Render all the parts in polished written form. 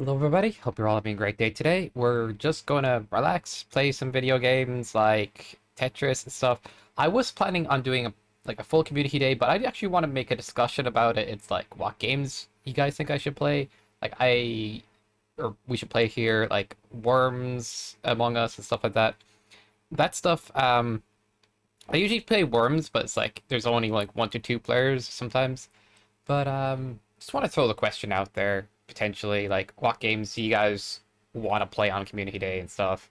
Hello, everybody. Hope you're all having a great day today. We're just going to relax, play some video games like Tetris and stuff. I was planning on doing a full community day, but I actually want to make a discussion about it. It's like what games you guys think I should play. Like or we should play here, like Worms, Among Us, and stuff like that. That stuff. I usually play Worms, but it's like there's only like 1 to 2 players sometimes. But just want to throw the question out there, potentially, like what games do you guys want to play on community day and stuff?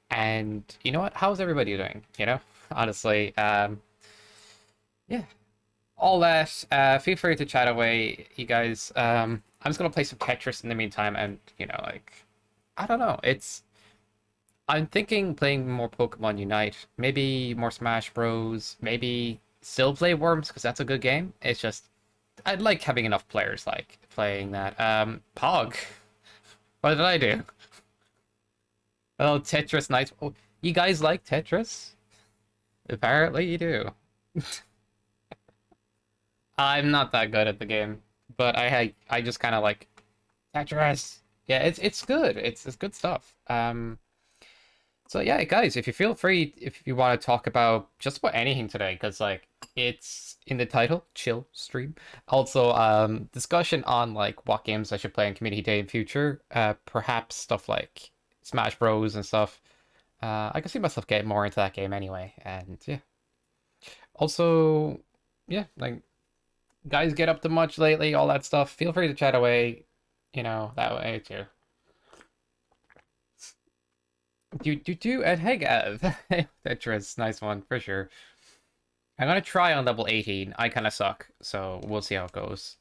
And you know what? How's everybody doing? Honestly, yeah, all that. Feel free to chat away, you guys. I'm just gonna play some Tetris in the meantime, and like I don't know. I'm thinking playing more Pokemon Unite, maybe more Smash Bros, maybe still play Worms because that's a good game. It's just I'd like having enough players like playing that. Pog. What did I do? Oh, Tetris nice. Oh, you guys like Tetris? Apparently you do. I'm not that good at the game, but I just kind of like Tetris. Yeah, it's good. It's good stuff. So yeah, guys, if you feel free, if you want to talk about just about anything today, because like it's in the title, chill stream. Also, discussion on like what games I should play in community day in future. Perhaps stuff like Smash Bros and stuff. I can see myself getting more into that game anyway, and yeah. Also, yeah, like guys get up to much lately, all that stuff. Feel free to chat away, that way too. Do and hey Gav. Tetris, nice one for sure. I'm gonna try on level 18. I kind of suck, so we'll see how it goes.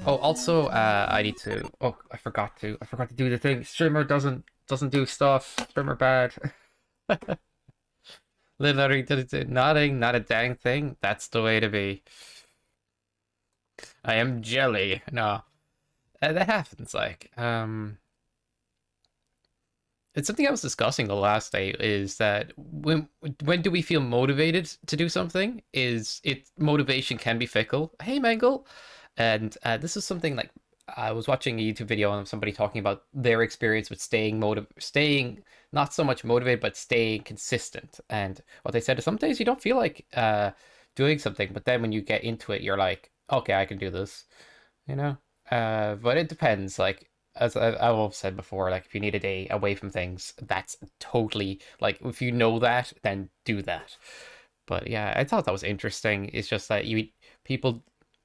Oh, also, I need to. Oh, I forgot to. I forgot to do the thing. Streamer doesn't do stuff. Streamer bad. Literally, nothing, not a dang thing. That's the way to be. I am jelly. No, that happens. Like, it's something I was discussing the last day is that when do we feel motivated to do something? Is it motivation can be fickle. Hey, Mangle. And this is something like I was watching a YouTube video on somebody talking about their experience with staying not so much motivated, but staying consistent. And what they said is some days you don't feel like doing something, but then when you get into it, you're like, okay, I can do this, you know? But it depends. Like as I've said before, like if you need a day away from things, that's totally like if you know that, then do that. But yeah, I thought that was interesting. It's just that people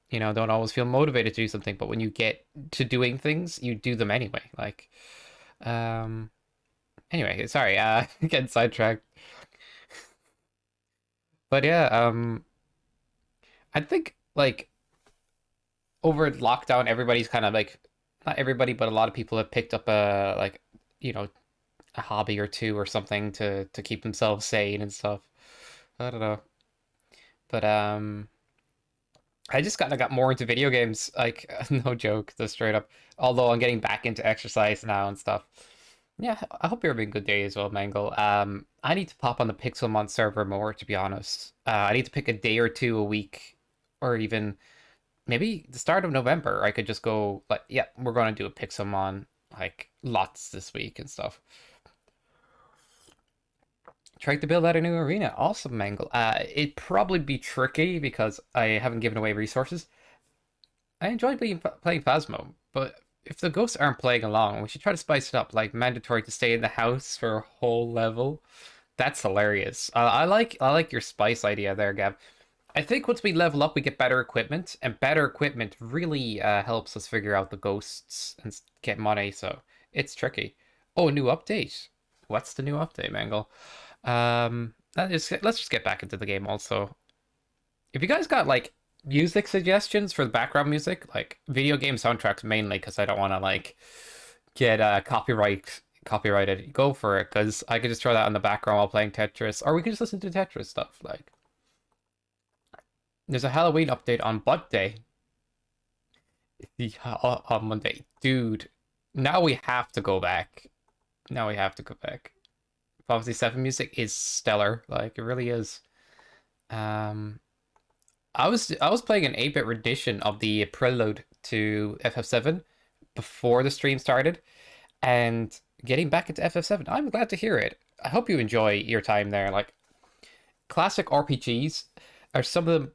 don't always feel motivated to do something, but when you get to doing things, you do them anyway. Like, um, anyway, sorry, getting sidetracked. But yeah, I think like over lockdown, everybody's kind of like, not everybody, but a lot of people have picked up a like, you know, a hobby or two or something to keep themselves sane and stuff. I don't know, but I just kind of got more into video games, like no joke, just straight up. Although I'm getting back into exercise now and stuff. Yeah, I hope you're having a good day as well, Mangle. I need to pop on the Pixelmon server more, to be honest. I need to pick a day or two a week, or even maybe the start of November. I could just go like, yeah, we're gonna do a Pixelmon like lots this week and stuff. Trying to build out a new arena. Awesome, Mangle. It'd probably be tricky because I haven't given away resources. I enjoy playing Phasmo, but if the ghosts aren't playing along, we should try to spice it up, like mandatory to stay in the house for a whole level. That's hilarious. I like your spice idea there, Gav. I think once we level up, we get better equipment, and better equipment really helps us figure out the ghosts and get money. So it's tricky. Oh, new update. What's the new update, Mangle? Let's just get back into the game also. If you guys got like music suggestions for the background music, like video game soundtracks mainly, because I don't want to like get copyrighted, go for it, because I could just throw that on the background while playing Tetris, or we could just listen to Tetris stuff. Like, there's a Halloween update on Bud Day on Monday, dude. Now we have to go back. Now we have to go back. Obviously, 7 music is stellar, like it really is. Um, I was playing an 8-bit rendition of the Prelude to FF7 before the stream started, and getting back into FF7, I'm glad to hear it. I hope you enjoy your time there. Like, classic RPGs are some of them.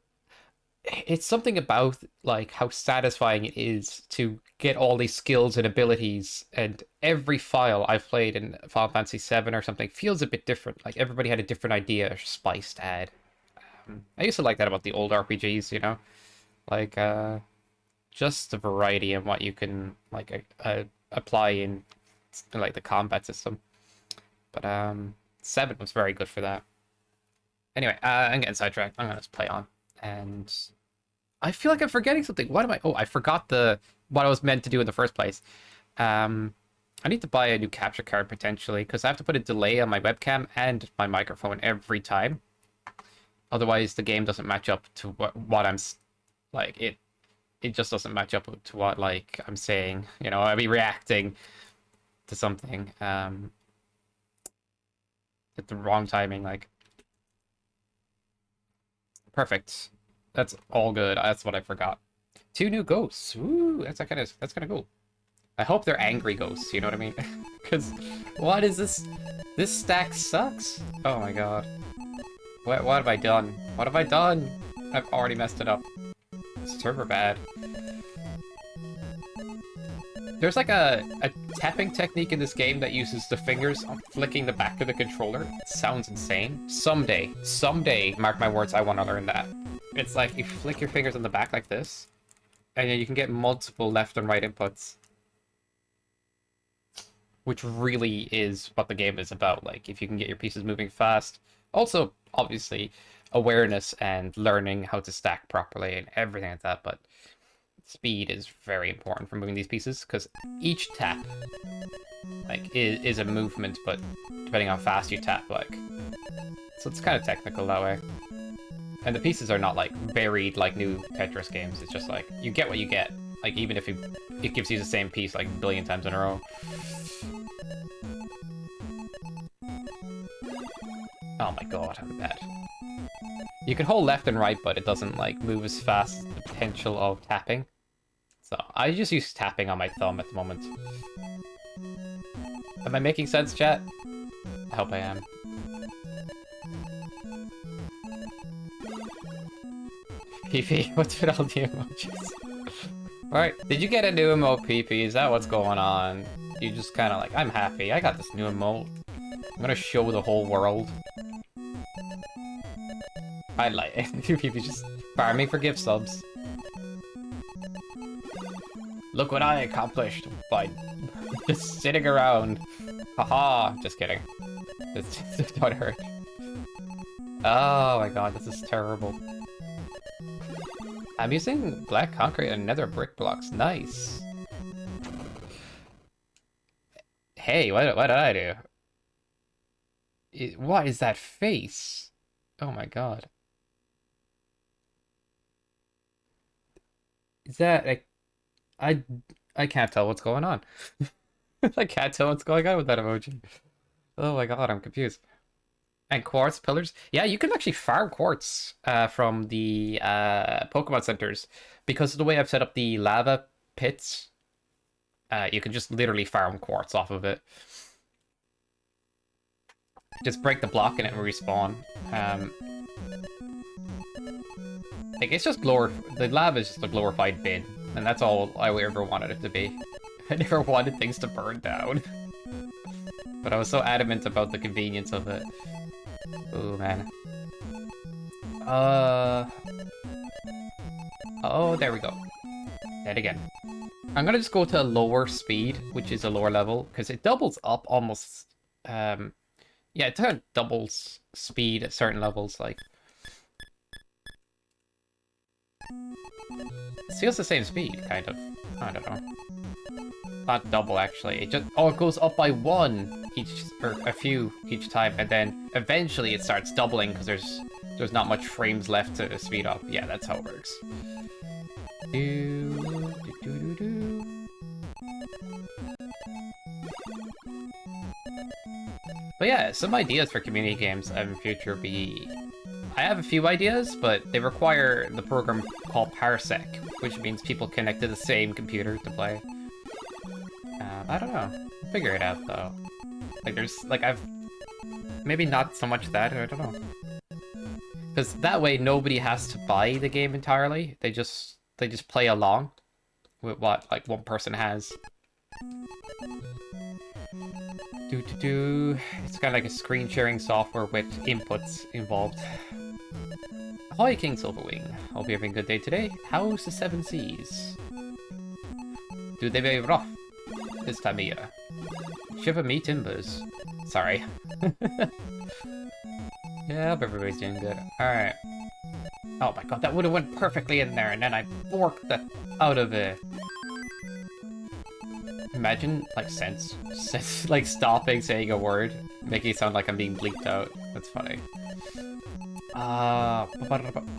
It's something about like how satisfying it is to get all these skills and abilities, and every file I've played in Final Fantasy VII or something feels a bit different. Like everybody had a different idea or spice to add. I used to like that about the old RPGs, you know, like just the variety in what you can like apply in like the combat system. But 7 was very good for that. Anyway, I'm getting sidetracked. I'm gonna just play on, and I feel like I'm forgetting something. What am I? Oh, I forgot what I was meant to do in the first place. I need to buy a new capture card potentially because I have to put a delay on my webcam and my microphone every time. Otherwise, the game doesn't match up to what I'm like. It just doesn't match up to what like I'm saying. You know, I'll be reacting to something at the wrong timing. Like, perfect. That's all good. That's what I forgot. 2 new ghosts. Ooh, that's kind of cool. I hope they're angry ghosts. You know what I mean? Because what is this? This stack sucks. Oh my god. What have I done? What have I done? I've already messed it up. It's super bad. There's like a tapping technique in this game that uses the fingers flicking the back of the controller. It sounds insane. Someday, mark my words, I want to learn that. It's like you flick your fingers on the back like this, and then you can get multiple left and right inputs. Which really is what the game is about. Like, if you can get your pieces moving fast. Also, obviously, awareness and learning how to stack properly and everything like that, but speed is very important for moving these pieces, because each tap, like, is a movement, but depending on how fast you tap, like... So it's kind of technical that way. And the pieces are not, like, buried like new Tetris games. It's just, like, you get what you get. Like, even if it gives you the same piece, like, a billion times in a row. Oh my god, I'm bad. You can hold left and right, but it doesn't, like, move as fast as the potential of tapping. So, I just use tapping on my thumb at the moment. Am I making sense, chat? I hope I am. PP, what's with all the emojis? Alright, did you get a new emote, PP? Is that what's going on? You just kind of like, I'm happy, I got this new emote. I'm gonna show the whole world. I like it. People just farming for gift subs. Look what I accomplished by just sitting around. Haha, just kidding. This don't hurt. Oh my god, this is terrible. I'm using black concrete and nether brick blocks. Nice. Hey, what did I do? What is that face? Oh my god. Is that like I can't tell what's going on. I can't tell what's going on with that emoji. Oh my god, I'm confused. And quartz pillars. Yeah, you can actually farm quartz from the Pokemon centers, because of the way I've set up the lava pits. You can just literally farm quartz off of it. Just break the block and it will respawn. Like, it's just the lava is just a glorified bin, and that's all I ever wanted it to be. I never wanted things to burn down. But I was so adamant about the convenience of it. Oh man. Oh, there we go. Dead again. I'm gonna just go to a lower speed, which is a lower level, because it doubles up almost. Yeah, it kind of doubles speed at certain levels, like. It feels the same speed, kind of. I don't know. Not double, actually. It just... Oh, it goes up by 1 each... Or a few each time, and then eventually it starts doubling, because there's not much frames left to speed up. Yeah, that's how it works. But yeah, some ideas for community games in the future would be... I have a few ideas, but they require the program called Parsec, which means people connect to the same computer to play. I don't know. Figure it out though. Like there's like I've maybe not so much that, I don't know. Because that way nobody has to buy the game entirely. They just play along with what like one person has. It's kind of like a screen sharing software with inputs involved. Ahoy, King Silverwing. Hope you're having a good day today. How's the Seven Seas? Do they be rough this time of year? Shiver me timbers. Sorry. Yeah, hope everybody's doing good. Alright. Oh my god, that would have went perfectly in there, and then I forked the out of it. Imagine, like, sense, like, stopping saying a word, making it sound like I'm being bleeped out. That's funny.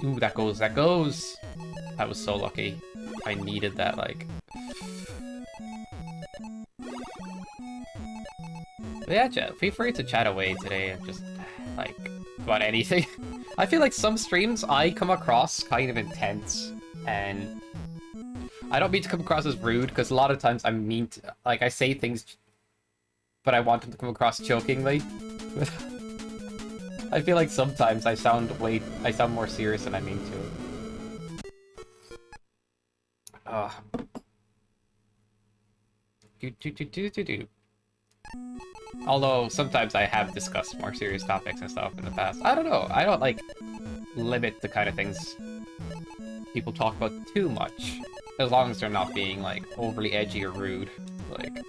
Ooh, that goes. That was so lucky. I needed that, like... But yeah, chat, feel free to chat away today and just, like, about anything. I feel like some streams I come across kind of intense, and I don't mean to come across as rude, because a lot of times I mean to, like, I say things, but I want them to come across jokingly. I feel like sometimes I sound more serious than I mean to. Although sometimes I have discussed more serious topics and stuff in the past. I don't know. I don't like limit the kind of things people talk about too much, as long as they're not being like overly edgy or rude. Like.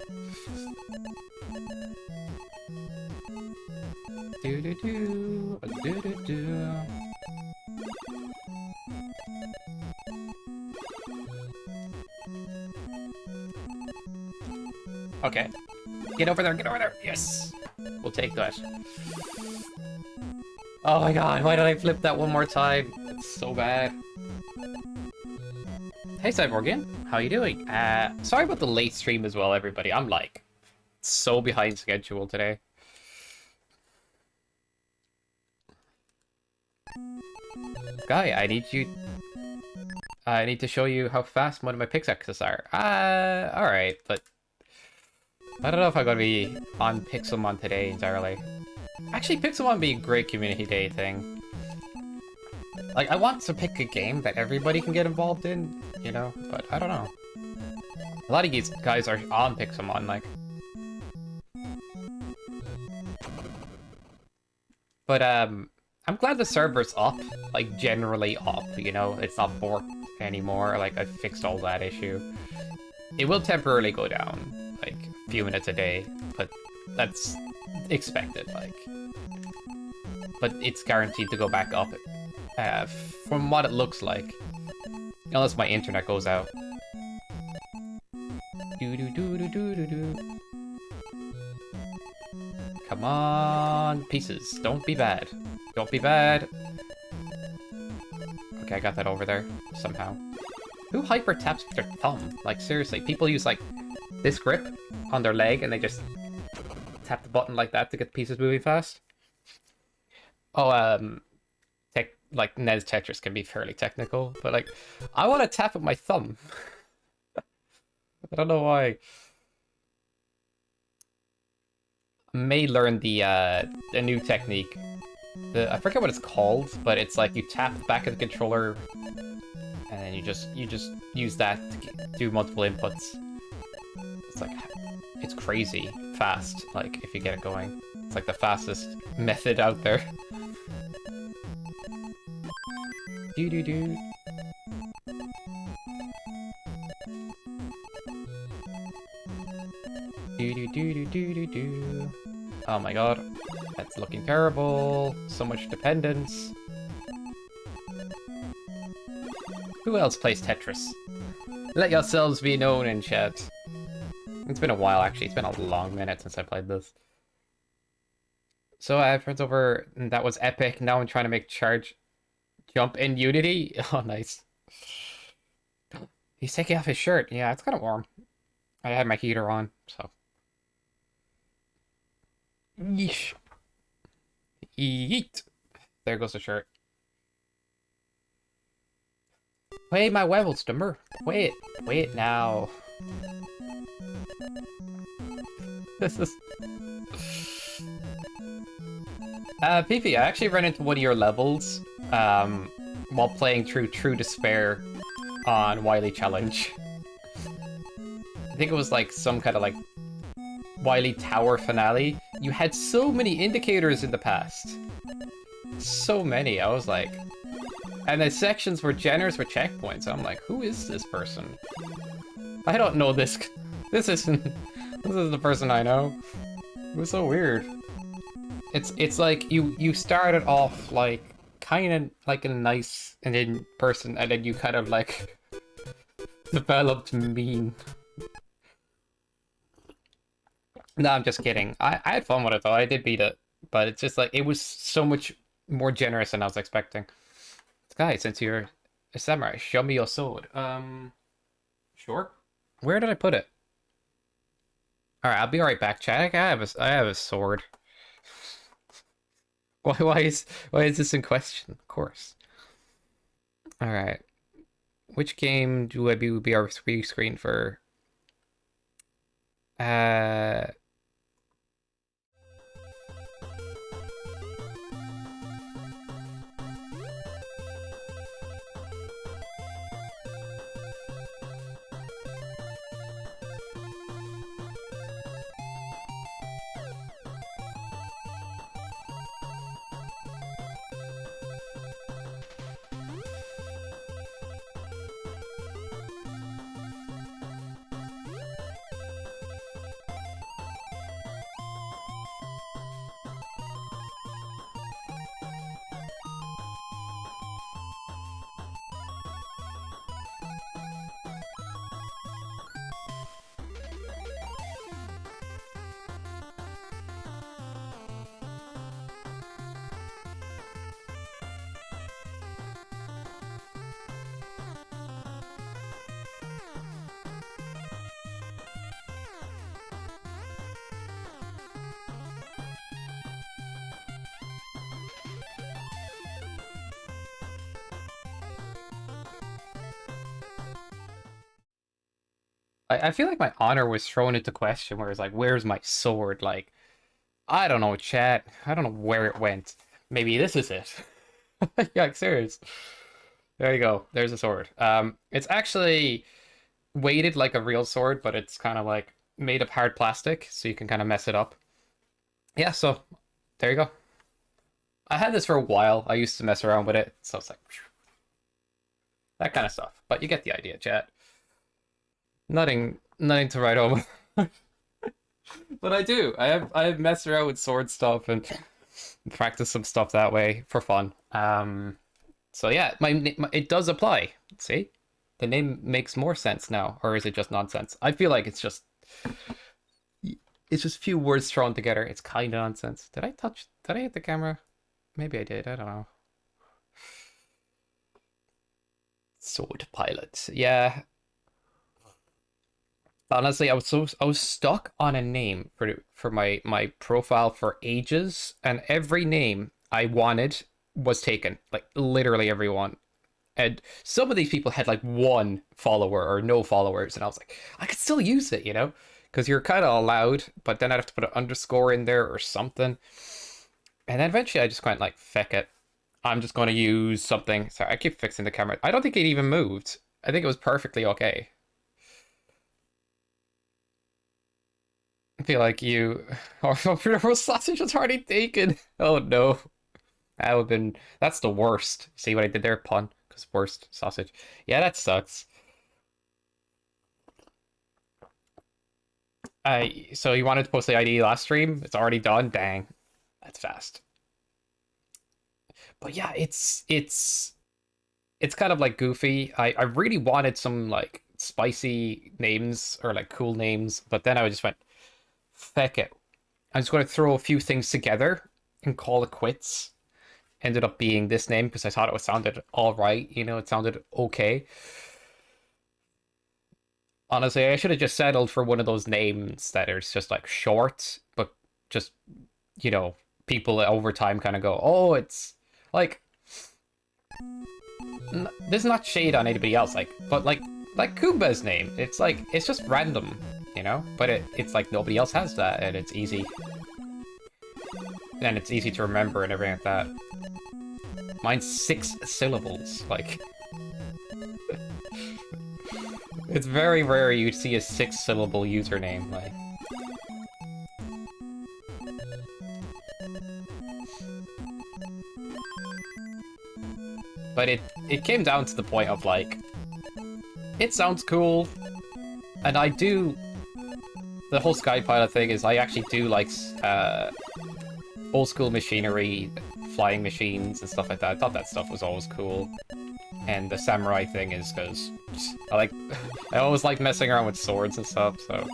Okay. Get over there, yes! We'll take that. Oh my god, why did I flip that one more time? It's so bad. Hey Cyborgian, how you doing? Sorry about the late stream as well, everybody. I'm like, so behind schedule today. Guy, I need to show you how fast one of my pickaxes are. Alright, but I don't know if I'm gonna be on Pixelmon today entirely. Actually, Pixelmon would be a great community day thing. Like, I want to pick a game that everybody can get involved in, you know? But I don't know. A lot of these guys are on Pixelmon, like. But, I'm glad the server's up, like, generally up, you know? It's not borked anymore, like, I fixed all that issue. It will temporarily go down, like, a few minutes a day, but that's expected, like. But it's guaranteed to go back up, from what it looks like. Unless my internet goes out. Come on, pieces. Don't be bad. Don't be bad. Okay, I got that over there, somehow. Who hyper taps with their thumb? Like, seriously, people use, like, this grip on their leg and they just tap the button like that to get the pieces moving fast. Oh, like, NES Tetris can be fairly technical, but, like, I want to tap with my thumb. I don't know why. I may learn the new technique. I forget what it's called, but it's like you tap the back of the controller, and then you just use that to do multiple inputs. It's like, it's crazy fast, like, if you get it going. It's like the fastest method out there. Do-do-do. Do-do-do-do-do-do-do. Oh my god. That's looking terrible. So much dependence. Who else plays Tetris? Let yourselves be known in chat. It's been a while, actually. It's been a long minute since I played this. So I have friends over, and that was epic. Now I'm trying to make charge jump in Unity. Oh, nice. He's taking off his shirt. Yeah, it's kind of warm. I had my heater on, so. Yeesh. Yeet. There goes the shirt. Play my level, Stummer. Play it. Play it now. This is... PP, I actually ran into one of your levels, while playing through True Despair on Wily Challenge. I think it was like some kind of like Wily Tower finale. You had so many indicators in the past. So many, I was like... And the sections were generous with checkpoints. I'm like, who is this person? I don't know this. This isn't the person I know. It was so weird. It's like you started off like kind of like a nice and in person, and then you kind of like developed mean. No, I'm just kidding. I had fun with it though. I did beat it, but it's just like it was so much more generous than I was expecting. Guy, since you're a samurai, show me your sword. Sure. Where did I put it? All right, I'll be right back, chat. I have a sword. Why is this in question? Of course. All right. Which game do I be our screen for? Uh. I feel like my honor was thrown into question where it's like, where's my sword? Like, I don't know, chat. I don't know where it went. Maybe this is it. Yeah, like, serious. There you go. There's a sword. It's actually weighted like a real sword, but it's kind of like made of hard plastic, so you can kind of mess it up. Yeah, so there you go. I had this for a while. I used to mess around with it, so it's like that kind of stuff. But you get the idea, chat. Nothing to write home. But I do. I have messed around with sword stuff and practice some stuff that way for fun. So yeah, my it does apply. See, the name makes more sense now, or is it just nonsense? I feel like it's just few words thrown together. It's kind of nonsense. Did I hit the camera? Maybe I did. I don't know. Sword pilot. Yeah. Honestly, I was stuck on a name for my profile for ages, and every name I wanted was taken. Like literally everyone. And some of these people had like one follower or no followers, and I was like, I could still use it, you know? Because you're kind of allowed, but then I'd have to put an underscore in there or something. And then eventually I just went like, feck it. I'm just going to use something. Sorry, I keep fixing the camera. I don't think it even moved. I think it was perfectly okay. I feel like you... Oh, sausage was already taken. Oh no. That would have been... That's the worst. See what I did there? Pun. Because worst sausage. Yeah, that sucks. So you wanted to post the ID last stream? It's already done? Dang. That's fast. But yeah, it's kind of like goofy. I really wanted some like spicy names or like cool names, but then I just went, feck it. I'm just going to throw a few things together and call it quits. Ended up being this name because I thought it was sounded all right. You know, it sounded okay. Honestly, I should have just settled for one of those names that is just like short, but just, you know, people over time kind of go, oh, it's like This is not shade on anybody else, like, but like Kumba's name, it's like, it's just random, you know? But it's like nobody else has that, and it's easy. And it's easy to remember and everything like that. Mine's 6 syllables, like... It's very rare you see a 6-syllable username, like... But it came down to the point of, like... It sounds cool, and I do... The whole Skypilot thing is I actually do like, old-school machinery, flying machines and stuff like that. I thought that stuff was always cool. And the samurai thing is because I always like messing around with swords and stuff, so...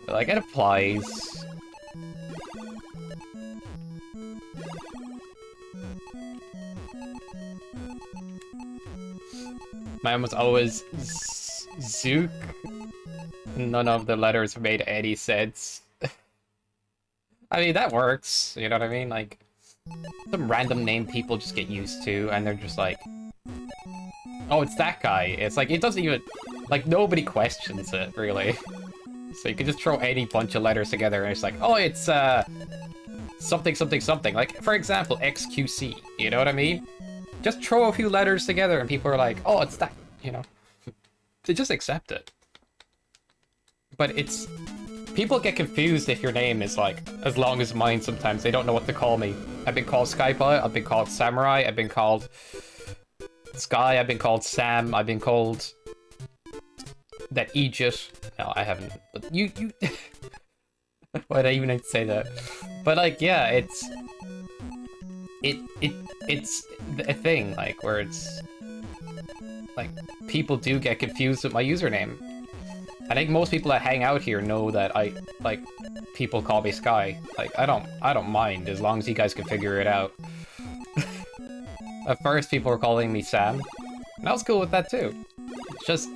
Like, it applies. Mine was always Zook. None of the letters made any sense. I mean, that works, you know what I mean? Like, some random name people just get used to, and they're just like, oh, it's that guy. It's like, it doesn't even, like, nobody questions it, really. So you can just throw any bunch of letters together, and it's like, oh, it's, something, something, something. Like, for example, XQC, you know what I mean? Just throw a few letters together, and people are like, oh, it's that, you know? They just accept it. But it's... People get confused if your name is, like, as long as mine sometimes. They don't know what to call me. I've been called Skypilot, I've been called Samurai, I've been called Sky, I've been called Sam, I've been called... that Aegis. No, I haven't. But you... Why did I even say that? But, like, yeah, it's... It's a thing, like, where it's... Like, people do get confused with my username. I think most people that hang out here know that I, like, people call me Sky. Like, I don't mind, as long as you guys can figure it out. At first, people were calling me Sam, and I was cool with that too. It's just,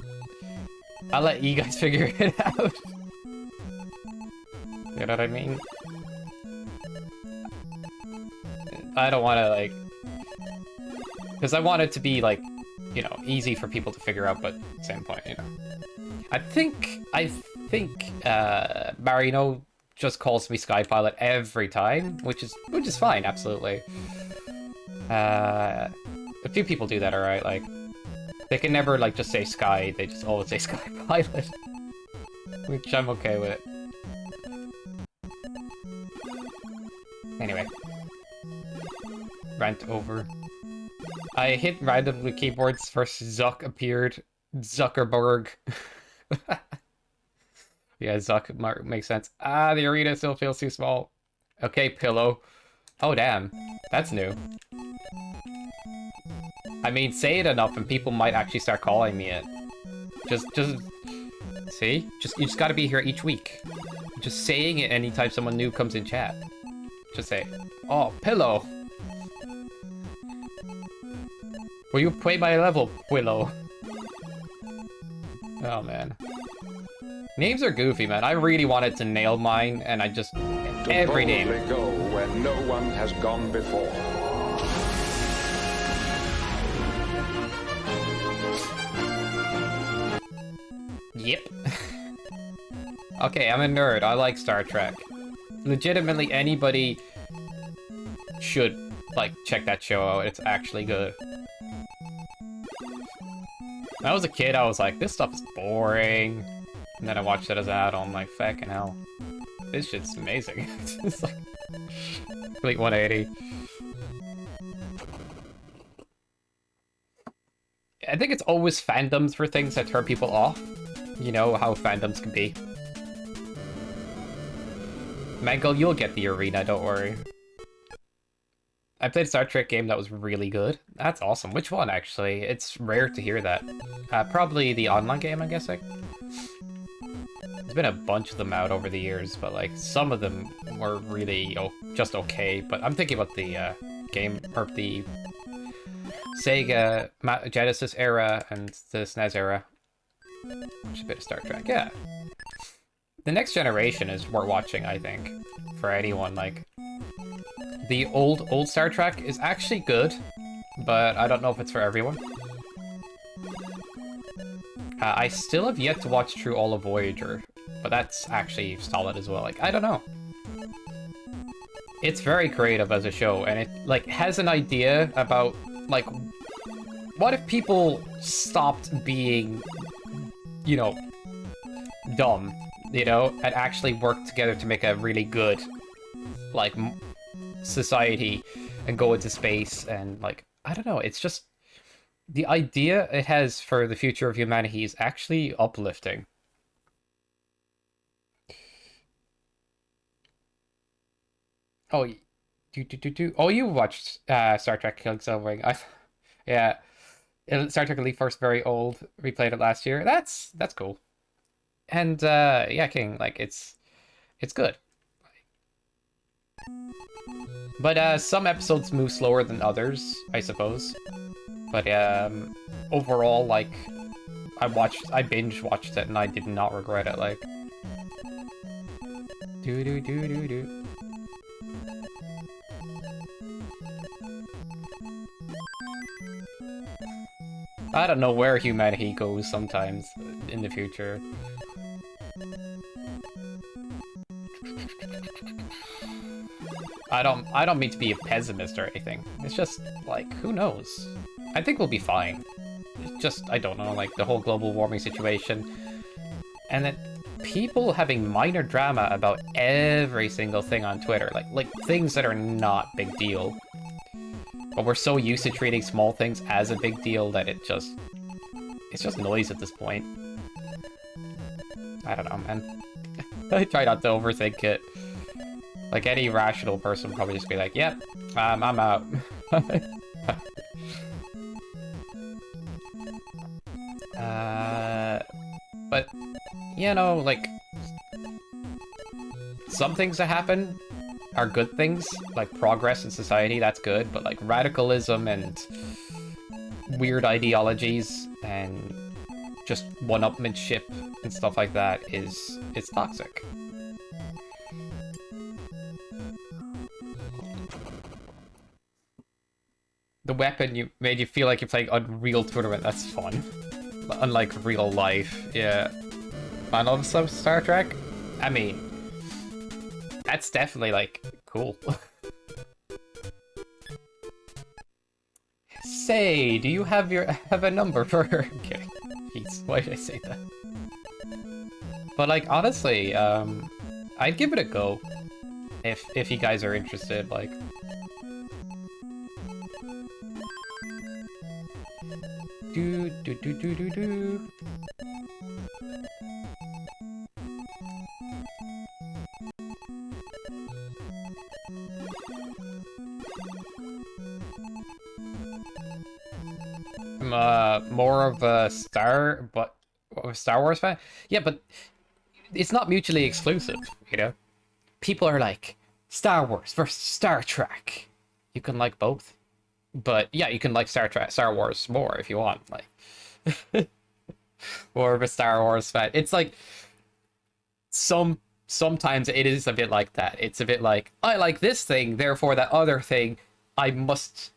I'll let you guys figure it out. You know what I mean? I don't want to, like... Because I want it to be, like, you know, easy for people to figure out, but at the same point, you know. I think Marino just calls me Skypilot every time, which is fine, absolutely. A few people do that, alright, like, they can never, like, just say Sky, they just always say Skypilot. Which I'm okay with. Anyway. Rant over. I hit random with keyboards, first Zuck appeared. Zuckerberg. Yeah, Zuck makes sense. Ah, the arena still feels too small. Okay, Pillow. Oh, damn. That's new. I mean, say it enough and people might actually start calling me it. Just... See? You just gotta be here each week. Just saying it anytime someone new comes in chat. Just say, oh, Pillow. Will you play my level, Willow? Oh, man. Names are goofy, man. I really wanted to nail mine, and I just... every name. Go where no one has gone before. Yep. Okay, I'm a nerd. I like Star Trek. Legitimately, anybody should, like, check that show out. It's actually good. When I was a kid, I was like, this stuff is boring. And then I watched it as an adult, I'm like, fucking hell. This shit's amazing. It's like, complete 180. I think it's always fandoms for things that turn people off. You know how fandoms can be. Mangle, you'll get the arena, don't worry. I played a Star Trek game that was really good. That's awesome. Which one, actually? It's rare to hear that. Probably the online game, I'm guessing. There's been a bunch of them out over the years, but, like, some of them were really just okay. But I'm thinking about the game, or the Sega Genesis era and the SNES era. Which is a bit of Star Trek, yeah. The next generation is worth watching, I think, for anyone, like... The old Star Trek is actually good, but I don't know if it's for everyone. I still have yet to watch through all of Voyager, but that's actually solid as well. Like, I don't know. It's very creative as a show, and it, like, has an idea about, like, what if people stopped being, you know, dumb, you know, and actually worked together to make a really good, like, society and go into space and, like, I don't know, it's just, the idea it has for the future of humanity is actually uplifting. Oh, oh, you watched Star Trek Killing Silverwing. Yeah. Star Trek Elite Force very old. We played it last year. That's cool. And yeah, King, like it's good. But some episodes move slower than others, I suppose. But overall, like I binge watched it and I did not regret it. Like, do do do do do. I don't know where humanity goes sometimes in the future. I don't mean to be a pessimist or anything. It's just like, who knows? I think we'll be fine. It's just, I don't know, like the whole global warming situation. And then people having minor drama about every single thing on Twitter, like things that are not big deal. But we're so used to treating small things as a big deal that it's just noise at this point. I don't know, man. I try not to overthink it. Like, any rational person would probably just be like, yep, I'm out. But, you know, like, some things that happen are good things, like progress in society, that's good, but like radicalism and weird ideologies and just one-upmanship and stuff like that it's toxic. The weapon made you feel like you're playing Unreal Tournament, that's fun. Unlike real life, yeah. I love some Star Trek. I mean, that's definitely, like, cool. Say, do you have a number for her? I'm kidding. Jeez, why did I say that? But, like, honestly, I'd give it a go. If you guys are interested, like... Do do do do do do. I'm more of a Star Wars fan. Yeah, but it's not mutually exclusive, you know? People are like, Star Wars versus Star Trek. You can like both. But yeah, you can like Star Wars more if you want, like more of a Star Wars fan. It's like sometimes it is a bit like that. It's a bit like, I like this thing, therefore that other thing I must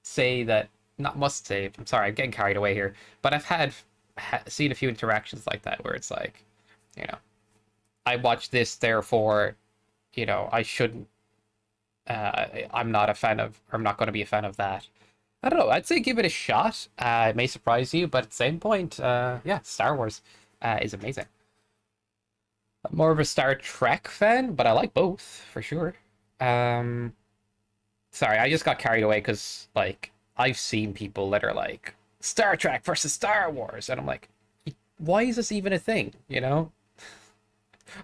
say that, not must say, I'm sorry, I'm getting carried away here, but I've seen a few interactions like that where it's like, you know, I watch this, therefore, you know, I shouldn't I'm not going to be a fan of that. I don't know, I'd say give it a shot. It may surprise you, but at the same point, yeah, Star Wars is amazing. I'm more of a Star Trek fan, but I like both, for sure. Sorry, I just got carried away because, like, I've seen people that are like, Star Trek versus Star Wars, and I'm like, why is this even a thing, you know?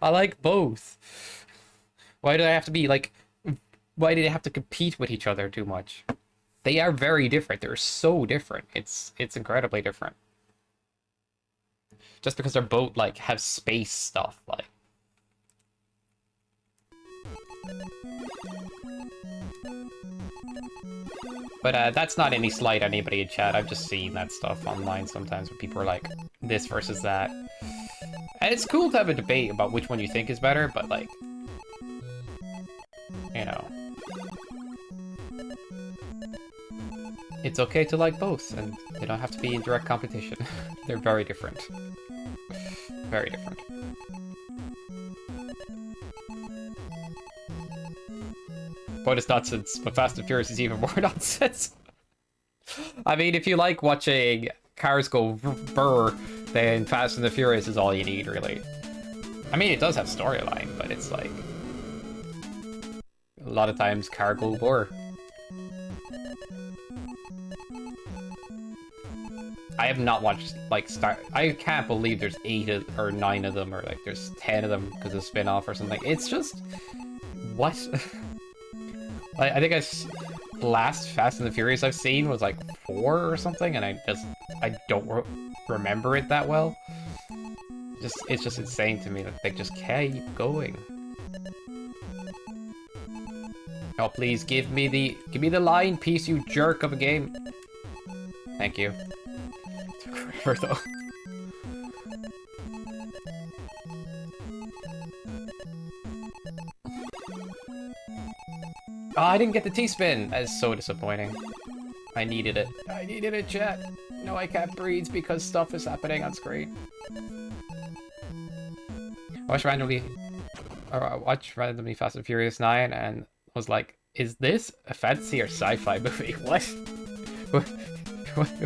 I like both. Why do I have to be, like... Why do they have to compete with each other too much? They are very different. They're so different. It's incredibly different. Just because they're both, like, have space stuff, like. But that's not any slight on anybody in chat. I've just seen that stuff online sometimes when people are like, this versus that. And it's cool to have a debate about which one you think is better, but, like, you know. it's okay to like both, and they don't have to be in direct competition. They're very different. Very different. Point is nonsense, but Fast and Furious is even more nonsense. I mean, if you like watching cars go burr, then Fast and the Furious is all you need, really. I mean, it does have storyline, but it's like... a lot of times, car go burr. I have not watched, like, I can't believe there's 8 or 9 of them, or, like, there's 10 of them because of spin-off or something. It's just... what? I think last Fast and the Furious I've seen was, like, 4 or something, and I don't remember it that well. It's just insane to me that they just keep going. Oh, please give me the line piece, you jerk of a game. Thank you. Took forever though. Oh, I didn't get the T-spin. That is so disappointing. I needed it. I needed it, chat. No, I can't breathe because stuff is happening on screen. I watched randomly Fast and Furious 9 and was like, is this a fantasy or sci-fi movie? What?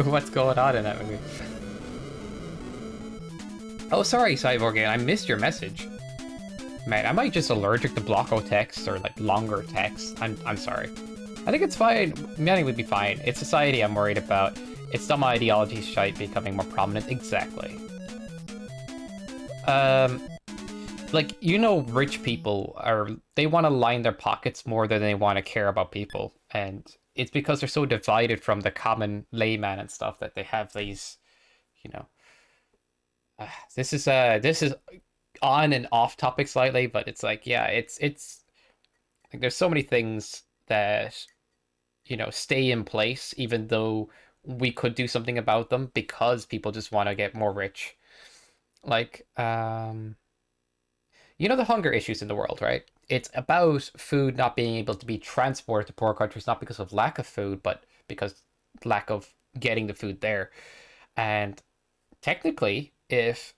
What's going on in that movie? Oh, sorry, Cyborg, I missed your message. Man, am I just allergic to blocko text or like longer text? I'm sorry. I think it's fine. Many would be fine. It's society I'm worried about. It's some ideology shite becoming more prominent. Exactly. Like, you know, rich people they want to line their pockets more than they want to care about people, and it's because they're so divided from the common layman and stuff that they have these, you know. This is on and off topic slightly, but it's like, yeah, it's like there's so many things that, you know, stay in place even though we could do something about them because people just want to get more rich. Like, you know, the hunger issues in the world, right? It's about food not being able to be transported to poor countries, not because of lack of food, but because lack of getting the food there. And technically, if,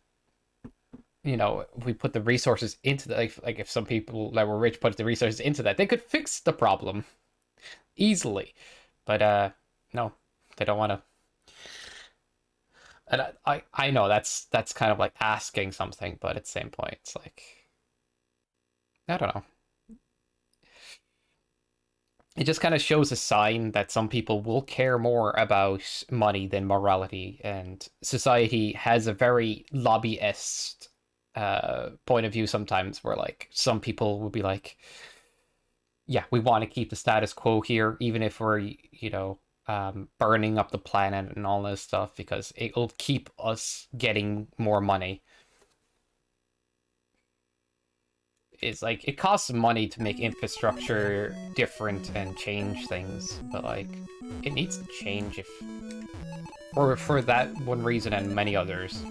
you know, we put the resources into the, like if some people that were rich put the resources into that, they could fix the problem easily. But no, they don't want to. And I know that's kind of like asking something, but at the same point, it's like, I don't know. It just kind of shows a sign that some people will care more about money than morality, and society has a very lobbyist point of view sometimes, where like some people will be like, yeah, we want to keep the status quo here, even if we're, you know, burning up the planet and all this stuff, because it'll keep us getting more money. It's like, it costs money to make infrastructure different and change things, but like, it needs to change if for that one reason and many others.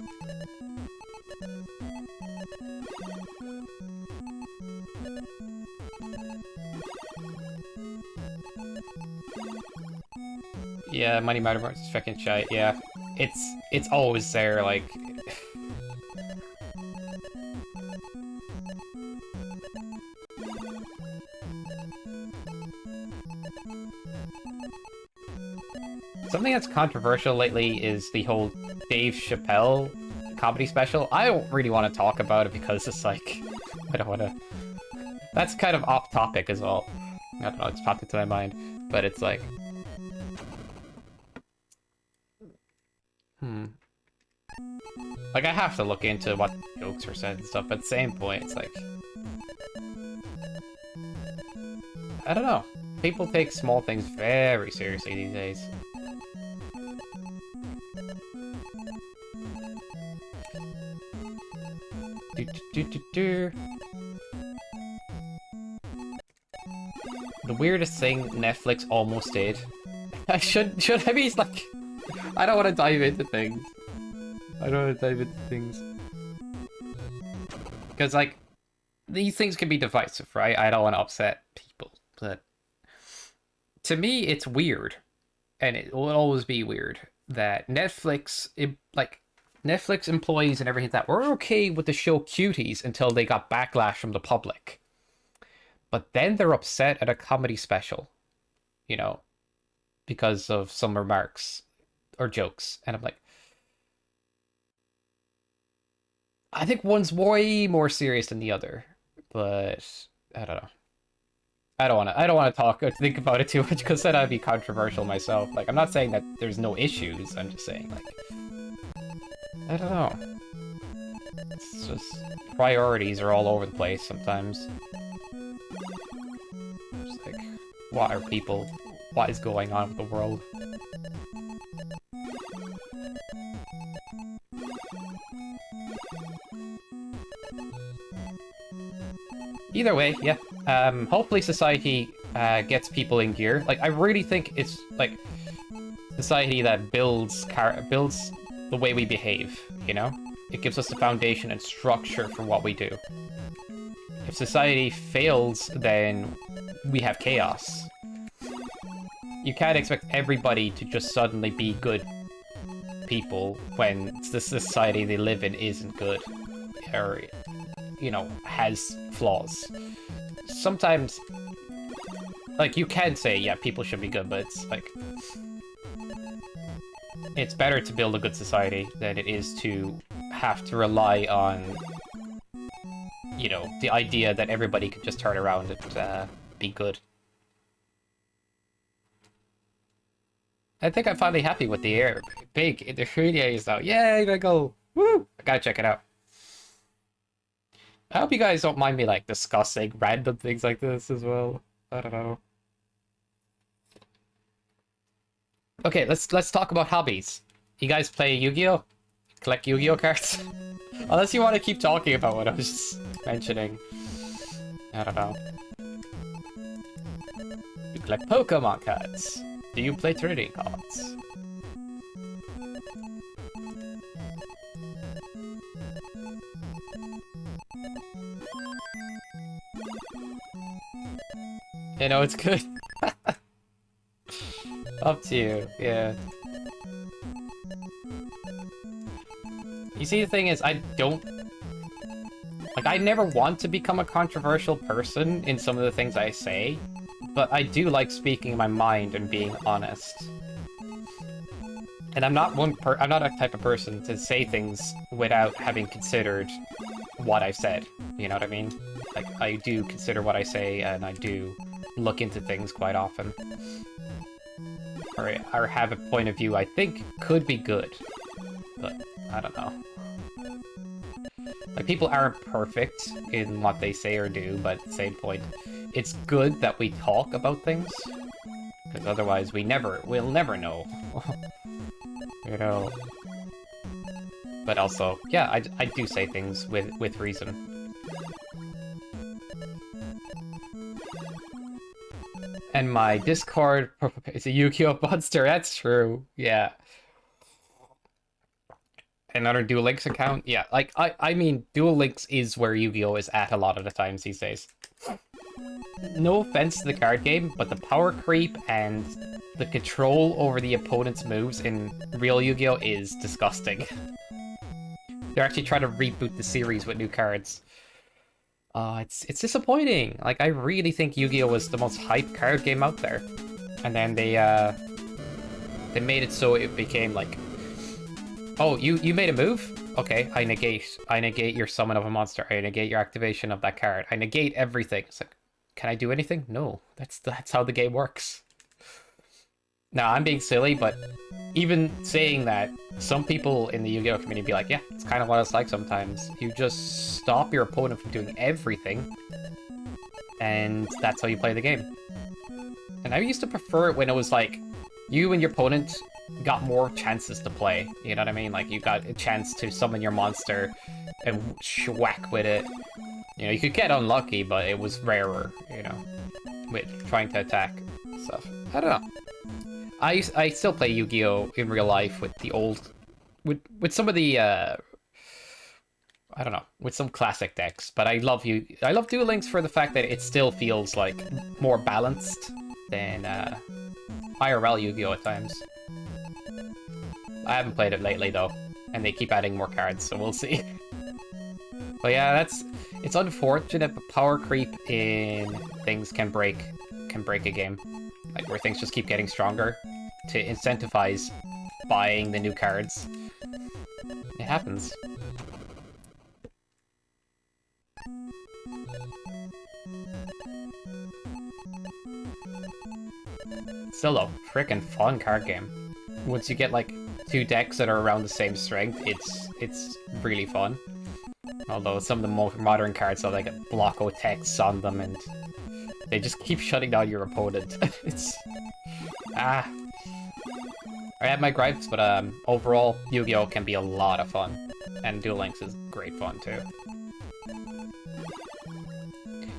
Yeah, money matter more, it's fucking shite. Yeah, it's always there. Like, something that's controversial lately is the whole Dave Chappelle comedy special. I don't really want to talk about it because it's like, I don't want to. That's kind of off topic as well. I don't know, it's popped into my mind, but it's like, like, I have to look into what jokes are said and stuff, but at the same point, it's like, I don't know. People take small things very seriously these days. The weirdest thing Netflix almost did. Should I be like, I don't want to dive into things. I don't want to dive into things. Because, like, these things can be divisive, right? I don't want to upset people, but to me, it's weird. and it will always be weird that Netflix employees and everything that were okay with the show Cuties until they got backlash from the public. But then they're upset at a comedy special, you know, because of some remarks or jokes. And I'm like, I think one's way more serious than the other, but I don't know. I don't want to talk or think about it too much because then I'd be controversial myself. Like, I'm not saying that there's no issues. I'm just saying, like, I don't know. It's just priorities are all over the place sometimes. It's like, what are people? What is going on with the world? Either way, yeah. Hopefully society gets people in gear. Like, I really think it's like society that builds the way we behave, you know? It gives us the foundation and structure for what we do. If society fails, then we have chaos. You can't expect everybody to just suddenly be good people when the society they live in isn't good, or, you know, has flaws. Sometimes, like, you can say, yeah, people should be good, but it's like, it's better to build a good society than it is to have to rely on, you know, the idea that everybody could just turn around and be good. I think I'm finally happy with the air. Big in the 3Ds now. Yay, Michael! Woo! I gotta check it out. I hope you guys don't mind me, like, discussing random things like this as well. I don't know. Okay, let's talk about hobbies. You guys play Yu-Gi-Oh? Collect Yu-Gi-Oh cards? Unless you want to keep talking about what I was just mentioning. I don't know. You collect Pokemon cards. Do you play trading cards? You know, it's good. Up to you, yeah. You see, the thing is, I don't... Like, I never want to become a controversial person in some of the things I say, but I do like speaking my mind and being honest. And I'm not I'm not a type of person to say things without having considered what I've said. You know what I mean? Like, I do consider what I say, and I do look into things quite often. Or have a point of view I think could be good, but I don't know. Like, people aren't perfect in what they say or do, but at the same point, it's good that we talk about things, because otherwise we'll never know. You know. But also, yeah, I do say things with reason. And my Discord is a Yu-Gi-Oh monster. That's true. Yeah. Another Duel Links account. Yeah, like I mean, Duel Links is where Yu-Gi-Oh is at a lot of the times these days. No offense to the card game, but the power creep and the control over the opponent's moves in real Yu-Gi-Oh is disgusting. They're actually trying to reboot the series with new cards. It's disappointing. Like, I really think Yu-Gi-Oh was the most hyped card game out there. And then they made it so it became like, oh, you made a move? Okay, I negate your summon of a monster. I negate your activation of that card. I negate everything. It's like, can I do anything? No. That's how the game works. Now, I'm being silly, but even saying that, some people in the Yu-Gi-Oh community be like, yeah, it's kind of what it's like sometimes. You just stop your opponent from doing everything, and that's how you play the game. And I used to prefer it when it was like, you and your opponent got more chances to play, you know what I mean? Like, you got a chance to summon your monster and whack with it. You know, you could get unlucky, but it was rarer, you know, with trying to attack stuff. I don't know. I still play Yu-Gi-Oh in real life with the old, with some of the I don't know, with some classic decks. But I love Duel Links for the fact that it still feels like more balanced than IRL Yu-Gi-Oh! At times. I haven't played it lately though, and they keep adding more cards, so we'll see. But yeah, it's unfortunate, but power creep in things can break a game. Like where things just keep getting stronger to incentivize buying the new cards. It happens. Still a frickin' fun card game. Once you get like 2 decks that are around the same strength, it's really fun. Although some of the more modern cards have like a block of text on them and they just keep shutting down your opponent. It's... I have my gripes, but overall, Yu-Gi-Oh! Can be a lot of fun. And Duel Links is great fun too.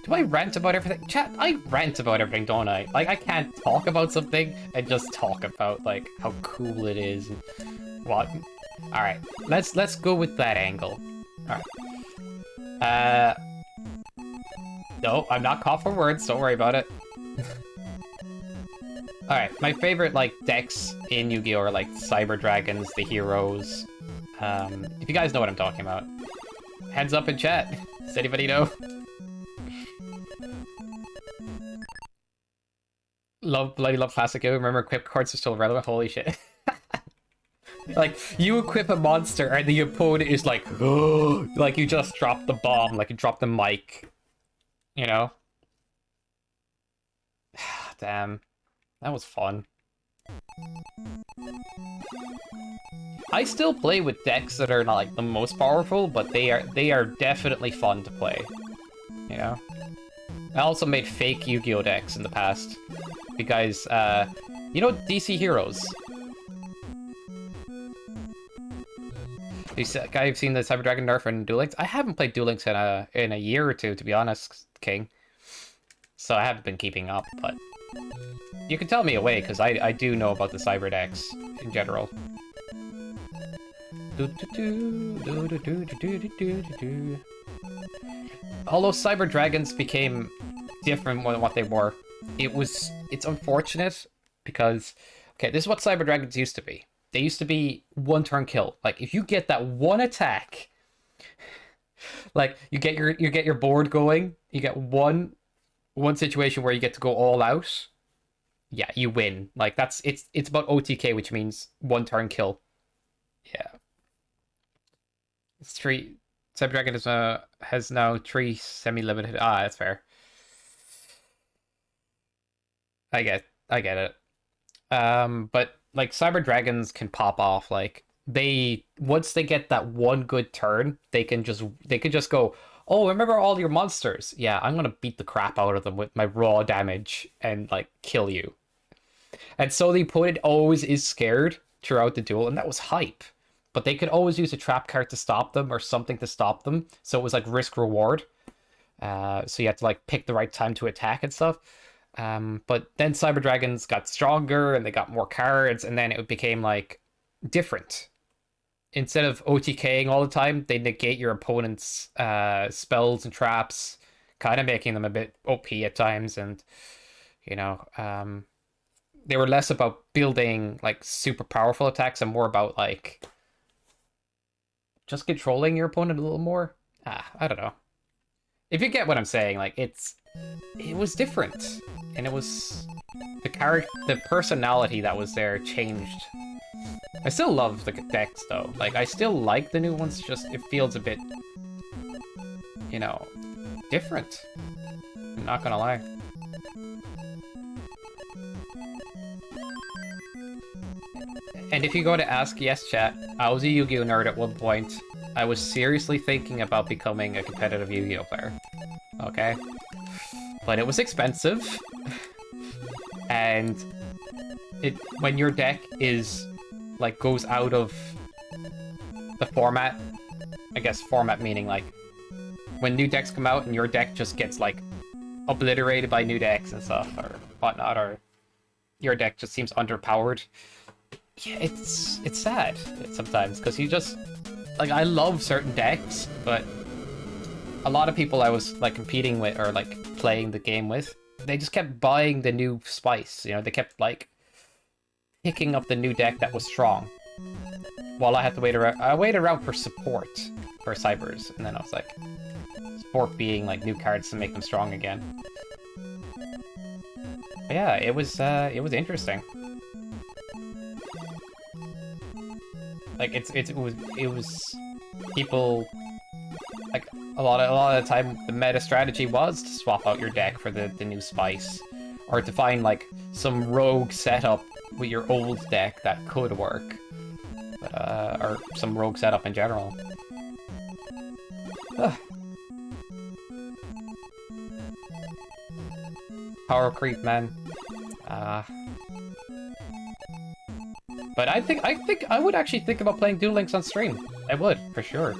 Do I rant about everything? Chat, I rant about everything, don't I? Like, I can't talk about something and just talk about, like, how cool it is and what. Alright, let's go with that angle. Alright. No, I'm not caught for words, don't worry about it. Alright, my favorite, like, decks in Yu-Gi-Oh! Are, like, Cyber Dragons, the Heroes. If you guys know what I'm talking about. Heads up in chat. Does anybody know? Bloody love classic Yu. Remember, equip cards are still relevant? Holy shit. Like, you equip a monster and the opponent is like, oh, like you just dropped the bomb, like you dropped the mic. You know? Damn. That was fun. I still play with decks that are not like the most powerful, but they are definitely fun to play. You know? I also made fake Yu-Gi-Oh! Decks in the past. Because, you know DC Heroes? I've seen the Cyber Dragon nerf and Duel Links. I haven't played Duel Links in a year or two, to be honest, King. So I haven't been keeping up, but you can tell me away, because I do know about the Cyber decks in general. Although Cyber Dragons became different than what they were, it's unfortunate because, okay, this is what Cyber Dragons used to be. They used to be one-turn kill. Like, if you get that one attack, like, you get your board going, you get one situation where you get to go all out, yeah, you win. Like, it's about OTK, which means one-turn kill. Yeah. It's 3... Cyber Dragon has now 3 semi-limited... Ah, that's fair. I get it. But like Cyber Dragons can pop off. Like once they get that one good turn, they can just go, oh, remember all your monsters? Yeah, I'm gonna beat the crap out of them with my raw damage and like kill you. And so the opponent always is scared throughout the duel, and that was hype. But they could always use a trap card to stop them or something to stop them. So it was like risk reward. So you had to like pick the right time to attack and stuff. But then Cyber Dragons got stronger and they got more cards, and then it became like different. Instead of OTKing all the time, they negate your opponent's spells and traps, kind of making them a bit OP at times. And you know, they were less about building like super powerful attacks and more about like just controlling your opponent a little more. I don't know. If you get what I'm saying, like it was different, and it was the personality that was there changed. I still love the decks though. Like I still like the new ones. Just it feels a bit, you know, different. I'm not gonna lie. And if you go to Ask Yes Chat, I was a Yu-Gi-Oh nerd at one point. I was seriously thinking about becoming a competitive Yu-Gi-Oh player. Okay? But it was expensive. And when your deck is like goes out of the format, I guess format meaning like when new decks come out and your deck just gets like obliterated by new decks and stuff or whatnot, or your deck just seems underpowered. Yeah, it's sad sometimes, because you just like, I love certain decks, but a lot of people I was like competing with or like playing the game with, they just kept buying the new spice, you know, they kept like picking up the new deck that was strong. While I had to wait around, I waited around for support for Cybers, and then I was like, support being like new cards to make them strong again. But yeah, it was interesting. Like it was people like a lot of the time the meta strategy was to swap out your deck for the new spice, or to find like some rogue setup with your old deck that could work, but or some rogue setup in general. Power creep, man. But I think I would actually think about playing Duel Links on stream. I would, for sure.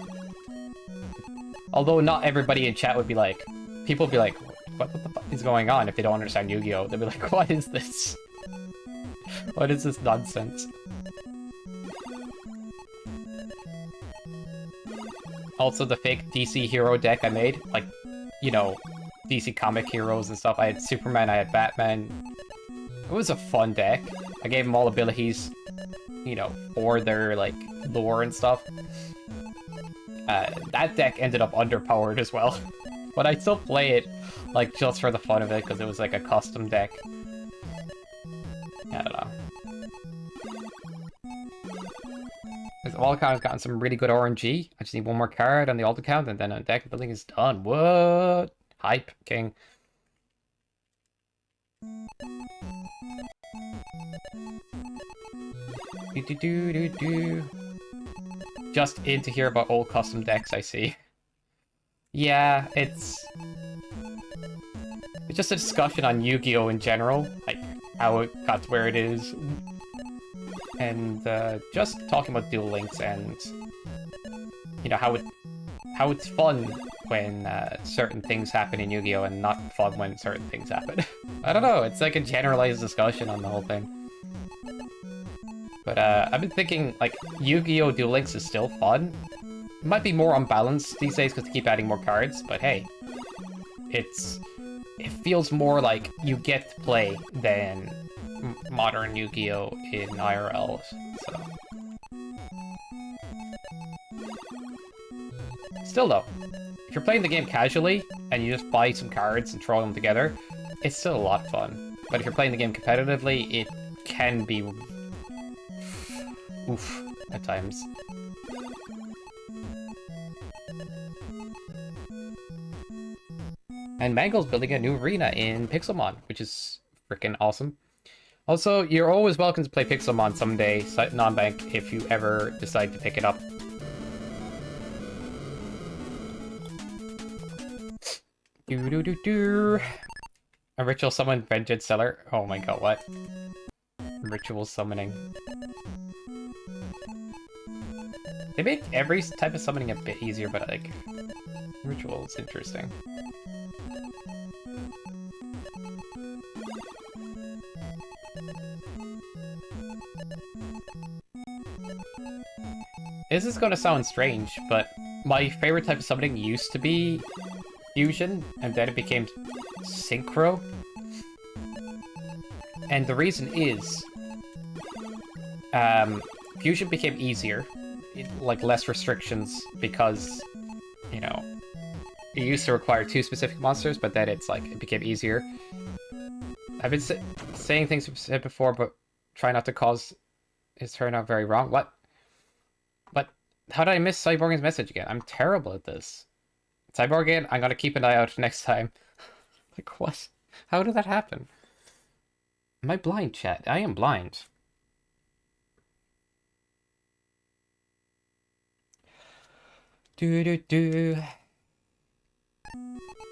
Although not everybody in chat would be like, people would be like, what the fuck is going on if they don't understand Yu-Gi-Oh? They'd be like, what is this? What is this nonsense? Also, the fake DC hero deck I made, like, you know, DC comic heroes and stuff. I had Superman, I had Batman. It was a fun deck. I gave them all abilities, you know, for their, like, lore and stuff. That deck ended up underpowered as well. But I still play it, like, just for the fun of it, because it was, like, a custom deck. I don't know. This alt account has gotten some really good RNG. I just need one more card on the alt account, and then a deck building is done. What? Hype, king. Do. Just in to hear about old custom decks, I see. Yeah, it's just a discussion on Yu-Gi-Oh! In general, like how it got to where it is, and just talking about Duel Links and you know how it's fun when certain things happen in Yu-Gi-Oh! And not fun when certain things happen. I don't know. It's like a generalized discussion on the whole thing. But I've been thinking, like, Yu-Gi-Oh! Duel Links is still fun. It might be more unbalanced these days because they keep adding more cards, but hey. It feels more like you get to play than modern Yu-Gi-Oh! In IRL, so. Still though, if you're playing the game casually, and you just buy some cards and throw them together, it's still a lot of fun. But if you're playing the game competitively, it can be oof at times. And Mango's building a new arena in Pixelmon, which is freaking awesome. Also, you're always welcome to play Pixelmon someday, non-bank, if you ever decide to pick it up. A ritual summon Vengeance Seller. Oh my god, what? Ritual summoning. They make every type of summoning a bit easier, but like, ritual is interesting. This is gonna sound strange, but my favorite type of summoning used to be fusion, and then it became synchro. And the reason is, fusion became easier, like less restrictions, because, you know, it used to require 2 specific monsters, but then it's like, it became easier. I've been saying things I've said before, but try not to cause it turn out very wrong. What? How did I miss Cyborgan's message again? I'm terrible at this. Cyborgan, I'm gonna keep an eye out next time. Like, what? How did that happen? Am I blind, chat? I am blind.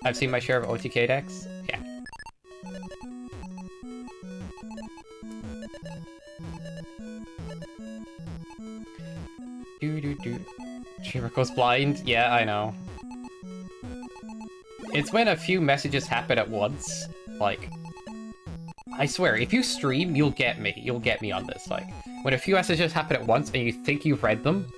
I've seen my share of OTK decks. Yeah. Streamer goes blind. Yeah, I know. It's when a few messages happen at once. Like, I swear, if you stream, you'll get me. You'll get me on this. Like, when a few messages happen at once and you think you've read them,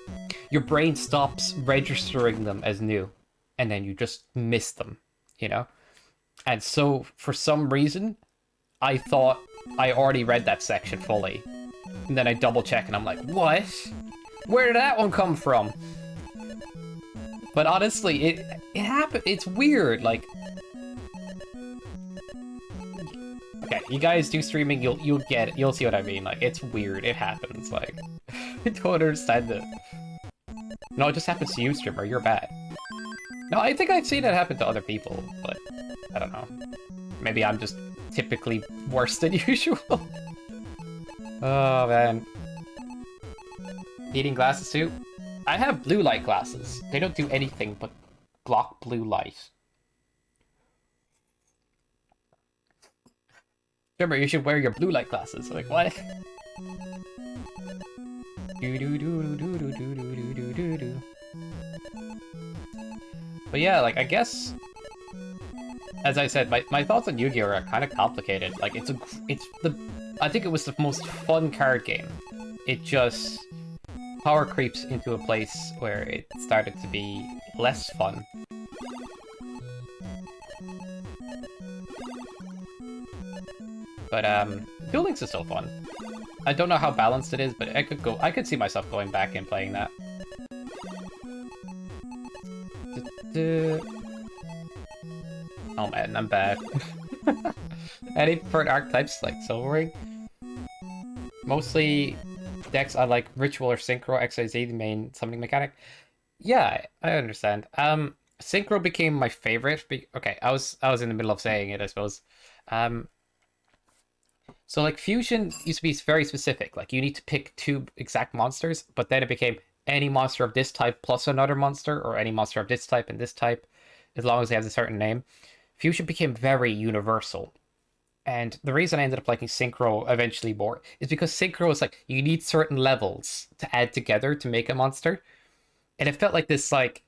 your brain stops registering them as new, and then you just miss them, you know? And so, for some reason, I thought I already read that section fully. And then I double check and I'm like, what? Where did that one come from? But honestly, it happened. It's weird. Like, okay, you guys do streaming, you'll get it. You'll see what I mean. Like, it's weird. It happens. Like, I don't understand it. No, it just happens to you, streamer. You're bad. No, I think I've seen it happen to other people, but I don't know. Maybe I'm just typically worse than usual. Oh, man. Eating glasses too? I have blue light glasses. They don't do anything but block blue light. Remember, you should wear your blue light glasses. Like, what? But yeah, like, I guess... As I said, my thoughts on Yu-Gi-Oh! Are kind of complicated. Like, I think it was the most fun card game. It just... power creeps into a place where it started to be less fun. But, Duel Links is still fun. I don't know how balanced it is, but I could see myself going back and playing that. Oh man, I'm bad. Any preferred archetypes like Silver Ring? Mostly decks I like Ritual or Synchro, XYZ, the main summoning mechanic. Yeah, I understand. Synchro became my favorite. Okay, I was in the middle of saying it, I suppose. So like Fusion used to be very specific. Like you need to pick 2 exact monsters, but then it became any monster of this type plus another monster, or any monster of this type and this type, as long as it has a certain name. Fusion became very universal. And the reason I ended up liking Synchro eventually more is because Synchro is like, you need certain levels to add together to make a monster. And it felt like this like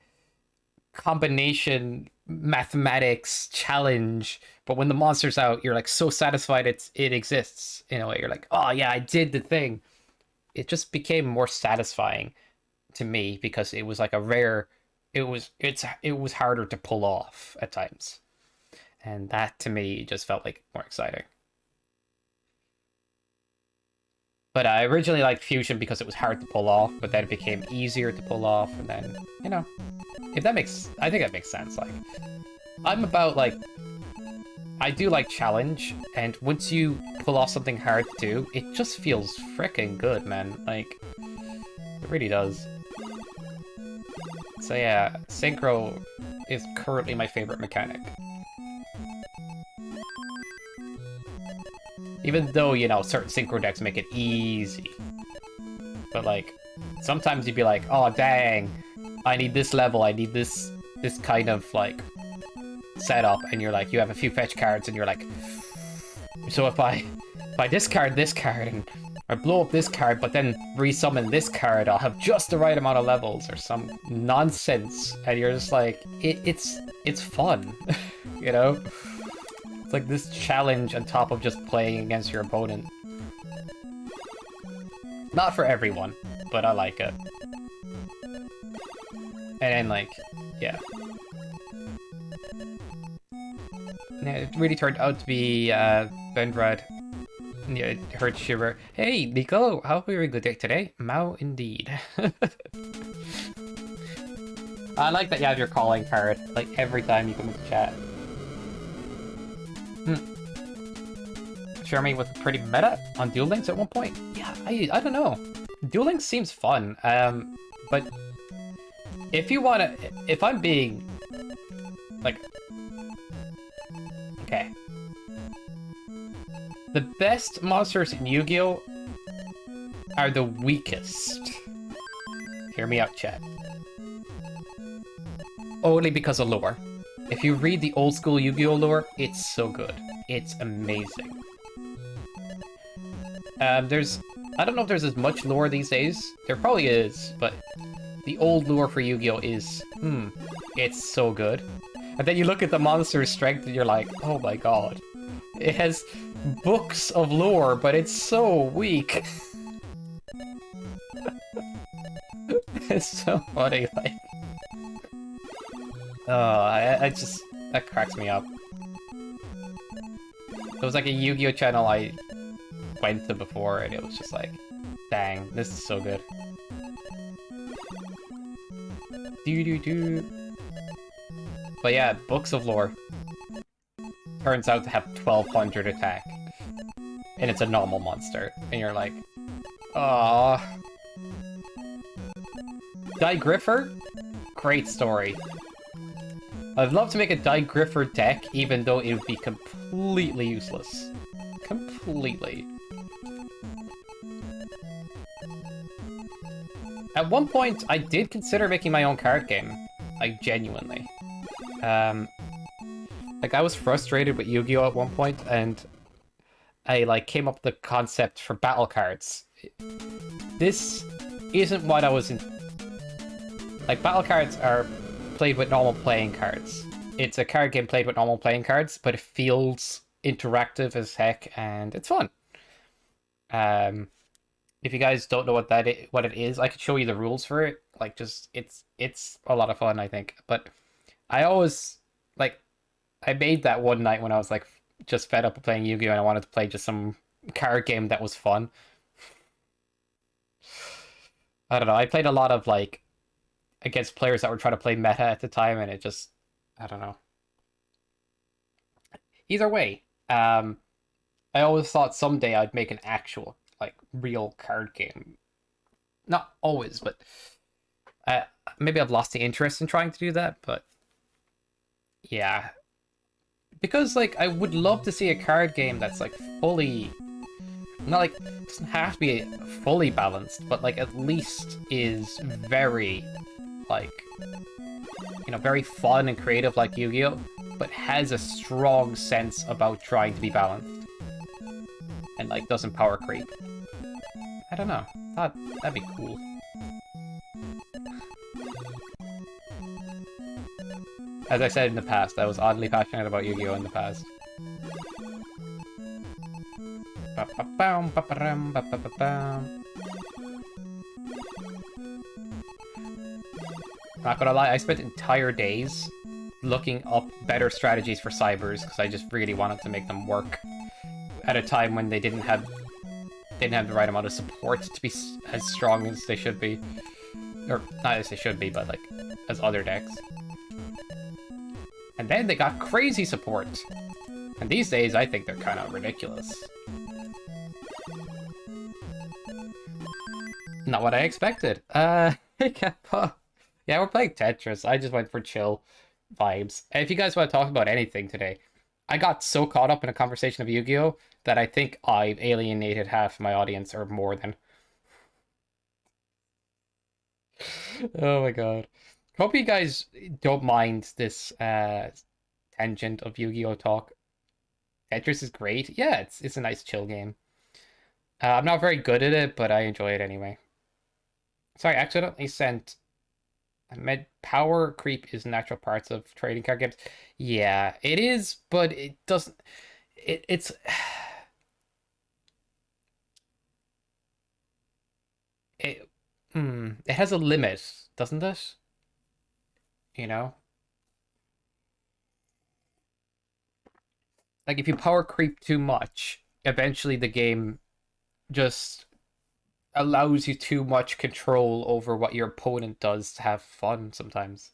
combination mathematics challenge, but when the monster's out, you're like so satisfied it exists in a way. You're like, oh yeah, I did the thing. It just became more satisfying to me because it was like a rare, it was harder to pull off at times. And that, to me, just felt like more exciting. But I originally liked Fusion because it was hard to pull off, but then it became easier to pull off, and then, you know, I think that makes sense. Like, I'm about, like, I do like challenge, and once you pull off something hard to do, it just feels freaking good, man. Like, it really does. So yeah, Synchro is currently my favorite mechanic. Even though, you know, certain Synchro decks make it easy. But, like, sometimes you'd be like, oh, dang, I need this level, I need this kind of, like, setup, and you're like, you have a few fetch cards, and you're like, so if I discard this card, and I blow up this card, but then resummon this card, I'll have just the right amount of levels, or some nonsense, and you're just like, it's fun, you know? Like this challenge on top of just playing against your opponent. Not for everyone, but I like it. And like, yeah. Yeah, it really turned out to be Bendrad. Yeah, it hurt Shiver. Hey, Nico, how are you a good day today? Mao indeed. I like that you have your calling card, like every time you come into chat. Jeremy with a pretty meta on Duel Links at one point. Yeah, I don't know. Duel Links seems fun. But if I'm being like, okay, the best monsters in Yu-Gi-Oh are the weakest. Hear me out, chat. Only because of lore. If you read the old school Yu-Gi-Oh lore, it's so good. It's amazing. I don't know if there's as much lore these days. There probably is, but the old lore for Yu-Gi-Oh is, it's so good. And then you look at the monster's strength and you're like, oh my god. It has books of lore, but it's so weak. It's so funny, like... that cracks me up. It was like a Yu-Gi-Oh channel I went to before, and it was just like, dang, this is so good. Do do do. But yeah, Books of Lore turns out to have 1200 attack, and it's a normal monster, and you're like, ah. Digriffer, great story. I'd love to make a Digriffer deck, even though it would be completely useless. Completely. At one point, I did consider making my own card game. Like, genuinely. Like, I was frustrated with Yu-Gi-Oh! At one point, and I, like, came up with the concept for battle cards. This isn't what I was in... Like, battle cards are played with normal playing cards. It's a card game played with normal playing cards, but it feels interactive as heck, and it's fun. If you guys don't know what it is, I could show you the rules for it. Like, just it's a lot of fun, I think. But I always like I made that one night when I was like just fed up of playing Yu-Gi-Oh! And I wanted to play just some card game that was fun. I don't know. I played a lot of like against players that were trying to play meta at the time, and it just I don't know. Either way, I always thought someday I'd make an actual like real card game. Not always, but maybe I've lost the interest in trying to do that. But yeah, because like I would love to see a card game that's like fully, not like it doesn't have to be fully balanced, but like at least is very like very fun and creative like Yu-Gi-Oh, but has a strong sense about trying to be balanced and like doesn't power creep. I don't know. Thought that'd be cool. As I said in the past, I was oddly passionate about Yu-Gi-Oh! In the past. Not gonna lie, I spent entire days looking up better strategies for Cybers because I just really wanted to make them work at a time when they didn't have the right amount of support to be as strong as they should be. Or, not as they should be, but like, as other decks. And then they got crazy support. And these days, I think they're kind of ridiculous. Not what I expected. Yeah, we're playing Tetris. I just went for chill vibes. And if you guys want to talk about anything today, I got so caught up in a conversation of Yu-Gi-Oh! That I think I've alienated half my audience, or more than. Oh my god. Hope you guys don't mind this tangent of Yu-Gi-Oh! Talk. Tetris is great. Yeah, it's a nice chill game. I'm not very good at it, but I enjoy it anyway. Sorry, I accidentally sent... Power creep is natural parts of trading card games. Yeah, it is, but it doesn't... It's... It has a limit, doesn't it? You know? Like, if you power creep too much, eventually the game just allows you too much control over what your opponent does to have fun sometimes.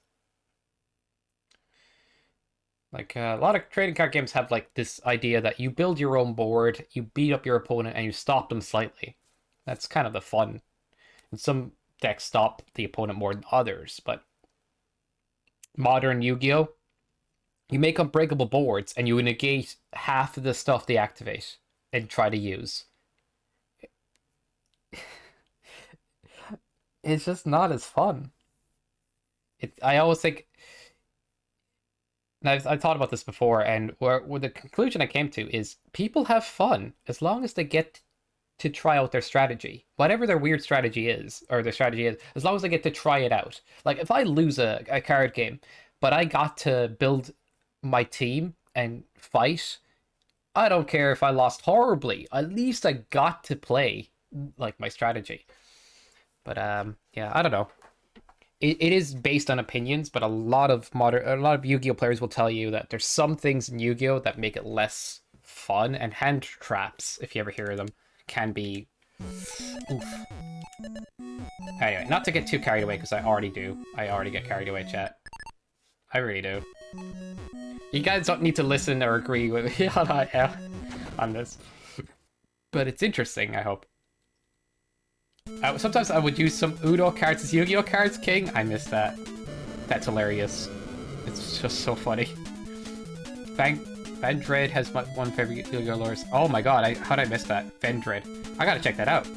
Like, a lot of trading card games have, like, this idea that you build your own board, you beat up your opponent, and you stop them slightly. That's kind of the fun. And some decks stop the opponent more than others, but modern Yu-Gi-Oh! You make unbreakable boards, and you negate half of the stuff they activate and try to use. It's just not as fun. I always think... And I've thought about this before, and where the conclusion I came to is people have fun as long as they get to try out their strategy. Whatever their weird strategy is, or their strategy is, as long as they get to try it out. Like, if I lose a card game, but I got to build my team and fight, I don't care if I lost horribly. At least I got to play, like, my strategy. But, yeah, I don't know. It is based on opinions, but a lot of Yu-Gi-Oh players will tell you that there's some things in Yu-Gi-Oh that make it less fun, and hand traps, if you ever hear of them, can be... Oof. Anyway, not to get too carried away, because I already do. I already get carried away, chat. I really do. You guys don't need to listen or agree with me on this. But it's interesting, I hope. Sometimes I would use some Uno cards as Yu-Gi-Oh cards, King. I miss that. That's hilarious. It's just so funny. Vendred has one favorite Yu-Gi-Oh lures. Oh my god, how'd I miss that? Vendred. I gotta check that out.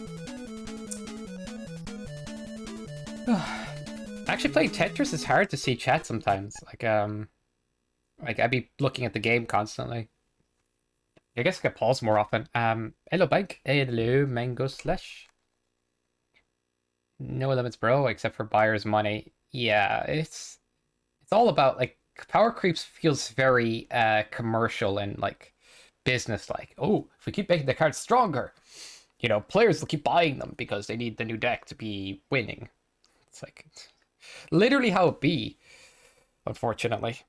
Actually, playing Tetris is hard to see chat sometimes. Like I'd be looking at the game constantly. I guess I could pause more often. Hello, Bank. Hello, Mango Slash. No limits, bro, except for buyer's money. Yeah, it's all about, like, Power Creeps feels very commercial and, like, business-like. Oh, if we keep making the cards stronger, you know, players will keep buying them because they need the new deck to be winning. It's like literally how it be, unfortunately.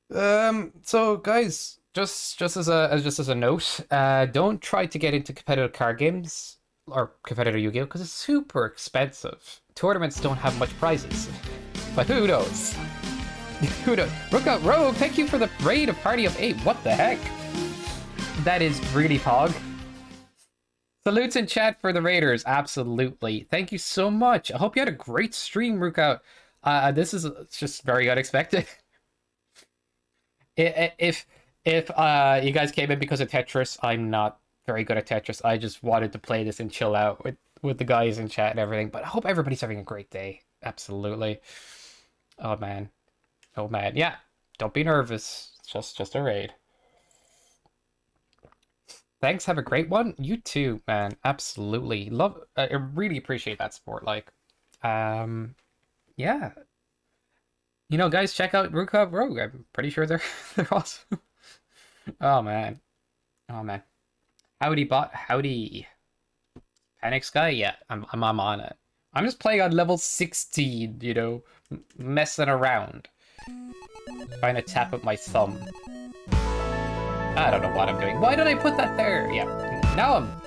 So guys, just as a note, don't try to get into competitive card games or competitive Yu-Gi-Oh because it's super expensive. Tournaments don't have much prizes, but who knows? Who knows? Rogue, thank you for the raid of Party of 8. What the heck? That is really pog. Salutes in chat for the raiders. Absolutely. Thank you so much. I hope you had a great stream, Rookout. This is just very unexpected. If you guys came in because of Tetris, I'm not very good at Tetris. I just wanted to play this and chill out with the guys in chat and everything. But I hope everybody's having a great day. Absolutely. Oh man. Oh man. Yeah. Don't be nervous. It's just a raid. Thanks. Have a great one. You too, man. Absolutely. Love. I really appreciate that support. Like, yeah. You know, guys, check out Rukov Rogue. I'm pretty sure they're awesome. Oh man. Oh man. Howdy bot. Howdy. Panic Sky. Yeah, I'm on it. I'm just playing on level 16. You know, messing around, trying to tap with my thumb. I don't know what I'm doing. Why did I put that there? Yeah. Now I'm...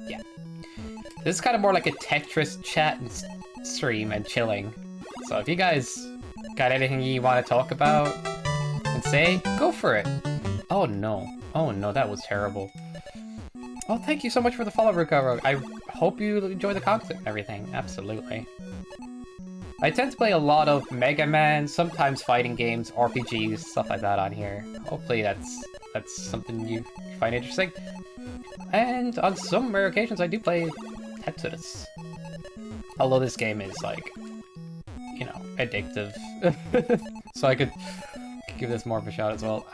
Yeah. This is kind of more like a Tetris chat and stream and chilling. So if you guys got anything you want to talk about and say, go for it. Oh no. Oh no, that was terrible. Oh, thank you so much for the follow, Recover. I hope you enjoy the content and everything. Absolutely. I tend to play a lot of Mega Man, sometimes fighting games, RPGs, stuff like that on here. Hopefully that's something you find interesting. And on some rare occasions, I do play Tetris. Although this game is, like, you know, addictive. So I could give this more of a shot as well.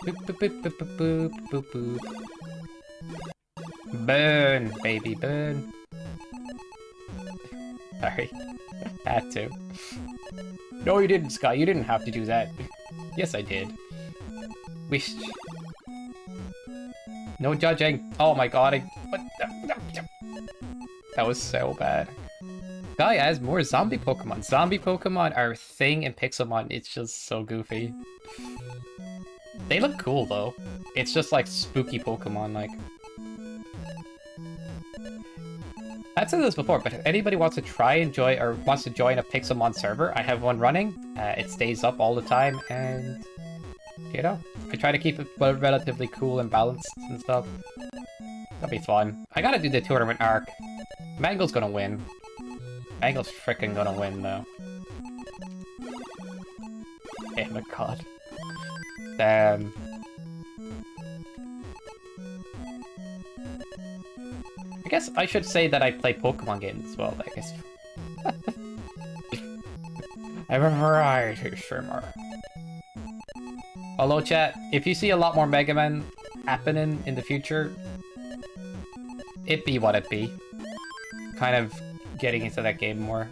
Boop, boop, boop, boop, boop, boop, boop, boop. Burn, baby, burn. Sorry. Had to. No, you didn't, Sky. You didn't have to do that. Yes, I did. Wish. No judging. Oh my god, what the... That was so bad. Guy has more zombie Pokemon. Zombie Pokemon are a thing in Pixelmon. It's just so goofy. They look cool, though. It's just like spooky Pokemon, like... I've said this before, but if anybody wants to try and join, or wants to join a Pixelmon server, I have one running. It stays up all the time, and... You know, I try to keep it relatively cool and balanced and stuff. That'll be fun. I gotta do the tournament arc. Mangle's gonna win. Mangle's frickin' gonna win, though. Oh my god. Damn. I guess I should say that I play Pokemon games as well, I guess. I'm a variety streamer. Although, chat, if you see a lot more Mega Man happening in the future, it be what it be. Kind of getting into that game more.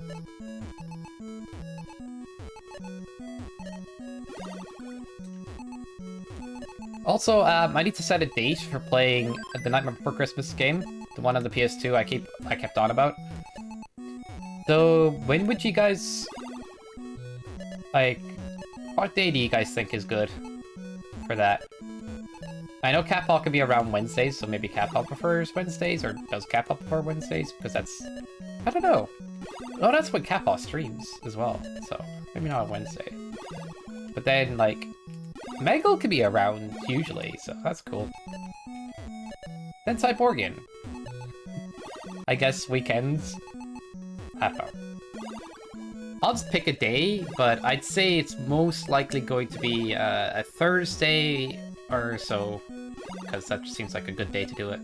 Also, I need to set a date for playing the Nightmare Before Christmas game, the one on the PS2 I kept on about. So, when would you guys... Like, what day do you guys think is good? for that. I know Catball can be around Wednesdays, so maybe Catball prefers Wednesdays, or does Catball prefer Wednesdays? Because that's... I don't know. Oh, that's when Catball streams as well, so maybe not on Wednesday. But then, like, Megal could be around usually, so that's cool. Then Cyborgian. I guess weekends. I don't know. I'll just pick a day, but I'd say it's most likely going to be a Thursday or so, because that just seems like a good day to do it.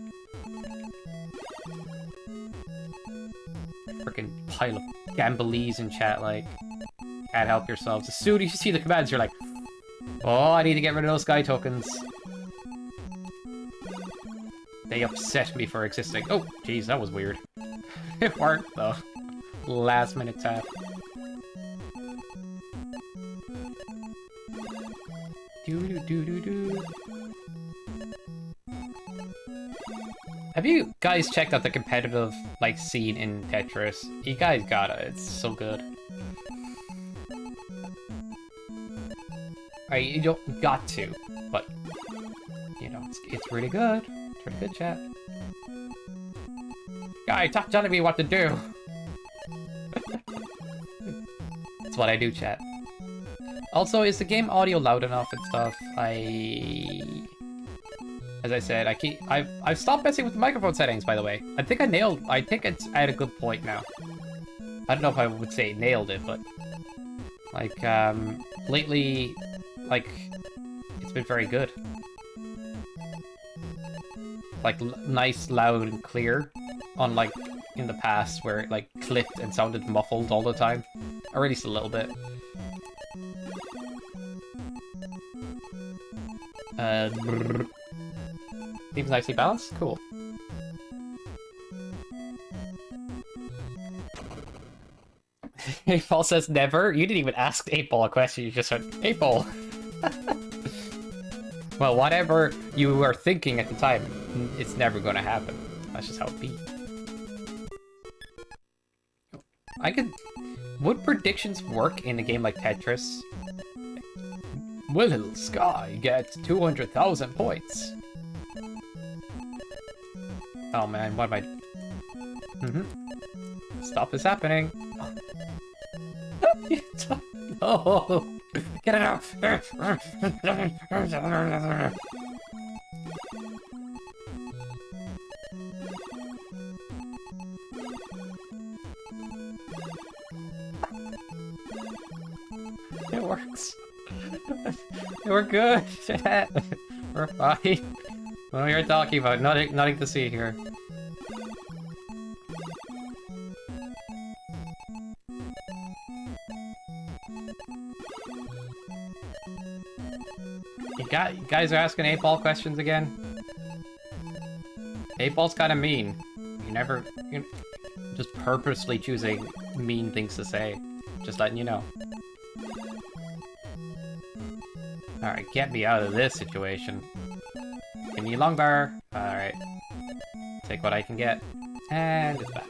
Freaking pile of Gamblees in chat, like, can't help yourselves. As soon as you see the commands, you're like, oh, I need to get rid of those sky tokens. They upset me for existing. Oh, jeez, that was weird. It worked, though. Last minute tap. Do-do-do-do-do. Have you guys checked out the competitive, like, scene in Tetris? You guys gotta, it's so good. Alright, you don't got to, but, you know, it's really good. It's really good, chat. Guy, stop telling me what to do! That's what I do, chat. Also, is the game audio loud enough and stuff? As I said, I've stopped messing with the microphone settings, by the way. I think it's at a good point now. I don't know if I would say nailed it, but... Like, lately, like, it's been very good. Like, nice, loud, and clear. Unlike in the past, where it, like, clipped and sounded muffled all the time. Or at least a little bit. Seems nicely balanced? Cool. Paul says never? You didn't even ask 8-Ball a question, you just said 8-Ball. Well, whatever you were thinking at the time, it's never gonna happen. That's just how it be. Would predictions work in a game like Tetris? Will Sky get 200,000 points? Oh man, what am I... Stop this happening. No! Get it out! It works. We're good. We're fine. What we are talking about, nothing to see here. You guys are asking 8-Ball questions again? 8-Ball's kind of mean. You're just purposely choosing mean things to say. Just letting you know. Alright, get me out of this situation. Give me a long bar. Alright. Take what I can get. And it's bad.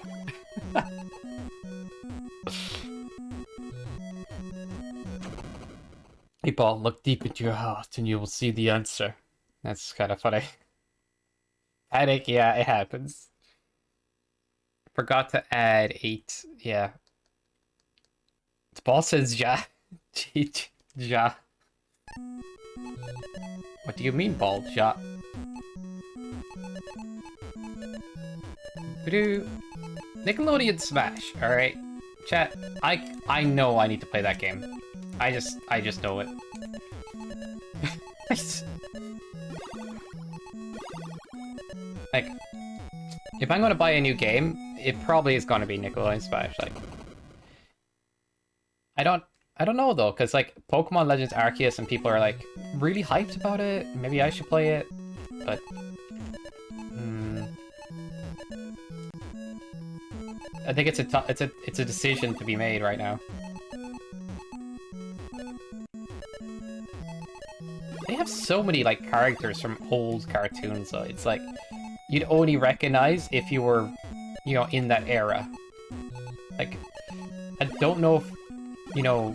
People, look deep into your heart and you will see the answer. That's kind of funny. Panic, yeah, it happens. Forgot to add 8, yeah. The ball says ja. Ja. What do you mean, ball? Ja. Nickelodeon Smash, alright? Chat, I know I need to play that game. I just know it. Like, if I'm gonna buy a new game, it probably is gonna be Nickelodeon Smash. Like, I don't know though, because like Pokemon Legends Arceus and people are like really hyped about it. Maybe I should play it, but I think it's a decision to be made right now. They have so many like characters from old cartoons, so it's like you'd only recognize if you were, you know, in that era. Like, I don't know if, you know,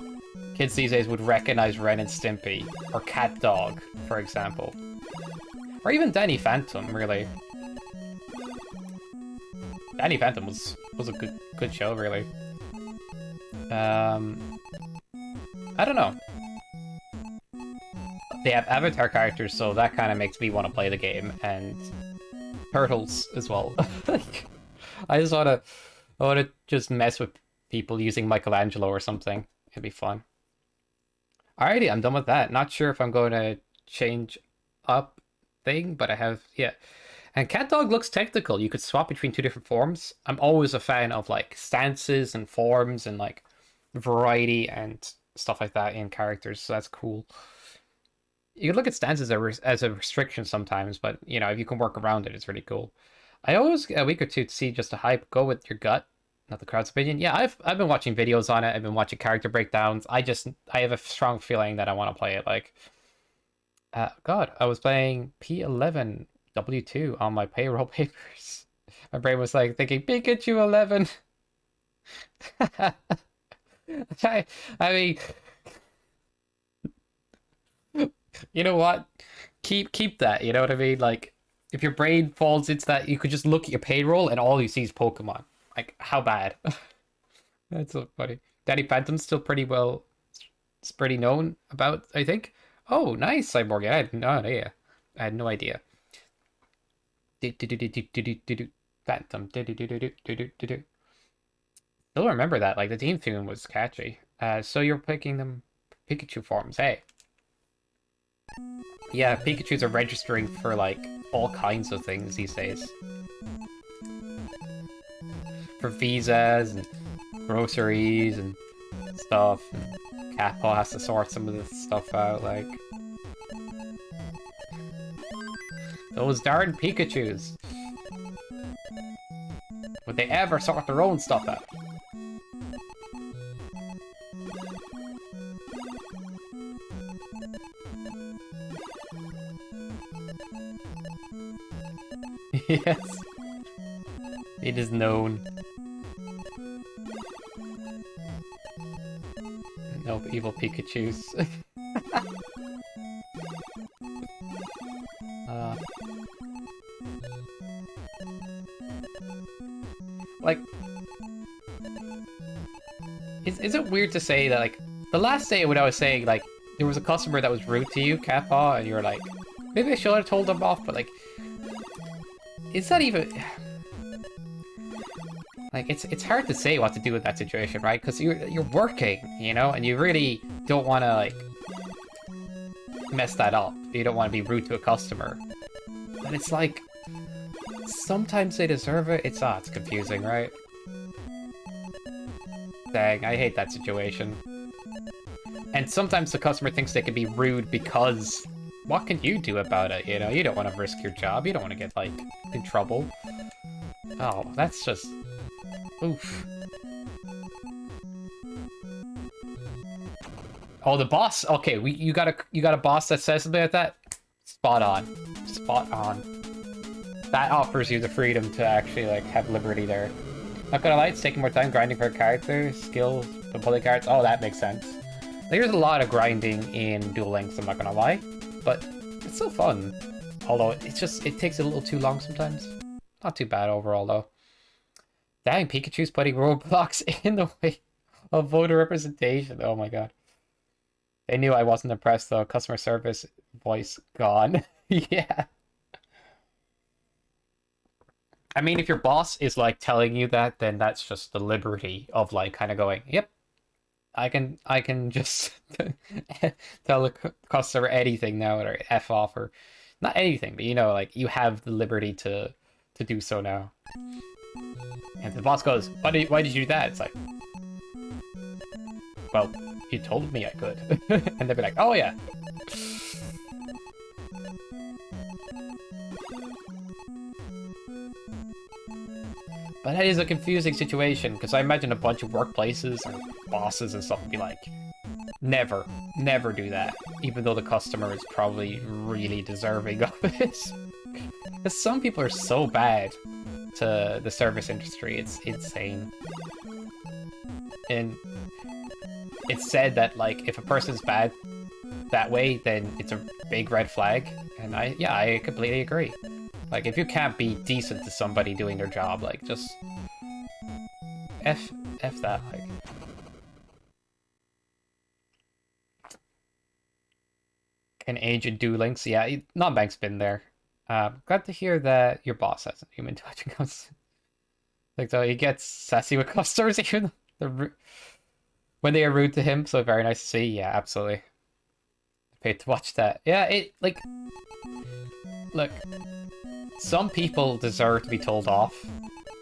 kids these days would recognize Ren and Stimpy, or Cat Dog, for example. Or even Danny Phantom, really. Danny Phantom was a good show, really. I don't know. They have Avatar characters, so that kind of makes me want to play the game, and Turtles as well. I just wanna just mess with people using Michelangelo or something. It'd be fun. Alrighty, I'm done with that. Not sure if I'm going to change up thing, but I have, yeah. And Cat Dog looks technical. You could swap between two different forms. I'm always a fan of like stances and forms and like variety and stuff like that in characters, so that's cool. You can look at stances as a restriction sometimes, but you know, if you can work around it, it's really cool. I always get a week or two to see just a hype. Go with your gut, not the crowd's opinion. Yeah, I've been watching videos on it. I've been watching character breakdowns. I have a strong feeling that I want to play it. Like, God, I was playing P11 W2 on my payroll papers. My brain was like thinking Pikachu 11. I mean, you know what? Keep that. You know what I mean? Like, if your brain falls into that, you could just look at your payroll and all you see is Pokemon. Like, how bad? That's so funny. Danny Phantom's still pretty well. It's pretty known about, I think. Oh, nice, Cyborg. I had no idea. I had no idea. Phantom. Still remember that. Like, the theme tune was catchy. So you're picking them Pikachu forms. Hey. Yeah, Pikachus are registering for, like, all kinds of things these days. For visas and groceries and stuff. And Catpaw has to sort some of this stuff out, like... Those darn Pikachus! Would they ever sort their own stuff out? Yes. It is known. No evil Pikachus. Like, is it weird to say that, like, the last day when I was saying, like, there was a customer that was rude to you, Catpaw, and you were like, maybe I should have told them off, but, like, is that even... Like, it's hard to say what to do with that situation, right? Because you're working, you know? And you really don't want to, like, mess that up. You don't want to be rude to a customer. But it's like... Sometimes they deserve it. It's confusing, right? Dang, I hate that situation. And sometimes the customer thinks they can be rude because... What can you do about it, you know? You don't want to risk your job. You don't want to get, like, in trouble. Oh, that's just... Oof. Oh, the boss. Okay, you got a boss that says something like that. Spot on. Spot on. That offers you the freedom to actually like have liberty there. Not gonna lie, it's taking more time grinding for a character, skills, the bullet cards. Oh, that makes sense. There's a lot of grinding in Duel Links. I'm not gonna lie, but it's still fun. Although it takes a little too long sometimes. Not too bad overall though. Dang, Pikachu's putting roadblocks in the way of voter representation. Oh my god. They knew I wasn't impressed though. Customer service voice gone. Yeah. I mean, if your boss is like telling you that, then that's just the liberty of like kind of going, yep, I can just tell the customer anything now or F off or not anything, but you know, like you have the liberty to do so now. And the boss goes, why did you do that? It's like, well, you told me I could. And they'd be like, oh yeah. But that is a confusing situation, because I imagine a bunch of workplaces or bosses and stuff would be like, never do that, even though the customer is probably really deserving of it. Because some people are so bad to the service industry, it's insane. And it's said that, like, if a person's bad that way, then it's a big red flag. And I completely agree. Like, if you can't be decent to somebody doing their job, like, just F that, like. Can agent do links? Yeah, non-bank's been there. Glad to hear that your boss has a human touching us. Like, so he gets sassy with customers even when they are rude to him. So very nice to see. Yeah, absolutely. Paid to watch that. Yeah, it like look. Some people deserve to be told off.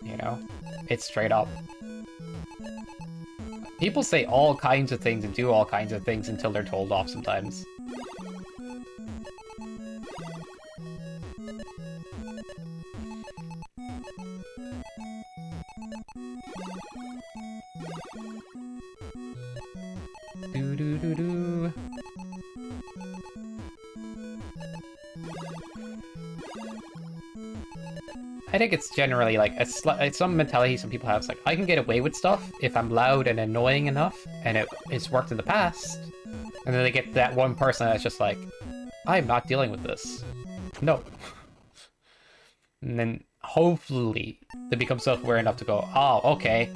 You know, it's straight up. People say all kinds of things and do all kinds of things until they're told off sometimes. Do do do do. I think it's generally like it's some mentality some people have. It's like, I can get away with stuff if I'm loud and annoying enough, and it's worked in the past. And then they get that one person that's just like, I'm not dealing with this. No. And then hopefully they become self-aware enough to go, oh, okay.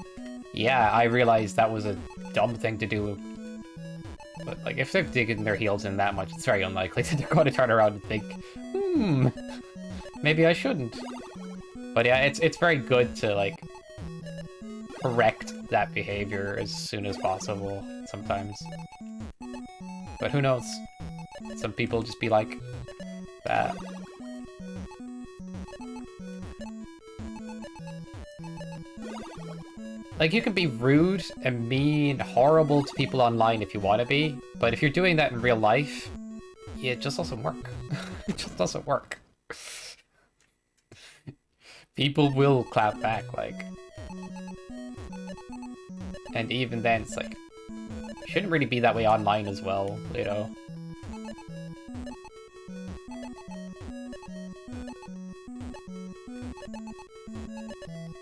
Yeah, I realized that was a dumb thing to do. But like, if they're digging their heels in that much, it's very unlikely that they're going to turn around and think, maybe I shouldn't. But yeah, it's very good to, like, correct that behavior as soon as possible, sometimes. But who knows? Some people just be like that. Like, you can be rude and mean, horrible to people online if you want to be, but if you're doing that in real life, yeah, it just doesn't work. It just doesn't work. People will clap back, like... And even then, it's like... It shouldn't really be that way online as well, you know?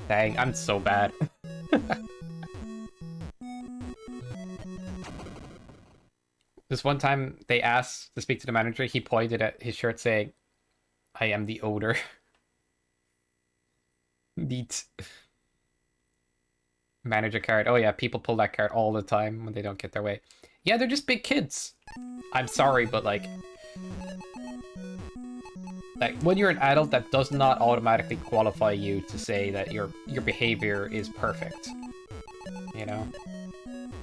Dang, I'm so bad. This one time, they asked to speak to the manager, he pointed at his shirt saying, I am the odor. Neat. Manager card. Oh yeah, people pull that card all the time when they don't get their way. Yeah, they're just big kids. I'm sorry, but like when you're an adult, that does not automatically qualify you to say that your behavior is perfect. You know?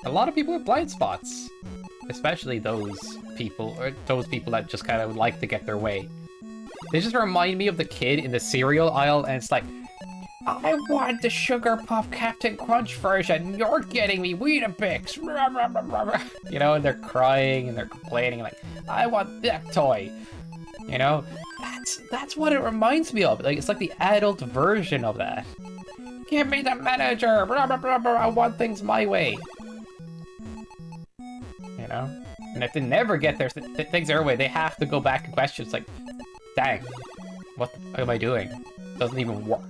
A lot of people have blind spots. Especially those people that just kind of like to get their way. They just remind me of the kid in the cereal aisle, and it's like, I want the Sugar Puff Captain Crunch version. You're getting me Weetabix. You know, and they're crying and they're complaining like, I want that toy. You know, that's what it reminds me of. Like, it's like the adult version of that. Give me the manager. I want things my way. You know, and if they never get their things their way, they have to go back and question. It's like, dang, what am I doing? It doesn't even work.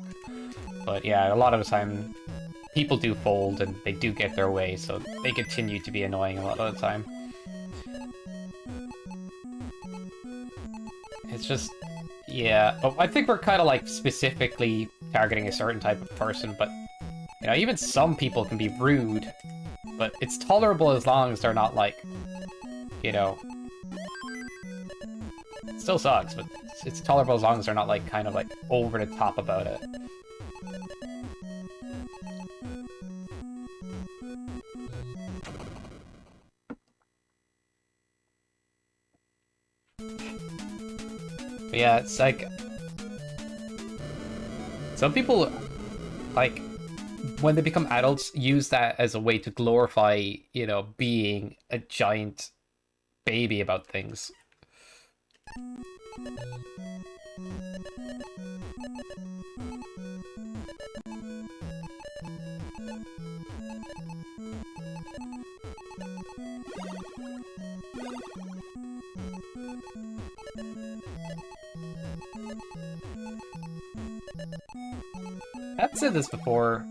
But yeah, a lot of the time, people do fold and they do get their way, so they continue to be annoying a lot of the time. It's just, yeah. Oh, I think we're kind of like specifically targeting a certain type of person, but you know, even some people can be rude, but it's tolerable as long as they're not like, you know, it still sucks, but it's tolerable as long as they're not like kind of like over the top about it. But yeah, it's like some people, like, when they become adults, use that as a way to glorify, you know, being a giant baby about things. I've said this before,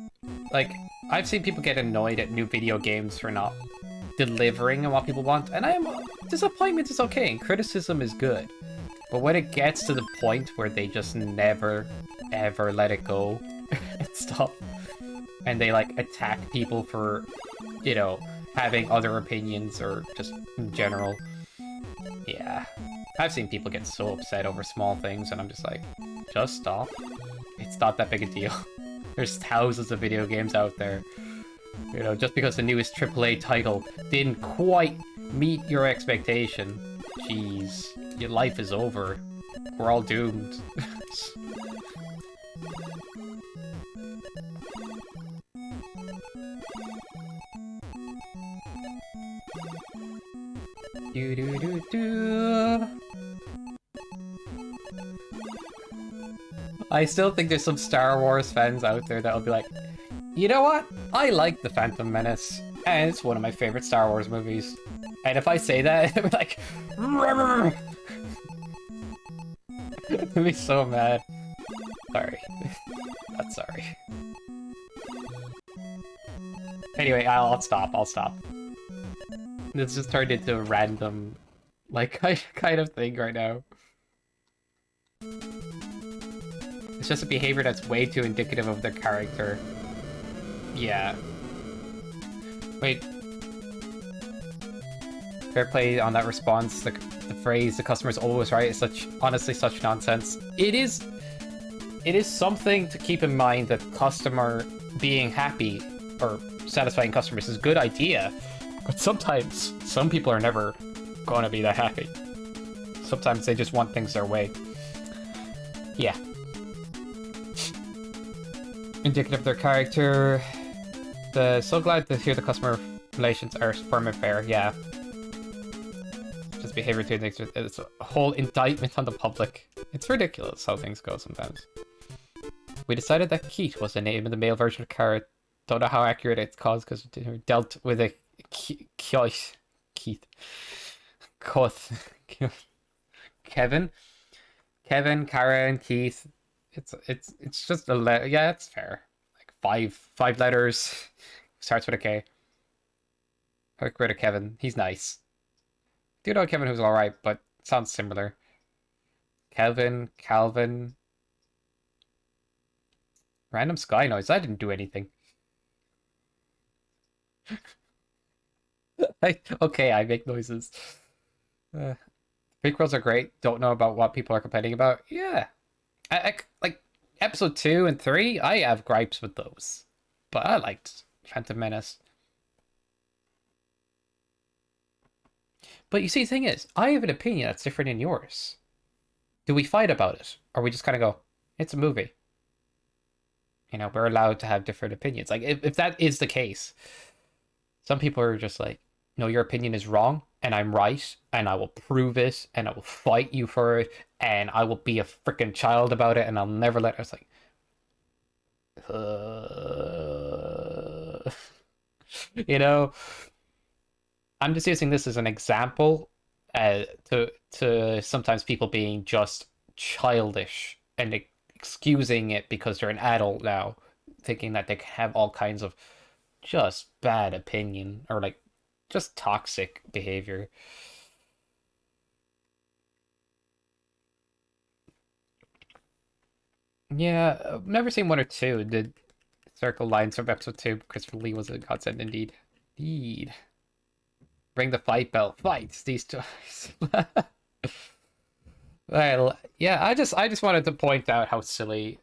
like, I've seen people get annoyed at new video games for not delivering on what people want. And disappointment is okay, and criticism is good. But when it gets to the point where they just never, ever let it go and stop, and they like attack people for, you know, having other opinions or just in general, yeah. I've seen people get so upset over small things, and I'm just like, just stop. It's not that big a deal. There's thousands of video games out there. You know, just because the newest AAA title didn't quite meet your expectation, jeez, your life is over. We're all doomed. Do do do do. I still think there's some Star Wars fans out there that'll be like, you know what? I like The Phantom Menace, and it's one of my favorite Star Wars movies. And if I say that, I'm like, I'd be so mad. Sorry. Not sorry. Anyway, I'll stop. I'll stop. This just turned into a random, like, kind of thing right now. It's just a behavior that's way too indicative of their character. Yeah. Wait. Fair play on that response. The phrase "the customer's always right" is honestly such nonsense. It is something to keep in mind, that customer being happy or satisfying customers is a good idea, but sometimes some people are never going to be that happy. Sometimes they just want things their way. Yeah. Indicative of their character. So glad to hear the customer relations are firm and fair. Yeah. Just behavior to things. It's a whole indictment on the public. It's ridiculous how things go sometimes. We decided that Keith was the name of the male version of Carrot. Don't know how accurate it's caused because it dealt with a Keith. Kevin, Karen, Keith. It's just a letter. Yeah, it's fair. Like five letters. Starts with a K. Quick rid of Kevin. He's nice. Do know Kevin who's alright, but sounds similar. Calvin. Random sky noise. I didn't do anything. Okay, I make noises. Prequels are great. Don't know about what people are complaining about. Yeah. Like episode 2 and 3, I have gripes with those. But I liked Phantom Menace. But you see, the thing is, I have an opinion that's different than yours. Do we fight about it? Or we just kind of go, it's a movie. You know, we're allowed to have different opinions. Like, if that is the case, some people are just like, no, your opinion is wrong, and I'm right, and I will prove it, and I will fight you for it, and I will be a freaking child about it, and I'll never let... I was like... You know? I'm just using this as an example to sometimes people being just childish and excusing it because they're an adult now, thinking that they have all kinds of just bad opinion or like just toxic behavior. Yeah, I've never seen 1 or 2. The circle lines from episode 2. Christopher Lee was a godsend indeed. Indeed. Ring the fight bell. Fight these two. Well, yeah, I just wanted to point out how silly,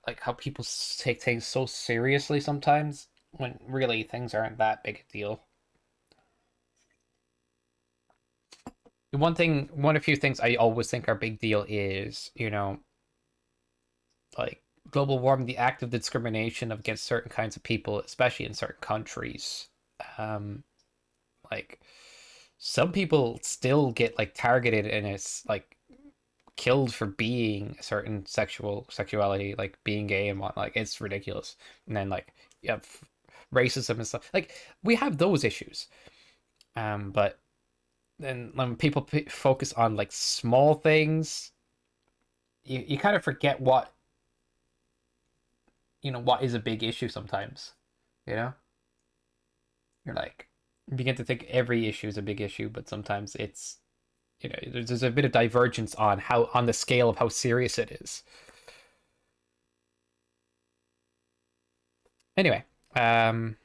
like how people take things so seriously sometimes when really things aren't that big a deal. One of the few things I always think are big deal is, you know, like global warming, the act of discrimination against certain kinds of people, especially in certain countries. Um, like some people still get like targeted and it's like killed for being a certain sexuality, like being gay and what. Like it's ridiculous. And then like you have racism and stuff. Like we have those issues. But then when people focus on like small things, you kind of forget what, you know, what is a big issue sometimes. You know, you're like, begin to think every issue is a big issue, but sometimes it's, there's a bit of divergence on the scale of how serious it is. Anyway, um,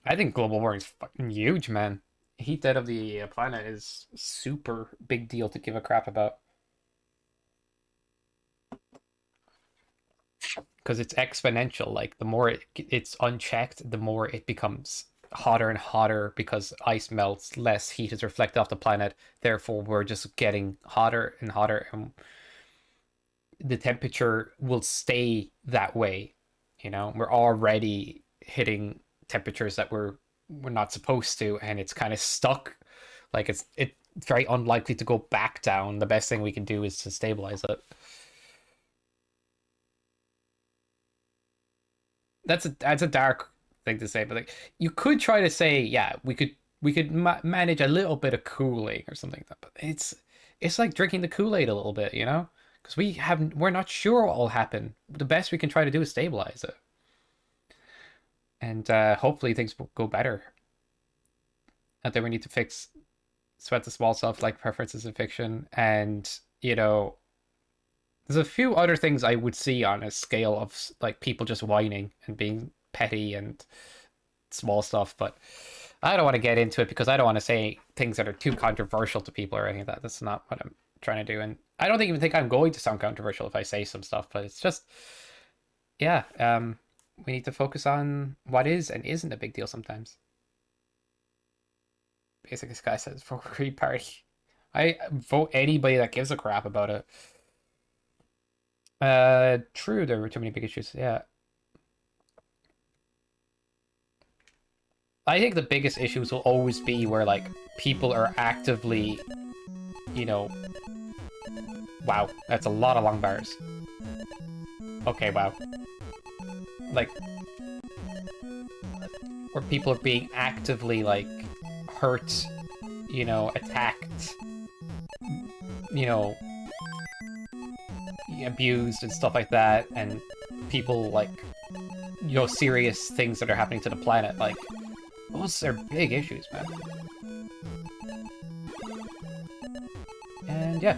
I think global warming is fucking huge, man. Heat death of the planet is super big deal to give a crap about because it's exponential. Like the more it's unchecked, the more it becomes hotter and hotter because ice melts, less heat is reflected off the planet. Therefore, we're just getting hotter and hotter, and the temperature will stay that way. We're already hitting temperatures that we're not supposed to, and it's kind of stuck. Like it's very unlikely to go back down. The best thing we can do is to stabilize it. That's a dark thing to say, but like you could try to say, yeah, we could manage a little bit of cooling or something like that, but it's like drinking the Kool-Aid a little bit, because we're not sure what will happen. The best we can try to do is stabilize it, and hopefully things will go better. And then we need to fix sweat the small stuff like preferences in fiction, and there's a few other things I would see on a scale of like people just whining and being petty and small stuff, but I don't want to get into it because I don't want to say things that are too controversial to people or anything like that. That's not what I'm trying to do. And I don't even think I'm going to sound controversial if I say some stuff, but it's just, yeah, we need to focus on what is and isn't a big deal sometimes. Basically, this guy says vote Green Party. I vote anybody that gives a crap about it. True, there were too many big issues. Yeah. I think the biggest issues will always be where like people are actively, you know, wow, that's a lot of long bars. Okay, wow. Like where people are being actively like hurt, attacked, you know, abused and stuff like that, and people like, serious things that are happening to the planet, like those are big issues, man. And yeah.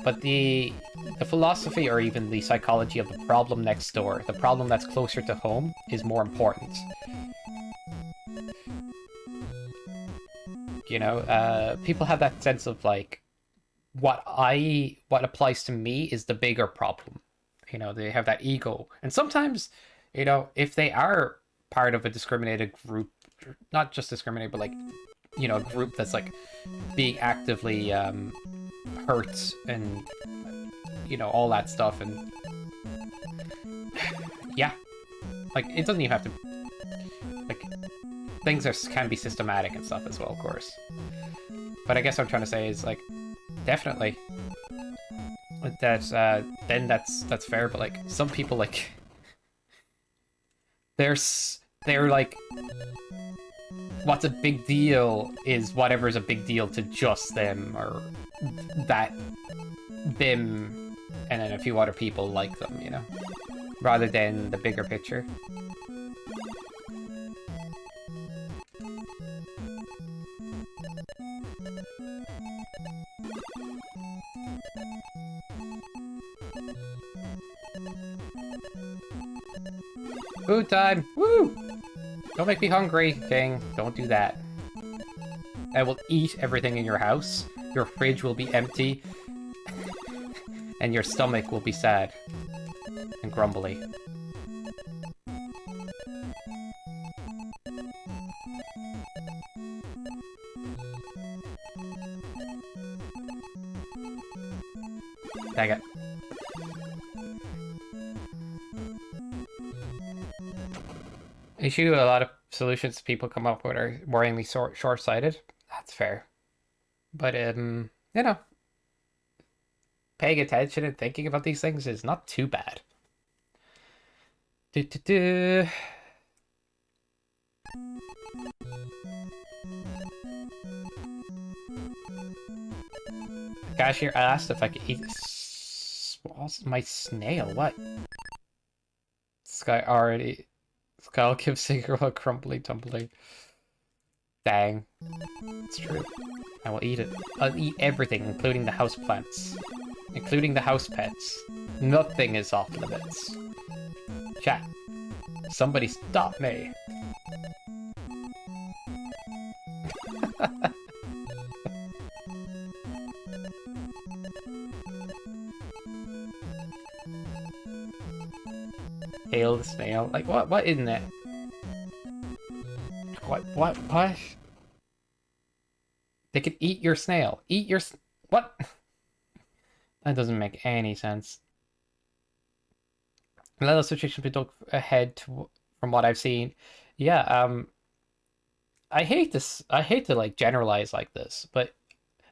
But the philosophy or even the psychology of the problem next door, the problem that's closer to home, is more important. People have that sense of like, what applies to me is the bigger problem. They have that ego. And sometimes, if they are part of a discriminated group, not just discriminated, but like, a group that's like being actively hurt and, all that stuff. And yeah, like it doesn't even have to, like, things can be systematic and stuff as well, of course. But I guess what I'm trying to say is like, definitely that's then that's fair, but like some people like they're like, what's a big deal is whatever's a big deal to just them, or that them and then a few other people like them, rather than the bigger picture. Food time! Woo! Don't make me hungry, King. Don't do that. I will eat everything in your house. Your fridge will be empty. And your stomach will be sad. And grumbly. Dang it. Issue, a lot of solutions people come up with are worryingly short-sighted. That's fair. But, paying attention and thinking about these things is not too bad. Do-do-do. The cashier asked if I could eat my snail. What? Sky gives Singer a crumbly tumbly. Dang. It's true. I will eat it. I'll eat everything, including the house plants. Including the house pets. Nothing is off limits. Chat. Somebody stop me. Hail the snail. Like, what isn't it? What? They could eat your snail. Eat your... What? That doesn't make any sense. Let the situation be look ahead from what I've seen. Yeah, I hate this. I hate to like generalize like this, but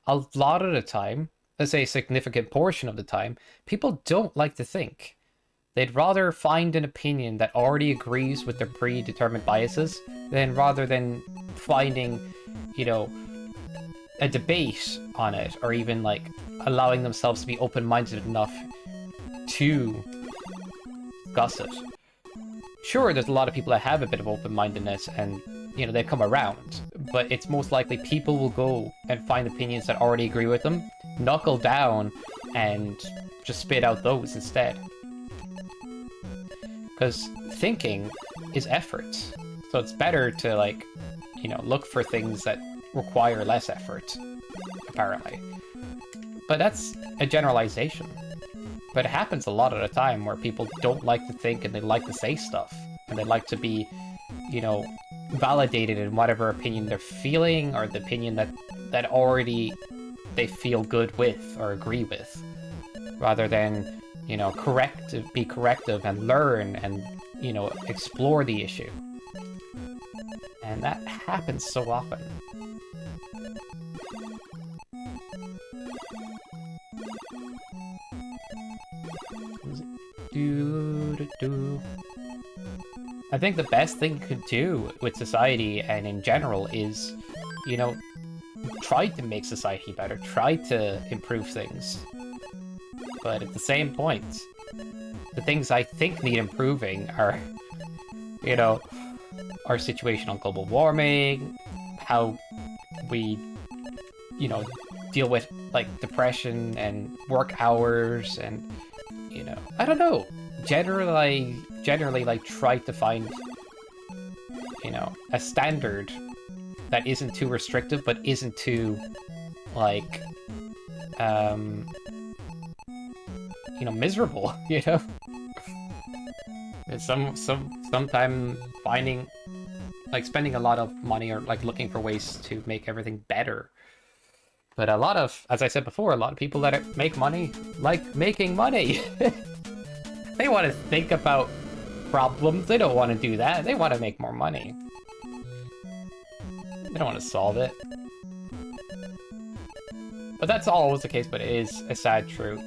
a lot of the time, let's say a significant portion of the time, people don't like to think. They'd rather find an opinion that already agrees with their predetermined biases rather than finding, you know, a debate on it, or even like allowing themselves to be open-minded enough to discuss it. Sure, there's a lot of people that have a bit of open-mindedness and, you know, they come around, but it's most likely people will go and find opinions that already agree with them, knuckle down, and just spit out those instead. Because thinking is effort, so it's better to, like, you know, look for things that require less effort, apparently. But that's a generalization. But it happens a lot of the time where people don't like to think and they like to say stuff. And they like to be, you know, validated in whatever opinion they're feeling, or the opinion that already they feel good with or agree with. Rather than, you know, be corrective and learn and, you know, explore the issue. And that happens so often. I think the best thing you could do with society and in general is, you know, try to make society better, try to improve things. But at the same point, the things I think need improving are, you know, our situation on global warming, how we, you know, deal with, like, depression and work hours and, you know, I don't know. Generally, like, try to find, you know, a standard that isn't too restrictive, but isn't too, like, you know, miserable, you know? Sometime finding, like, spending a lot of money or, like, looking for ways to make everything better. But a lot of, as I said before, a lot of people that make money like making money. They want to think about problems. They don't want to do that. They want to make more money. They don't want to solve it. But that's always the case, but it is a sad truth.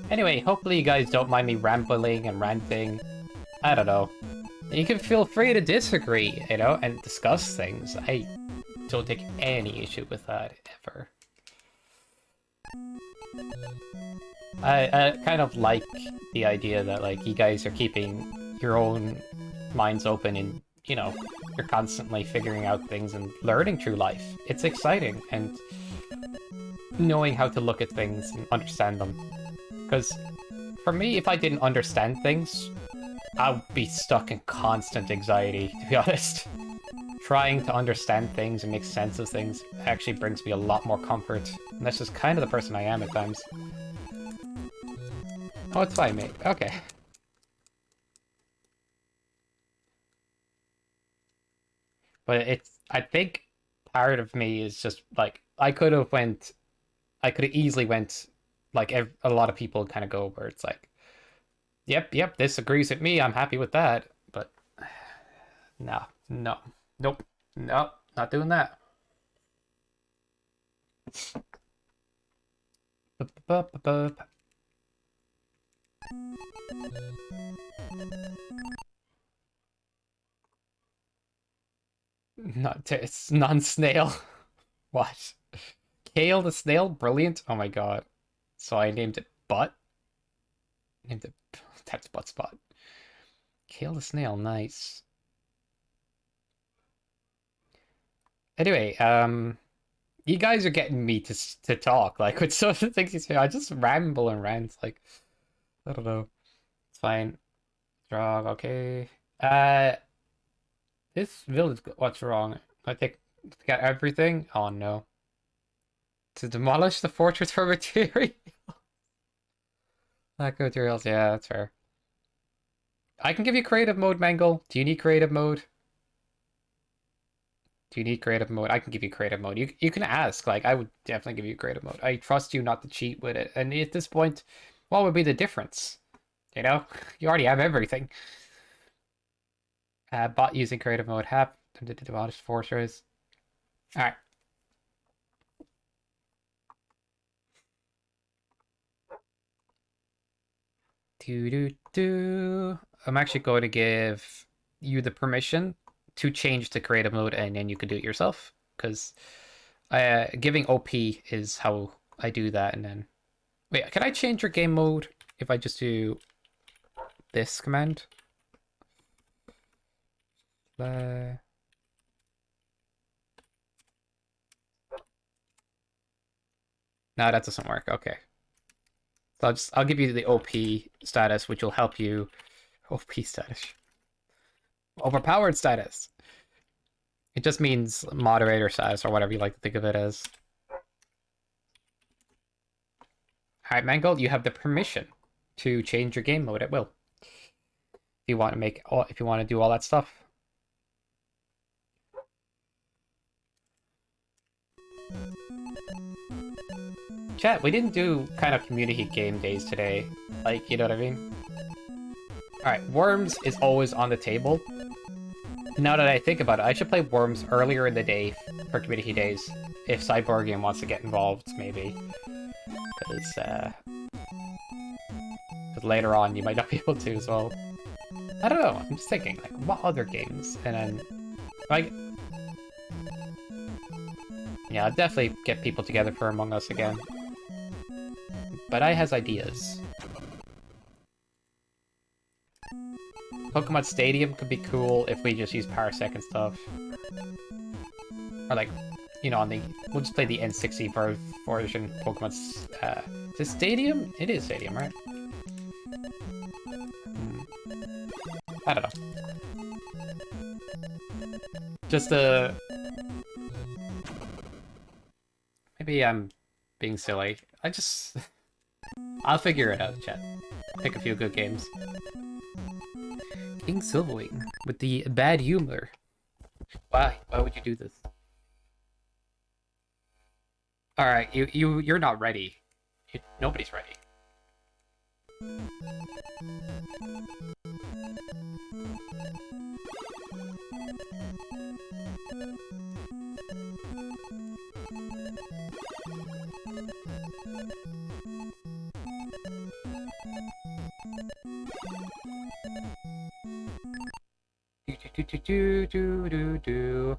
Anyway, hopefully you guys don't mind me rambling and ranting. I don't know. You can feel free to disagree, you know, and discuss things. I don't take any issue with that, ever. I kind of like the idea that, like, you guys are keeping your own minds open and, you know, you're constantly figuring out things and learning through life. It's exciting, and knowing how to look at things and understand them. Because for me, if I didn't understand things, I would be stuck in constant anxiety, to be honest. Trying to understand things and make sense of things actually brings me a lot more comfort. And that's just kind of the person I am at times. Oh, it's fine, mate. Okay. But I think part of me is just, like, I could have easily went, like, a lot of people kind of go where it's like, yep, this agrees with me, I'm happy with that. But, no, nope, not doing that. Not it's non-snail. What? Kale the snail? Brilliant. Oh my god. So I named it Butt. Named it that's Butt Spot. Kale the snail, nice. Anyway, you guys are getting me to talk. Like with some of the things you say, I just ramble and rant. Like I don't know. It's fine. Drog, okay. Uh, this village. What's wrong? I think got everything. Oh no. To demolish the fortress for material. Lack of materials. Yeah, that's fair. I can give you creative mode, Mangle. Do you need creative mode? Do you need creative mode? I can give you creative mode. You can ask. Like I would definitely give you creative mode. I trust you not to cheat with it. And at this point, what would be the difference? You know, you already have everything. Bot using creative mode. Hap. Demolish fortress. All right. Do do do. I'm actually going to give you the permission to change to creative mode, and then you can do it yourself. Because giving OP is how I do that. And then wait, can I change your game mode if I just do this command? No, that doesn't work. Okay, so I'll give you the OP status, which will help you. OP status, overpowered status. It just means moderator status or whatever you like to think of it as. All right, Mangold, you have the permission to change your game mode at will. If you want to if you want to do all that stuff. Chat, we didn't do kind of community game days today. Like, you know what I mean? Alright, Worms is always on the table. Now that I think about it, I should play Worms earlier in the day for community days. If Cyborgian wants to get involved, maybe. Because later on you might not be able to as well. I don't know, I'm just thinking, like, what other games? And then, like... Yeah, I'll definitely get people together for Among Us again. But I has ideas. Pokemon Stadium could be cool if we just use Parsec and stuff. Or like, you know, we'll just play the N60 version Pokemon. Is it Stadium? It is Stadium, right? I don't know. Just maybe I'm being silly. I'll figure it out, chat. Pick a few good games. King Silverwing with the bad humor. Why? Why would you do this? All right, you're not ready. Nobody's ready. Do.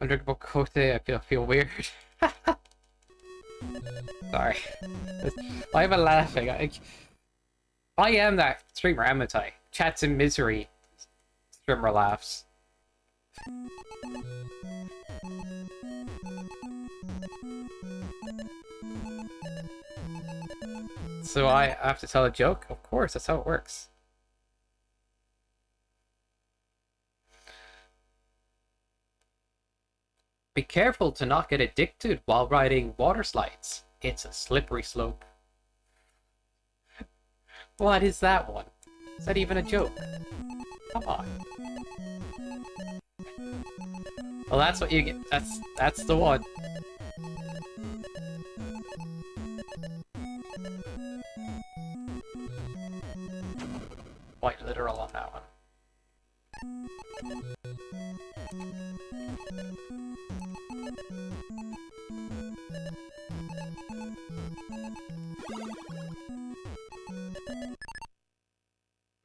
Undrinkable Cote, I feel weird. Sorry. Why am I laughing? I am that streamer, am I? Chats in misery. Streamer laughs. So I have to tell a joke? Of course, that's how it works. Be careful to not get addicted while riding water slides. It's a slippery slope. What is that one? Is that even a joke? Come on. Well, that's what you get. That's the one. Quite literal on that one.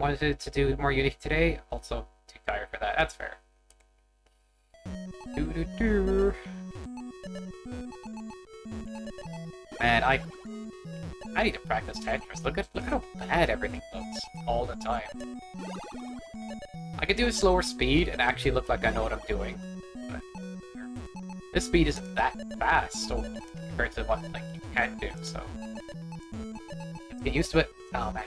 Wanted to do more Unity today. Also too tired for that. That's fair. Doo -doo -doo. Man, I need to practice Tetris. Look how bad everything looks all the time. I could do a slower speed and actually look like I know what I'm doing. But this speed isn't that fast, so compared to what like you can do. So let's get used to it. Oh man.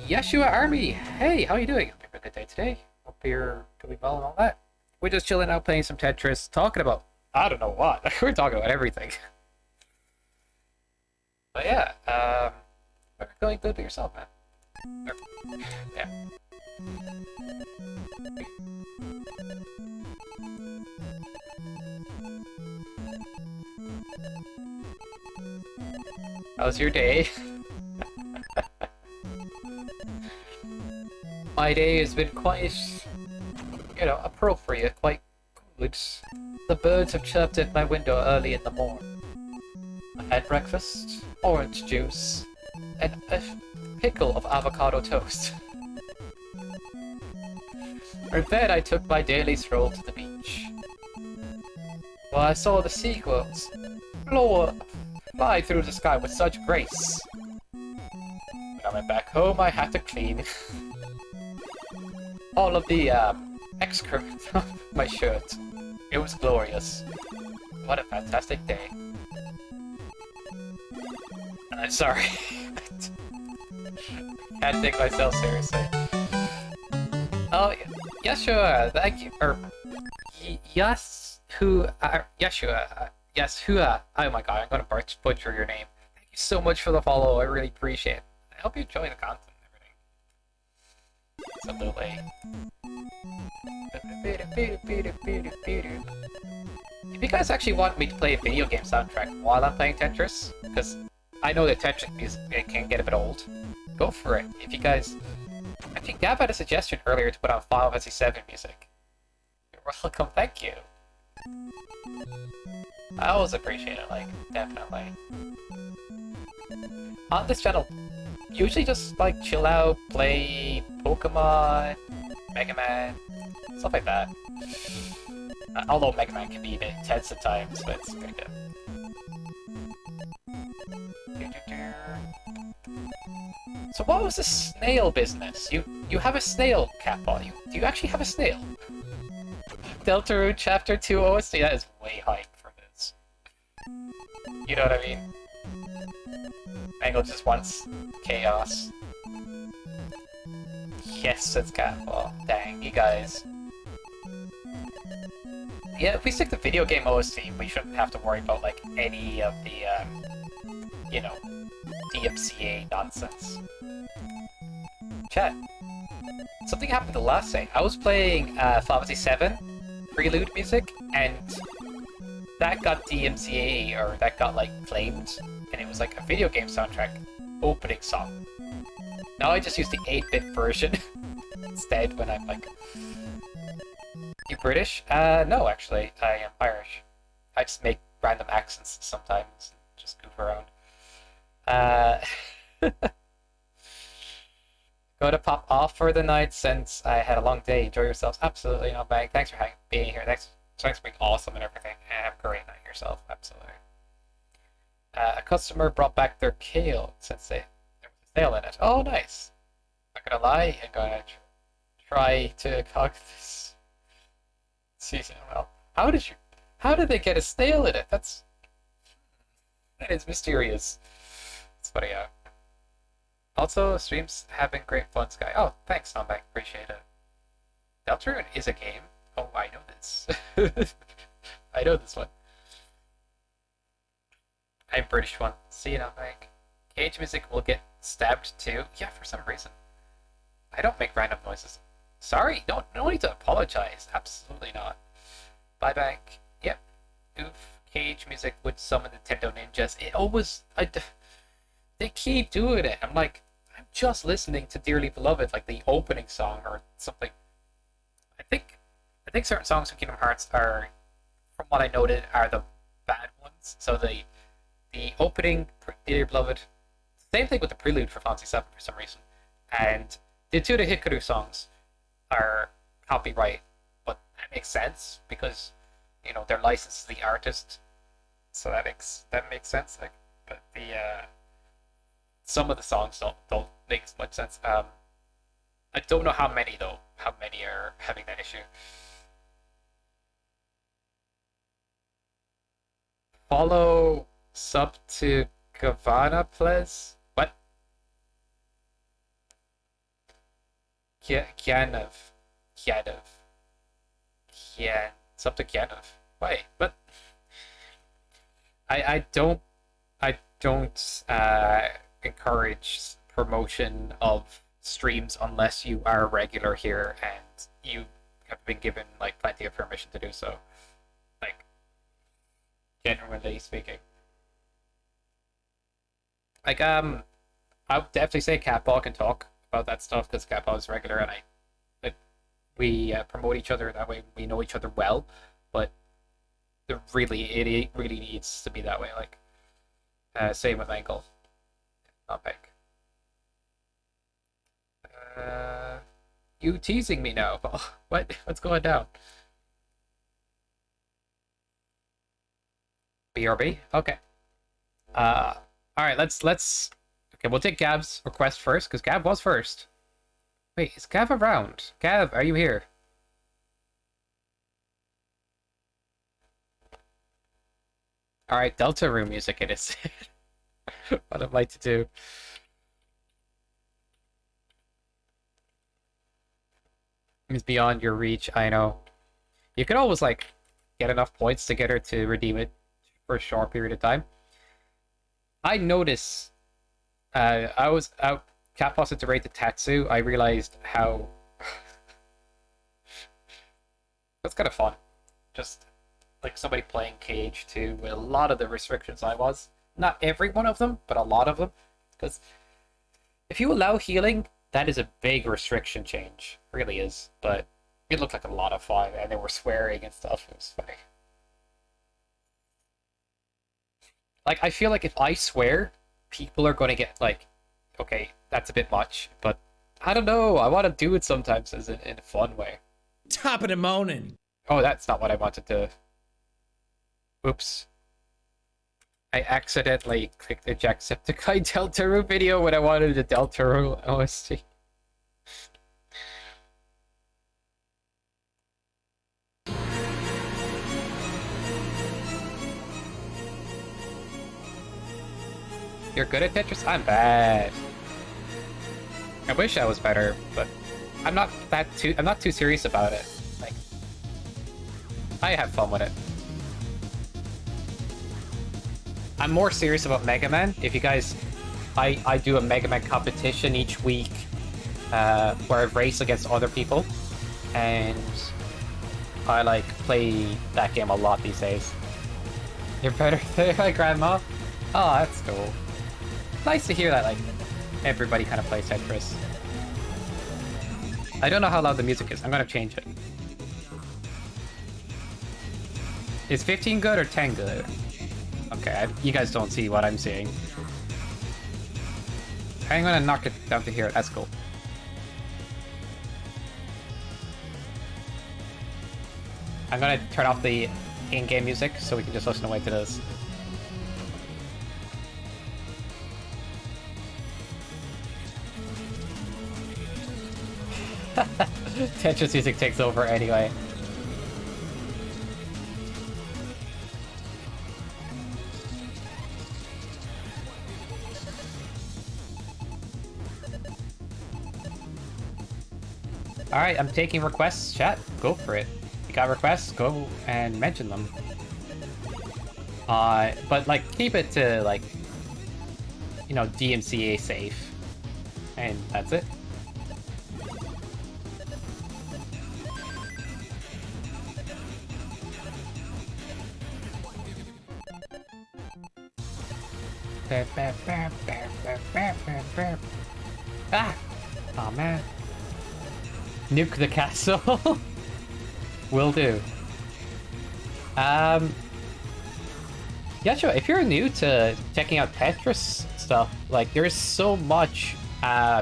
Yeshua Army. Hey, how you doing? Hope you have a good day today. Hope you're doing well and all that. We're just chilling out, playing some Tetris, talking about I don't know what. We're talking about everything. But yeah, we're going good with yourself, man. Yeah. How's your day? My day has been quite, appropriate, quite good. The birds have chirped at my window early in the morning. I had breakfast, orange juice, and a pickle of avocado toast. And then I took my daily stroll to the beach. Well, I saw the seagulls fly through the sky with such grace. When I went back home, I had to clean all of the excrement off my shirt. It was glorious. What a fantastic day. And I'm sorry. Can't take myself seriously. Oh, Yeshua, thank you. Yeshua. Oh my god, I'm gonna butcher your name. Thank you so much for the follow. I really appreciate it. I hope you enjoy the content and everything. Absolutely. If you guys actually want me to play a video game soundtrack while I'm playing Tetris, because I know that Tetris music can get a bit old, go for it. If you guys... I think Gab had a suggestion earlier to put on Final Fantasy VII music. You're welcome, thank you. I always appreciate it, like, definitely. On this channel, usually just, like, chill out, play Pokemon, Mega Man, stuff like that. Although Mega Man can be a bit intense at times, but it's pretty good. So what was the snail business? You have a snail, Catball. Do you actually have a snail? Deltarune Chapter 2 OST? That is way hype for this. You know what I mean? Mango just wants chaos. Yes, says Catball. Dang, you guys. Yeah, if we stick to video game OST, we shouldn't have to worry about, like, any of the, DMCA nonsense. Chat. Something happened the last day. I was playing Final Fantasy VII Prelude music, and that got DMCA, or that got, like, claimed, and it was, like, a video game soundtrack opening song. Now I just use the 8-bit version instead when I'm, like... You British? No, actually. I am Irish. I just make random accents sometimes and just goof around. Go to pop off for the night since I had a long day. Enjoy yourselves. Absolutely, no bang. Thanks for being here. Thanks for being awesome and everything. And have a great night yourself. Absolutely. A customer brought back their kale since there was a sale in it. Oh, nice. Not gonna lie, I'm gonna try to cook this season. Well, how did they get a snail in it? That is mysterious. It's funny, yeah. Also, streams have been great fun, Sky. Oh, thanks, Soundbank. Appreciate it. Deltarune is a game. Oh, I know this. I know this one. I'm British one. See you, Soundbank. Cage music will get stabbed too. Yeah, for some reason. I don't make random noises. Sorry, no need to apologize. Absolutely not. Bye back. Yep. Oof. Cage music would summon Nintendo ninjas. It always... They keep doing it. I'm like, I'm just listening to Dearly Beloved, like the opening song or something. I think certain songs from Kingdom Hearts are, from what I noted, are the bad ones. So the opening Dearly Beloved Same thing with the prelude for Fantasy VII for some reason. And the two of the Hikaru songs are copyright, but that makes sense because they're licensed to the artist, so that makes sense. Like, but the some of the songs don't make much sense. I don't know how many though. How many are having that issue? Follow sub to Gavana, please. What? Kianov. Kianov. Kian. Sub to Kianov. Wait, what? I don't encourage promotion of streams unless you are a regular here and you have been given like plenty of permission to do so. Like, generally speaking. Like, I would definitely say Catball can talk about that stuff because Catball is regular and like, we promote each other that way. We know each other well, but it really needs to be that way. Like, same with Ankle, not Pink. You teasing me now? What's going down? BRB? Okay. All right. Let's. Okay, we'll take Gav's request first because Gav was first. Wait, is Gav around? Gav, are you here? All right, Delta Room music it is. What I'd like to do. Is beyond your reach, I know. You could always, like, get enough points together to redeem it for a short period of time. I noticed, I was out cat posted to rate the Tatsu, I realized how... That's kind of fun. Just, like, somebody playing KH2 with a lot of the restrictions I was. Not every one of them, but a lot of them. Because if you allow healing, that is a big restriction change. It really is. But it looked like a lot of fun, and they were swearing and stuff. It was funny. Like, I feel like if I swear, people are going to get, like, okay, that's a bit much. But I don't know. I want to do it sometimes in a fun way. Top of the morning. Oh, that's not what I wanted to... Oops. I accidentally clicked the Jacksepticeye Deltarune video when I wanted the Deltarune OST. You're good at Tetris? I'm bad. I wish I was better, but I'm not too serious about it. Like, I have fun with it. I'm more serious about Mega Man. If you guys, I do a Mega Man competition each week, where I race against other people, and I like play that game a lot these days. You're better than my grandma? Oh, that's cool. Nice to hear that, like, everybody kind of plays Tetris. I don't know how loud the music is. I'm gonna change it. Is 15 good or 10 good? Okay, you guys don't see what I'm seeing. I'm gonna knock it down to here. That's cool. I'm gonna turn off the in-game music so we can just listen away to this. Tetris music takes over anyway. Alright, I'm taking requests, chat. Go for it. You got requests? Go and mention them. But, like, keep it to, like, you know, DMCA safe. And that's it. Ah! Oh man. Nuke the castle. Will do. Yeah, sure. If you're new to checking out Tetris stuff, like there's so much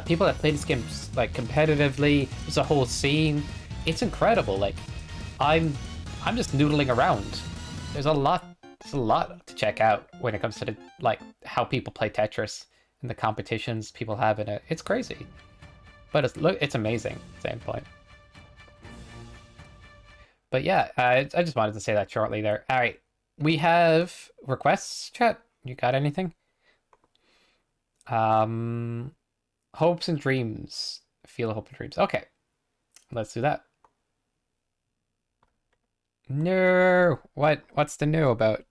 people that play this game like competitively. There's a whole scene. It's incredible. Like I'm I'm just noodling around. There's a lot to check out when it comes to the like how people play Tetris and the competitions people have in it. It's crazy. But it's amazing at the same point. But yeah, I just wanted to say that shortly there. All right, we have requests, chat. You got anything? Um, hopes and dreams. Feel hope and dreams. Okay, let's do that. No, what's the new about?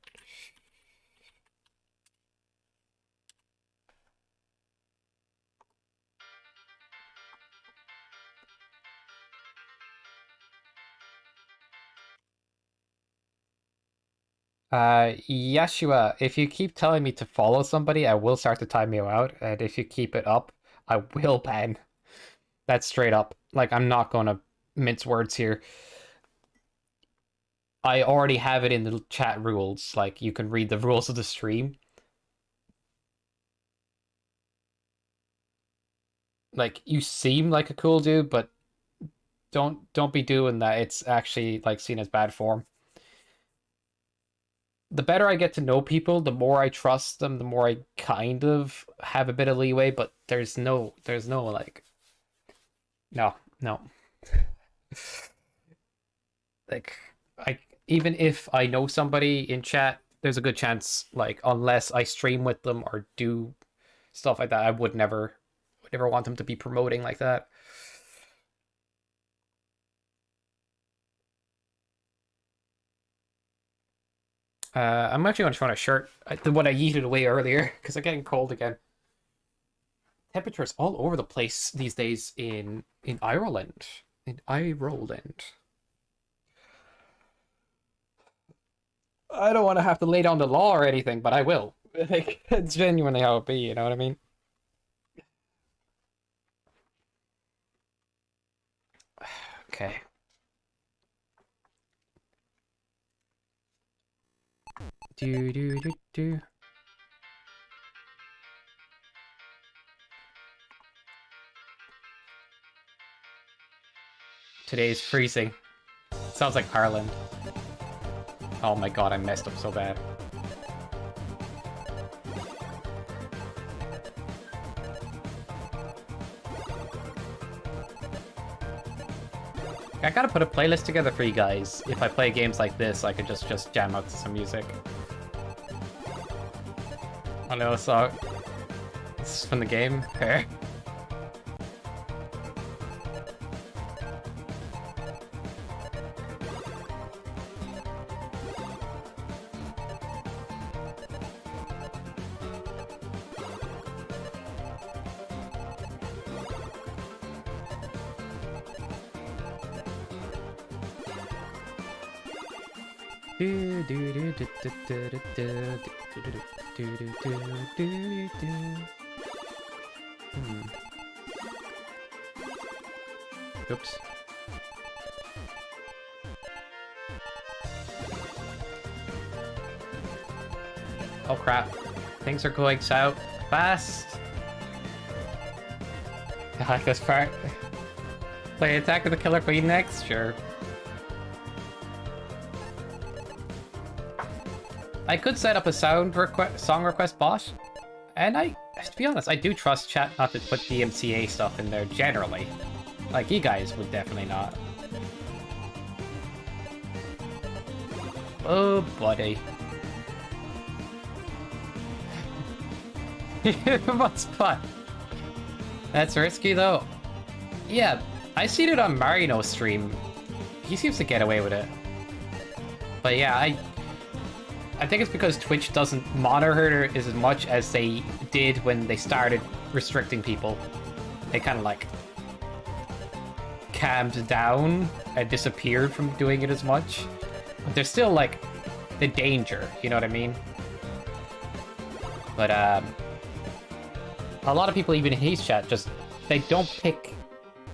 Yeshua, if you keep telling me to follow somebody, I will start to time you out, and if you keep it up, I will ban. That's straight up. Like, I'm not gonna mince words here. I already have it in the chat rules. Like, you can read the rules of the stream. Like, you seem like a cool dude, but don't be doing that. It's actually like seen as bad form. The better I get to know people, the more I trust them, the more I kind of have a bit of leeway, but there's no like no. Like I even if I know somebody in chat, there's a good chance like unless I stream with them or do stuff like that, I would never want them to be promoting like that. I'm actually going to try on a shirt, the one I yeeted away earlier, because I'm getting cold again. Temperatures all over the place these days in Ireland. In Ireland. I don't want to have to lay down the law or anything, but I will. Like, it's genuinely how it be, you know what I mean? Okay. Do do do do. Today's freezing. Sounds like Ireland. Oh my god, I messed up so bad. I gotta put a playlist together for you guys. If I play games like this, I could just jam out to some music. I know, so this is from the game. Fair. Hmm. Oops. Oh crap. Things are going south fast. I like this part. Play Attack of the Killer Queen next? Sure. I could set up a song request bot, and to be honest, I do trust chat not to put DMCA stuff in there generally. Like, you guys would definitely not. Oh, buddy. What's fun? That's risky, though. Yeah, I seen it on Marino's stream. He seems to get away with it. But yeah, I think it's because Twitch doesn't monitor it as much as they did when they started restricting people. They kind of like calmed down and disappeared from doing it as much. But there's still like the danger, you know what I mean? But a lot of people even in his chat they don't pick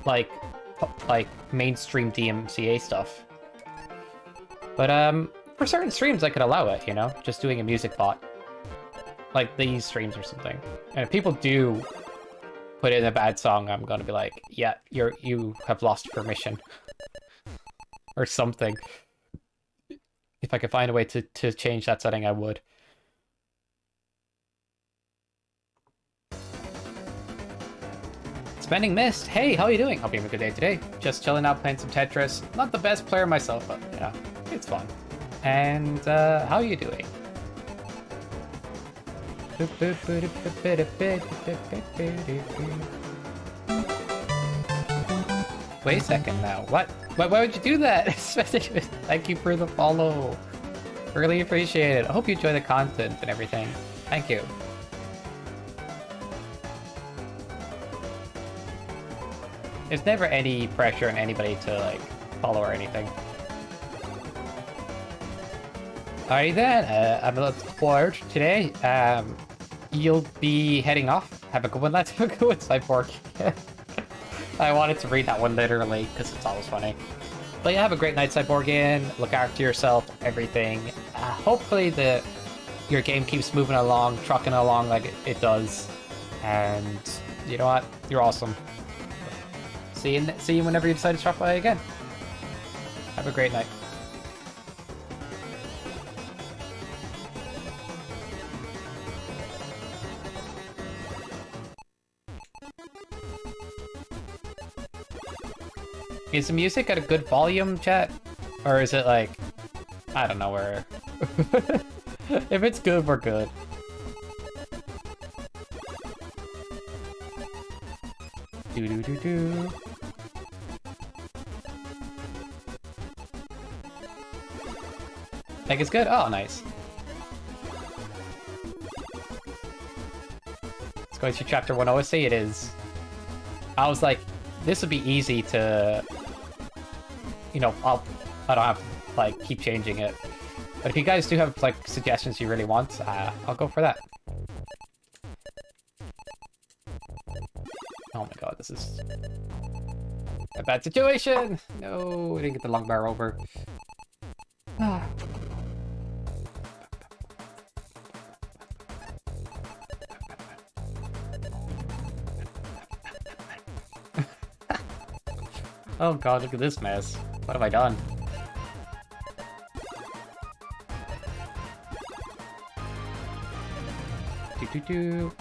like mainstream DMCA stuff. But For certain streams, I could allow it, you know? Just doing a music bot. Like these streams or something. And if people do put in a bad song, I'm gonna be like, yeah, you have lost permission. Or something. If I could find a way to change that setting, I would. Spending Mist, hey, how are you doing? Hope you have a good day today. Just chilling out playing some Tetris. Not the best player myself, but yeah, it's fun. And how are you doing? Wait a second now. What? Why would you do that? Thank you for the follow. Really appreciate it. I hope you enjoy the content and everything. Thank you. There's never any pressure on anybody to like follow or anything. Alright then, I'm a little spoiled today. You'll be heading off. Have a good one, lads. Have a good one, Cyborg. I wanted to read that one literally, because it's always funny. But yeah, have a great night, Cyborgian. Look after yourself, everything. Hopefully your game keeps moving along, trucking along like it does. And you know what? You're awesome. See you whenever you decide to drop by again. Have a great night. Is the music at a good volume, chat? Or is it like, I don't know where. If it's good, we're good. Do do do do. Like it's good? Oh, nice. Let's go to chapter 1 OSC. It is. I was like, this would be easy to, you know, I don't have to like keep changing it. But if you guys do have like suggestions you really want, I'll go for that. Oh my god, this is a bad situation. No, I didn't get the long bar over. Oh god, look at this mess. What have I done? Do.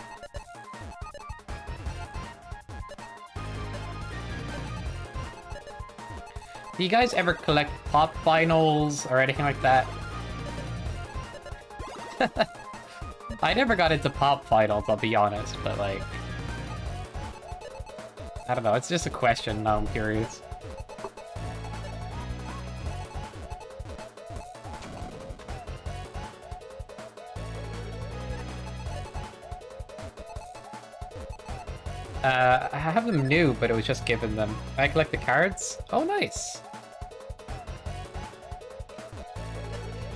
Do you guys ever collect pop vinyls or anything like that? I never got into pop vinyls, I'll be honest, but like... I don't know, it's just a question, now I'm curious. I have them new, but it was just given them. I collect the cards? Oh, nice!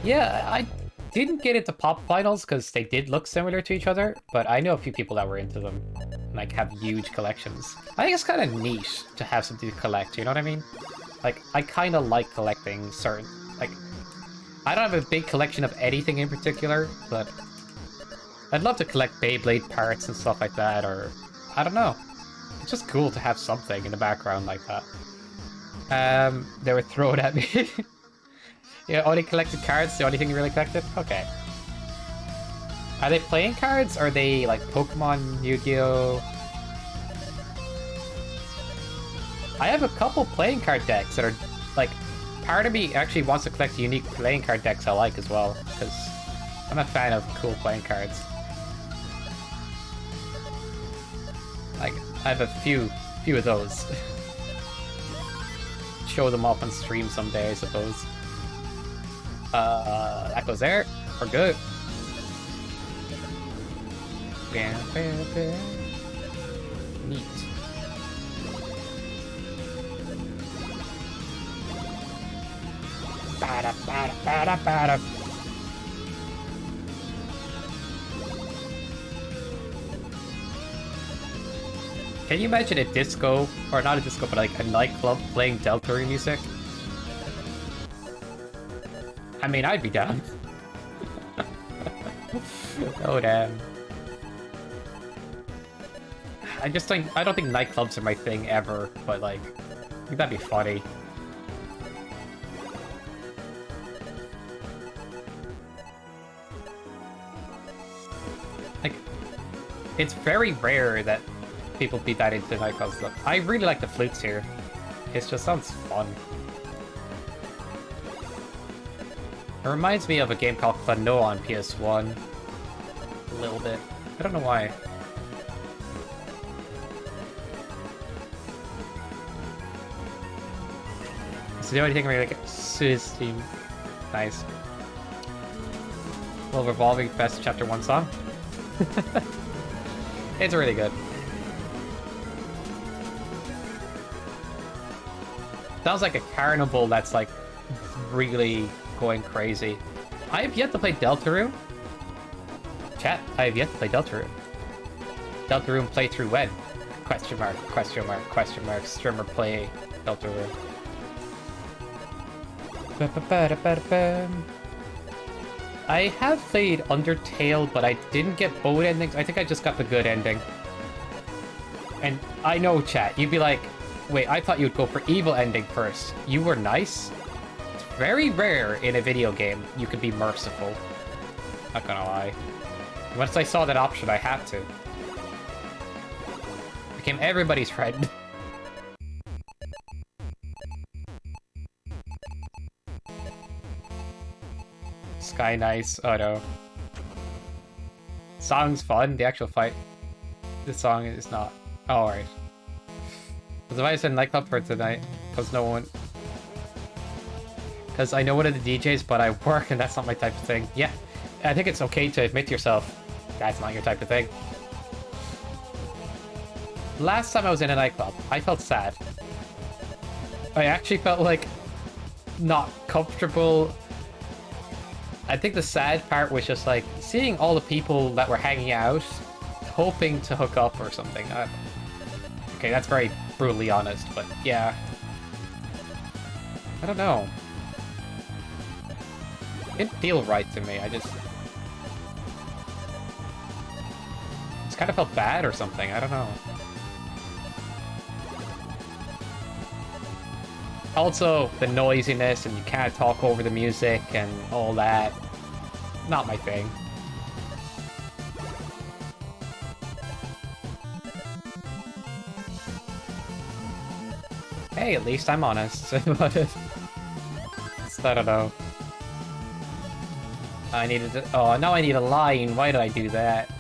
Yeah, I didn't get into pop vinyls because they did look similar to each other, but I know a few people that were into them. Like, have huge collections. I think it's kind of neat to have something to collect, you know what I mean? Like, I kind of like collecting certain... Like, I don't have a big collection of anything in particular, but... I'd love to collect Beyblade parts and stuff like that, or... I don't know. It's just cool to have something in the background like that. They were thrown at me. Yeah, only collected cards, the only thing you really collected? Okay. Are they playing cards, or are they like Pokemon, Yu-Gi-Oh? I have a couple playing card decks that are like, part of me actually wants to collect unique playing card decks I like as well, because I'm a fan of cool playing cards. Like, I have a few of those. Show them off on stream someday, I suppose. That goes there. We're good. Bam, bam, bam. Neat. Bada, bada, bada, bada. Can you imagine a disco, or not a disco, but like a nightclub playing Deltory music? I mean, I'd be down. Oh, damn. I don't think nightclubs are my thing ever, but like, I think that'd be funny. Like, it's very rare that people be that into nightclub stuff. I really like the flutes here. It just sounds fun. It reminds me of a game called Fano on PS1. A little bit. I don't know why. It's the only thing where like system. Nice. Little Revolving Fest Chapter 1 song. It's really good. Sounds like a carnival that's like really going crazy. I have yet to play Deltarune. Chat, I have yet to play Deltarune. Deltarune playthrough when? Question mark, question mark, question mark, streamer play Deltarune. I have played Undertale, but I didn't get both endings. I think I just got the good ending. And I know, chat, you'd be like, wait, I thought you'd go for evil ending first. You were nice? It's very rare in a video game you could be merciful. Not gonna lie. Once I saw that option, I had to. Became everybody's friend. Sky nice. Oh no. Song's fun. The actual fight. This song is not. Oh, alright. Because if I said nightclub for tonight, because no one. Because I know one of the DJs, but I work and that's not my type of thing. Yeah, I think it's okay to admit to yourself that's not your type of thing. Last time I was in a nightclub, I felt sad. I actually felt like not comfortable. I think the sad part was just like seeing all the people that were hanging out, hoping to hook up or something. Okay, that's very brutally honest, but yeah. I don't know. It didn't feel right to me. I just kind of felt bad or something. I don't know. Also, the noisiness and you can't talk over the music and all that. Not my thing. Hey, at least I'm honest about it. So, I don't know. I needed to... Oh, now I need a line. Why did I do that?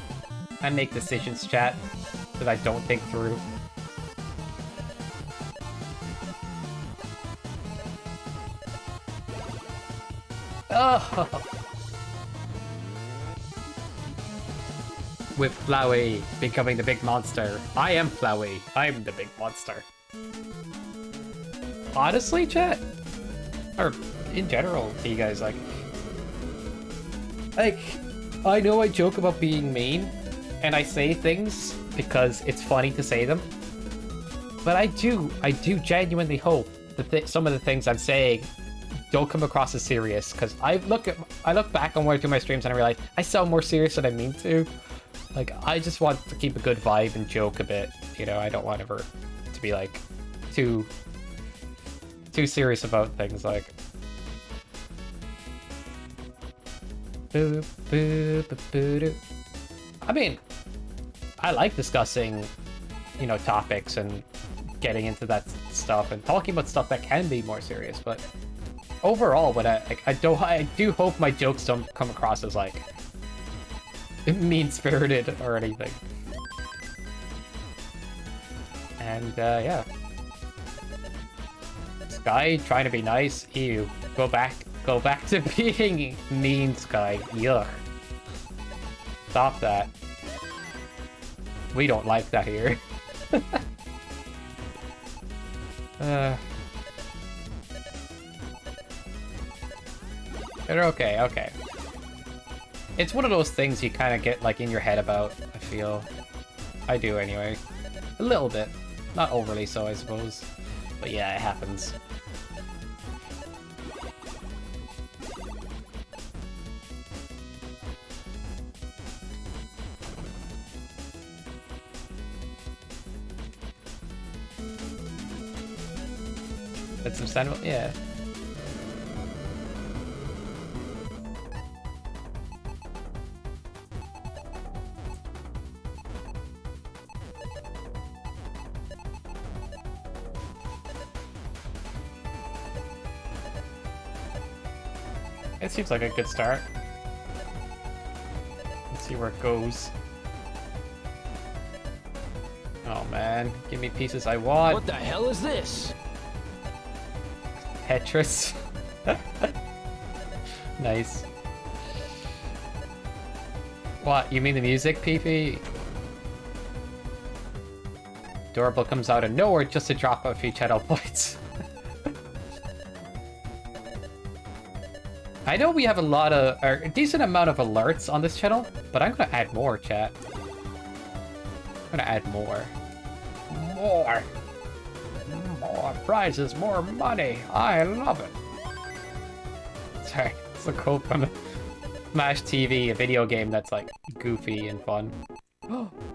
I make decisions, chat, that I don't think through. Oh. With Flowey becoming the big monster. I am Flowey. I'm the big monster. Honestly, chat? Or in general, to you guys, like, I know I joke about being mean, and I say things because it's funny to say them, but I do genuinely hope that some of the things I'm saying don't come across as serious, because I look back on when I do my streams and I realize I sound more serious than I mean to. Like, I just want to keep a good vibe and joke a bit, you know. I don't want ever to be like too serious about things. Like, I mean, I like discussing, you know, topics and getting into that stuff and talking about stuff that can be more serious, but overall, what I do hope my jokes don't come across as like mean-spirited or anything. And yeah, Sky trying to be nice. Ew. Go back to being mean, Sky. Yuck. Stop that. We don't like that here. They're okay, okay. It's one of those things you kind of get like in your head about, I feel. I do anyway. A little bit. Not overly so, I suppose. But yeah, it happens. That's understandable. Yeah. It seems like a good start. Let's see where it goes. Oh man, give me pieces I want. What the hell is this? Tetris. Nice. What, you mean the music, PP? Durable comes out of nowhere just to drop a few channel points. I know we have a decent amount of alerts on this channel, but I'm gonna add more, chat. I'm gonna add more. More prizes, more money. I love it. Sorry, it's a quote from Smash TV, a video game that's like goofy and fun.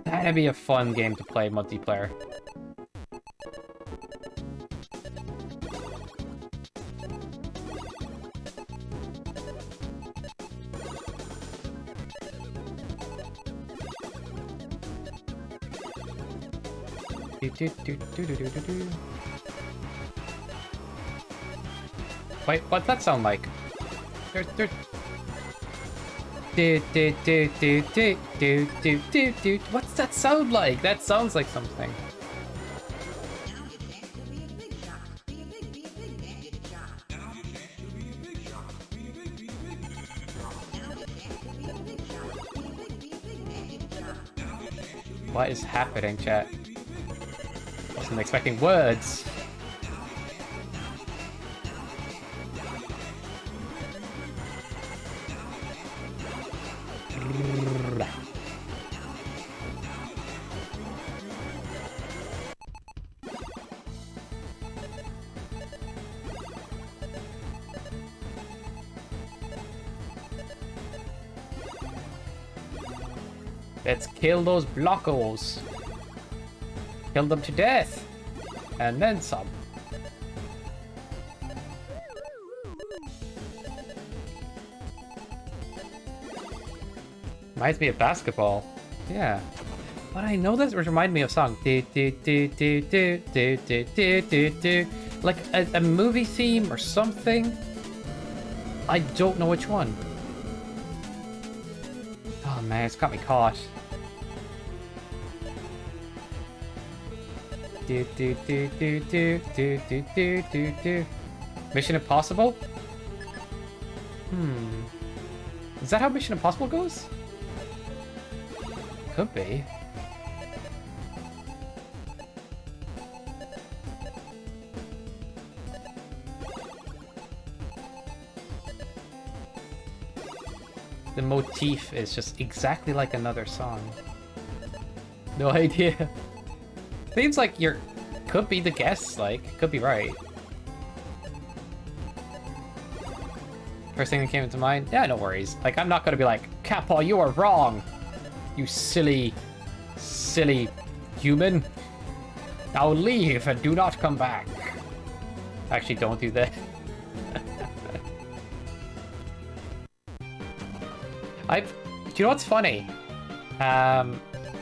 That'd be a fun game to play multiplayer. Wait, what's that sound like? What's that sound like? That sounds like something. What is happening, chat? Wasn't expecting words. Let's kill those blockos. Kill them to death. And then some. Reminds me of basketball. Yeah. But I know this remind me of a song. Like a movie theme or something. I don't know which one. Oh man, it's got me caught. Mission Impossible? Is that how Mission Impossible goes? Could be. The motif is just exactly like another song. No idea. Seems like you're... Could be the guess, like, could be right. First thing that came into mind? Yeah, no worries. Like, I'm not gonna be like, Kappa, you are wrong! You silly, silly human. Now leave and do not come back. Actually, don't do that. Do you know what's funny?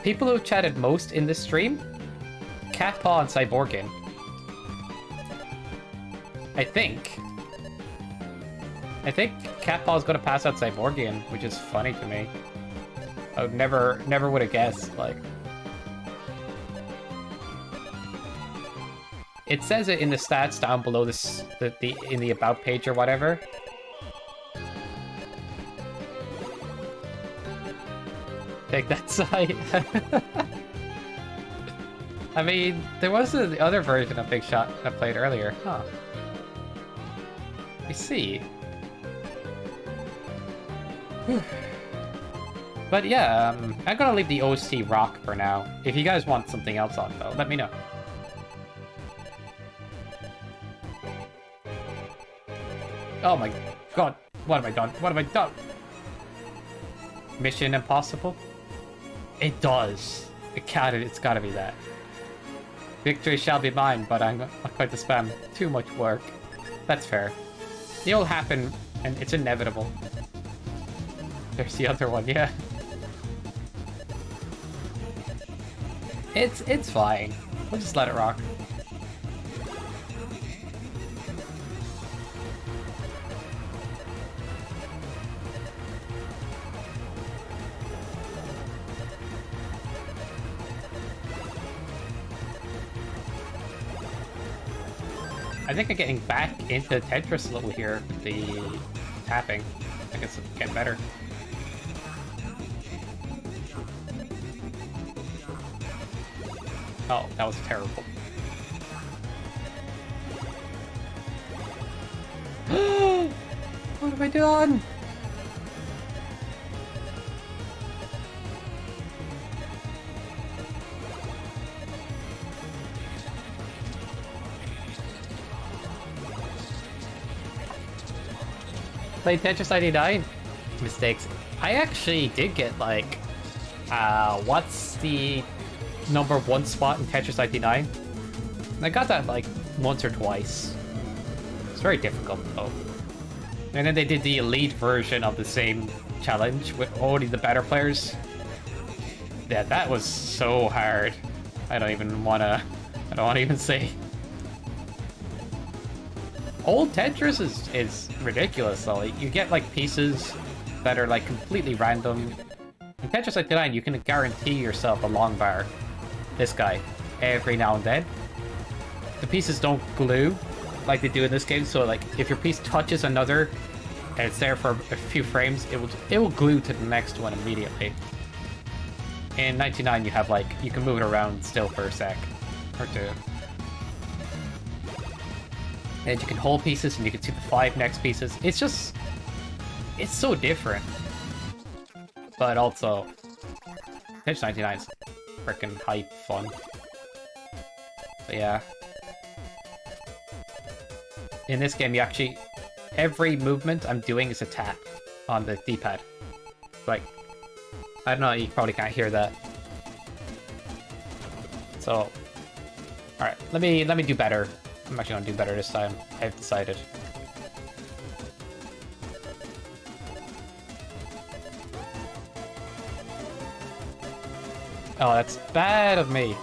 People who've chatted most in this stream, Catpaw and Cyborgin. I think Catpaw's gonna pass out Cyborgin, which is funny to me. I would never would have guessed, like. It says it in the stats down below this, in the about page or whatever. Take that side. I mean, there was the other version of Big Shot I played earlier. Huh. I see. But yeah, I'm gonna leave the OC rock for now. If you guys want something else on, though, let me know. Oh my god, what have I done? What have I done? Mission Impossible? It does. It's gotta be that. Victory shall be mine, but I'm not going to spam too much work. That's fair. It'll happen, and it's inevitable. There's the other one, yeah. It's fine. We'll just let it rock. I think I'm getting back into Tetris a little here with the tapping. I think it's getting better. Oh, that was terrible. What have I done? Played Tetris 99? Mistakes. I actually did get like, what's the #1 spot in Tetris 99? I got that like once or twice. It's very difficult though. And then they did the elite version of the same challenge with only the better players. Yeah, that was so hard. I don't want to even say. Old Tetris is ridiculous though. You get like pieces that are like completely random. In Tetris 99, you can guarantee yourself a long bar. This guy, every now and then. The pieces don't glue like they do in this game, so like if your piece touches another and it's there for a few frames, it will glue to the next one immediately. In 99, you have like, you can move it around still for a sec or two. And you can hold pieces and you can see the 5 next pieces. It's just, it's so different. But also, Tetris 99 is freaking hype fun. But yeah. In this game, you actually, every movement I'm doing is a tap on the D-pad. Like, I don't know, you probably can't hear that. So, alright, let me do better. I'm actually gonna do better this time, I've decided. Oh, that's bad of me.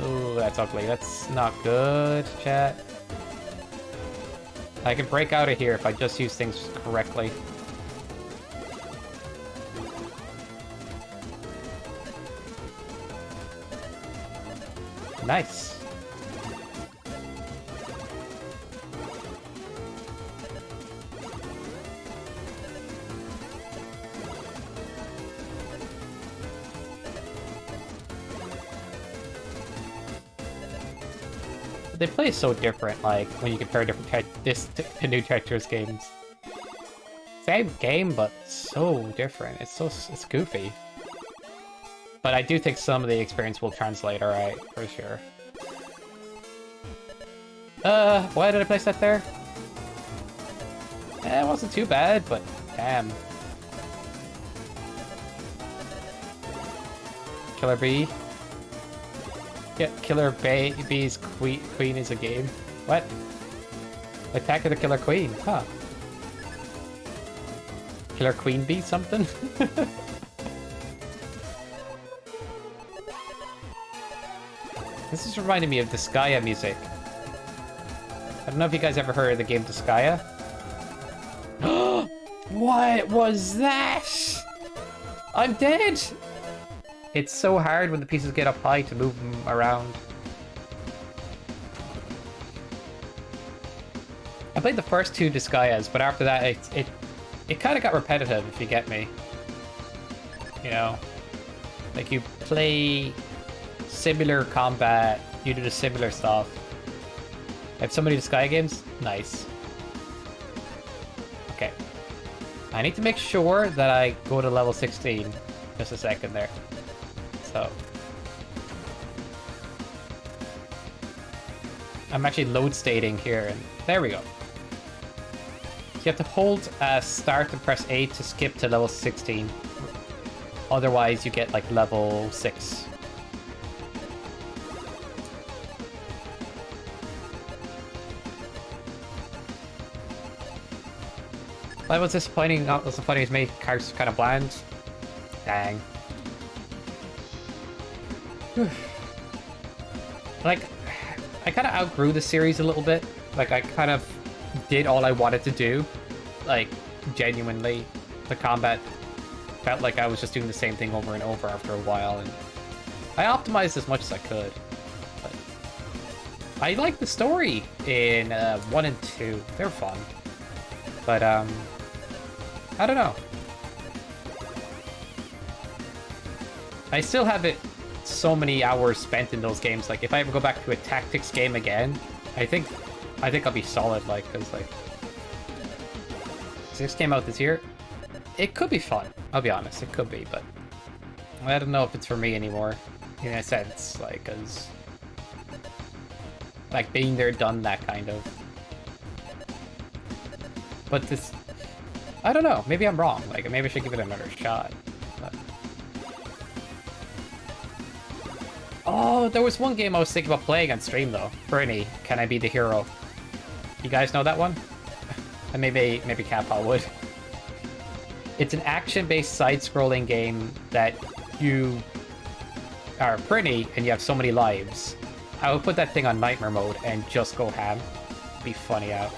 Ooh, that's ugly. That's not good, chat. I can break out of here if I just use things correctly. Nice. They play so different, like, when you compare different to new Tetris games. Same game, but so different. It's goofy. But I do think some of the experience will translate alright, for sure. Why did I place that there? It wasn't too bad, but damn. Killer Bee. Yeah, Killer Bee's Queen is a game. What? Attack of the Killer Queen, huh? Killer Queen Bee something? This is reminding me of Disgaea music. I don't know if you guys ever heard of the game Disgaea. What was that? I'm dead! It's so hard when the pieces get up high to move them around. I played the first 2 Disgaeas, but after that it kind of got repetitive, if you get me. You know? Like, you play similar combat, you do the similar stuff. I have so many Disgaea games? Nice. Okay. I need to make sure that I go to level 16. Just a second there. So, I'm actually load stating here, and there we go. So you have to hold start and press A to skip to level 16. Otherwise, you get like level 6. That was disappointing. Not disappointing as me. Character's kind of bland. Dang. Like, I kind of outgrew the series a little bit. Like, I kind of did all I wanted to do. Like, genuinely, the combat felt like I was just doing the same thing over and over after a while, and I optimized as much as I could. But I like the story in 1 and 2. They're fun. But, I don't know. I still have it so many hours spent in those games. Like, if I ever go back to a tactics game again, I think I'll be solid, like, because, like, 6 came out this year. It could be fun, I'll be honest, it could be, but I don't know if it's for me anymore, in a sense, like, because, like, being there, done that, kind of. But this, I don't know, maybe I'm wrong, like, maybe I should give it another shot, but... Oh, there was one game I was thinking about playing on stream, though. Bernie, Can I Be the Hero? You guys know that one? And maybe Kappa would. It's an action-based side-scrolling game that you are pretty and you have so many lives. I would put that thing on nightmare mode and just go ham. Be funny out.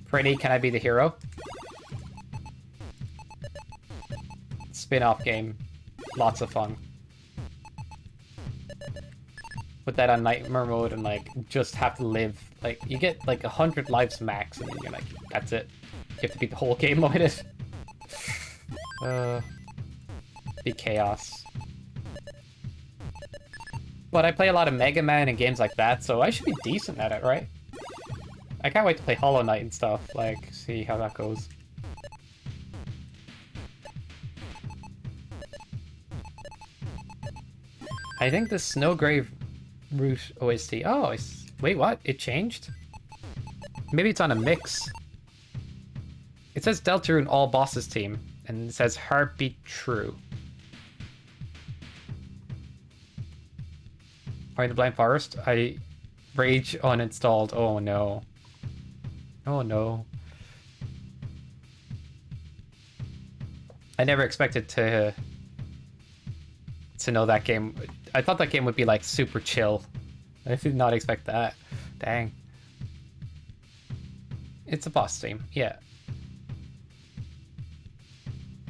Pretty, Can I Be the Hero? Spin-off game. Lots of fun. Put that on nightmare mode and, like, just have to live. Like, you get, like, 100 lives max, and then you're like, that's it. You have to beat the whole game with it. Be chaos. But I play a lot of Mega Man and games like that, so I should be decent at it, right? I can't wait to play Hollow Knight and stuff, like, see how that goes. I think the Snowgrave Route OST. Oh, wait, what? It changed? Maybe it's on a mix. It says Deltarune All Bosses team, and it says Heartbeat True. Find the Blind Forest? I rage uninstalled. Oh no. Oh no. I never expected to know that game. I thought that game would be like super chill. I did not expect that. Dang. It's a boss team, yeah.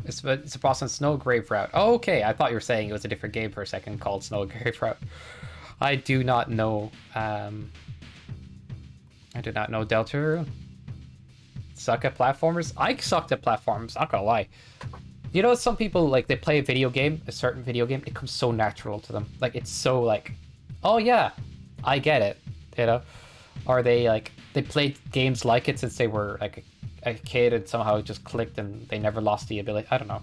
It's a boss on Snowgrave Route. Oh, okay, I thought you were saying it was a different game for a second called Snowgrave Route. I do not know. I do not know Deltarune. Suck at platformers? I sucked at platforms, not gonna lie. You know, some people, like, they play a video game, a certain video game, it comes so natural to them. Like, it's so, like, oh yeah, I get it, you know? Or they, like, they played games like it since they were, like, a kid and somehow it just clicked and they never lost the ability. I don't know.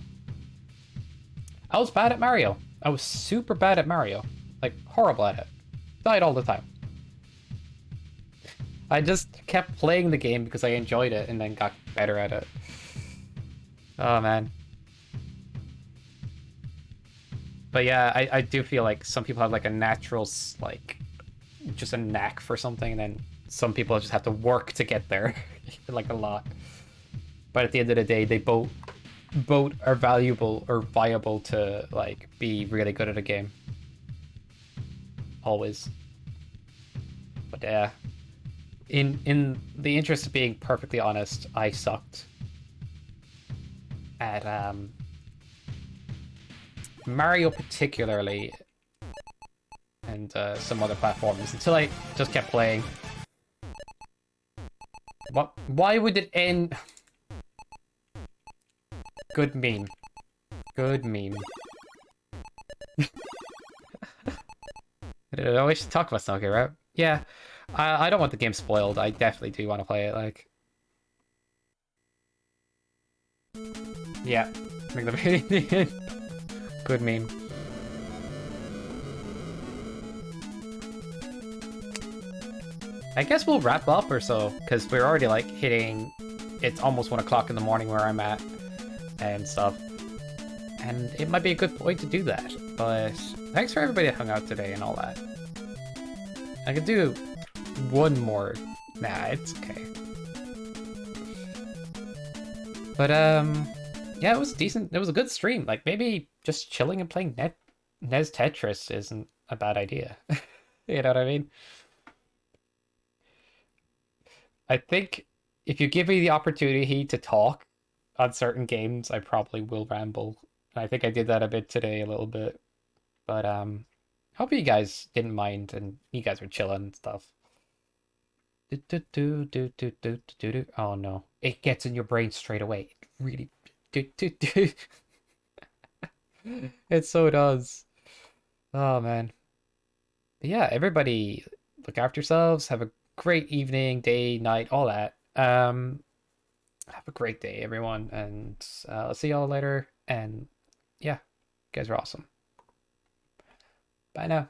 I was bad at Mario. I was super bad at Mario. Like, horrible at it. Died all the time. I just kept playing the game because I enjoyed it and then got better at it. Oh, man. But yeah, I do feel like some people have like a natural, like, just a knack for something, and then some people just have to work to get there, like a lot. But at the end of the day, they both are valuable or viable to like be really good at a game. Always. But yeah, in the interest of being perfectly honest, I sucked at Mario particularly, and some other platforms, until I just kept playing. What? Why would it end? Good meme. Good meme. I always should talk about Snowgear, right? Yeah. I don't want the game spoiled. I definitely do want to play it, like... Yeah. Make the good meme. I guess we'll wrap up or so, because we're already like hitting... It's almost 1 o'clock in the morning where I'm at, and stuff. And it might be a good point to do that, but thanks for everybody that hung out today and all that. I could do one more. Nah, it's okay. But yeah, it was decent. It was a good stream. Like maybe just chilling and playing NES Tetris isn't a bad idea. You know what I mean? I think if you give me the opportunity to talk on certain games, I probably will ramble. I think I did that a bit today, a little bit. But hope you guys didn't mind and you guys were chilling and stuff. Oh no. It gets in your brain straight away. It really it so does. Oh man. But yeah, everybody look after yourselves. Have a great evening, day, night, all that. Have a great day, everyone, and I'll see y'all later. And yeah, you guys are awesome. Bye now.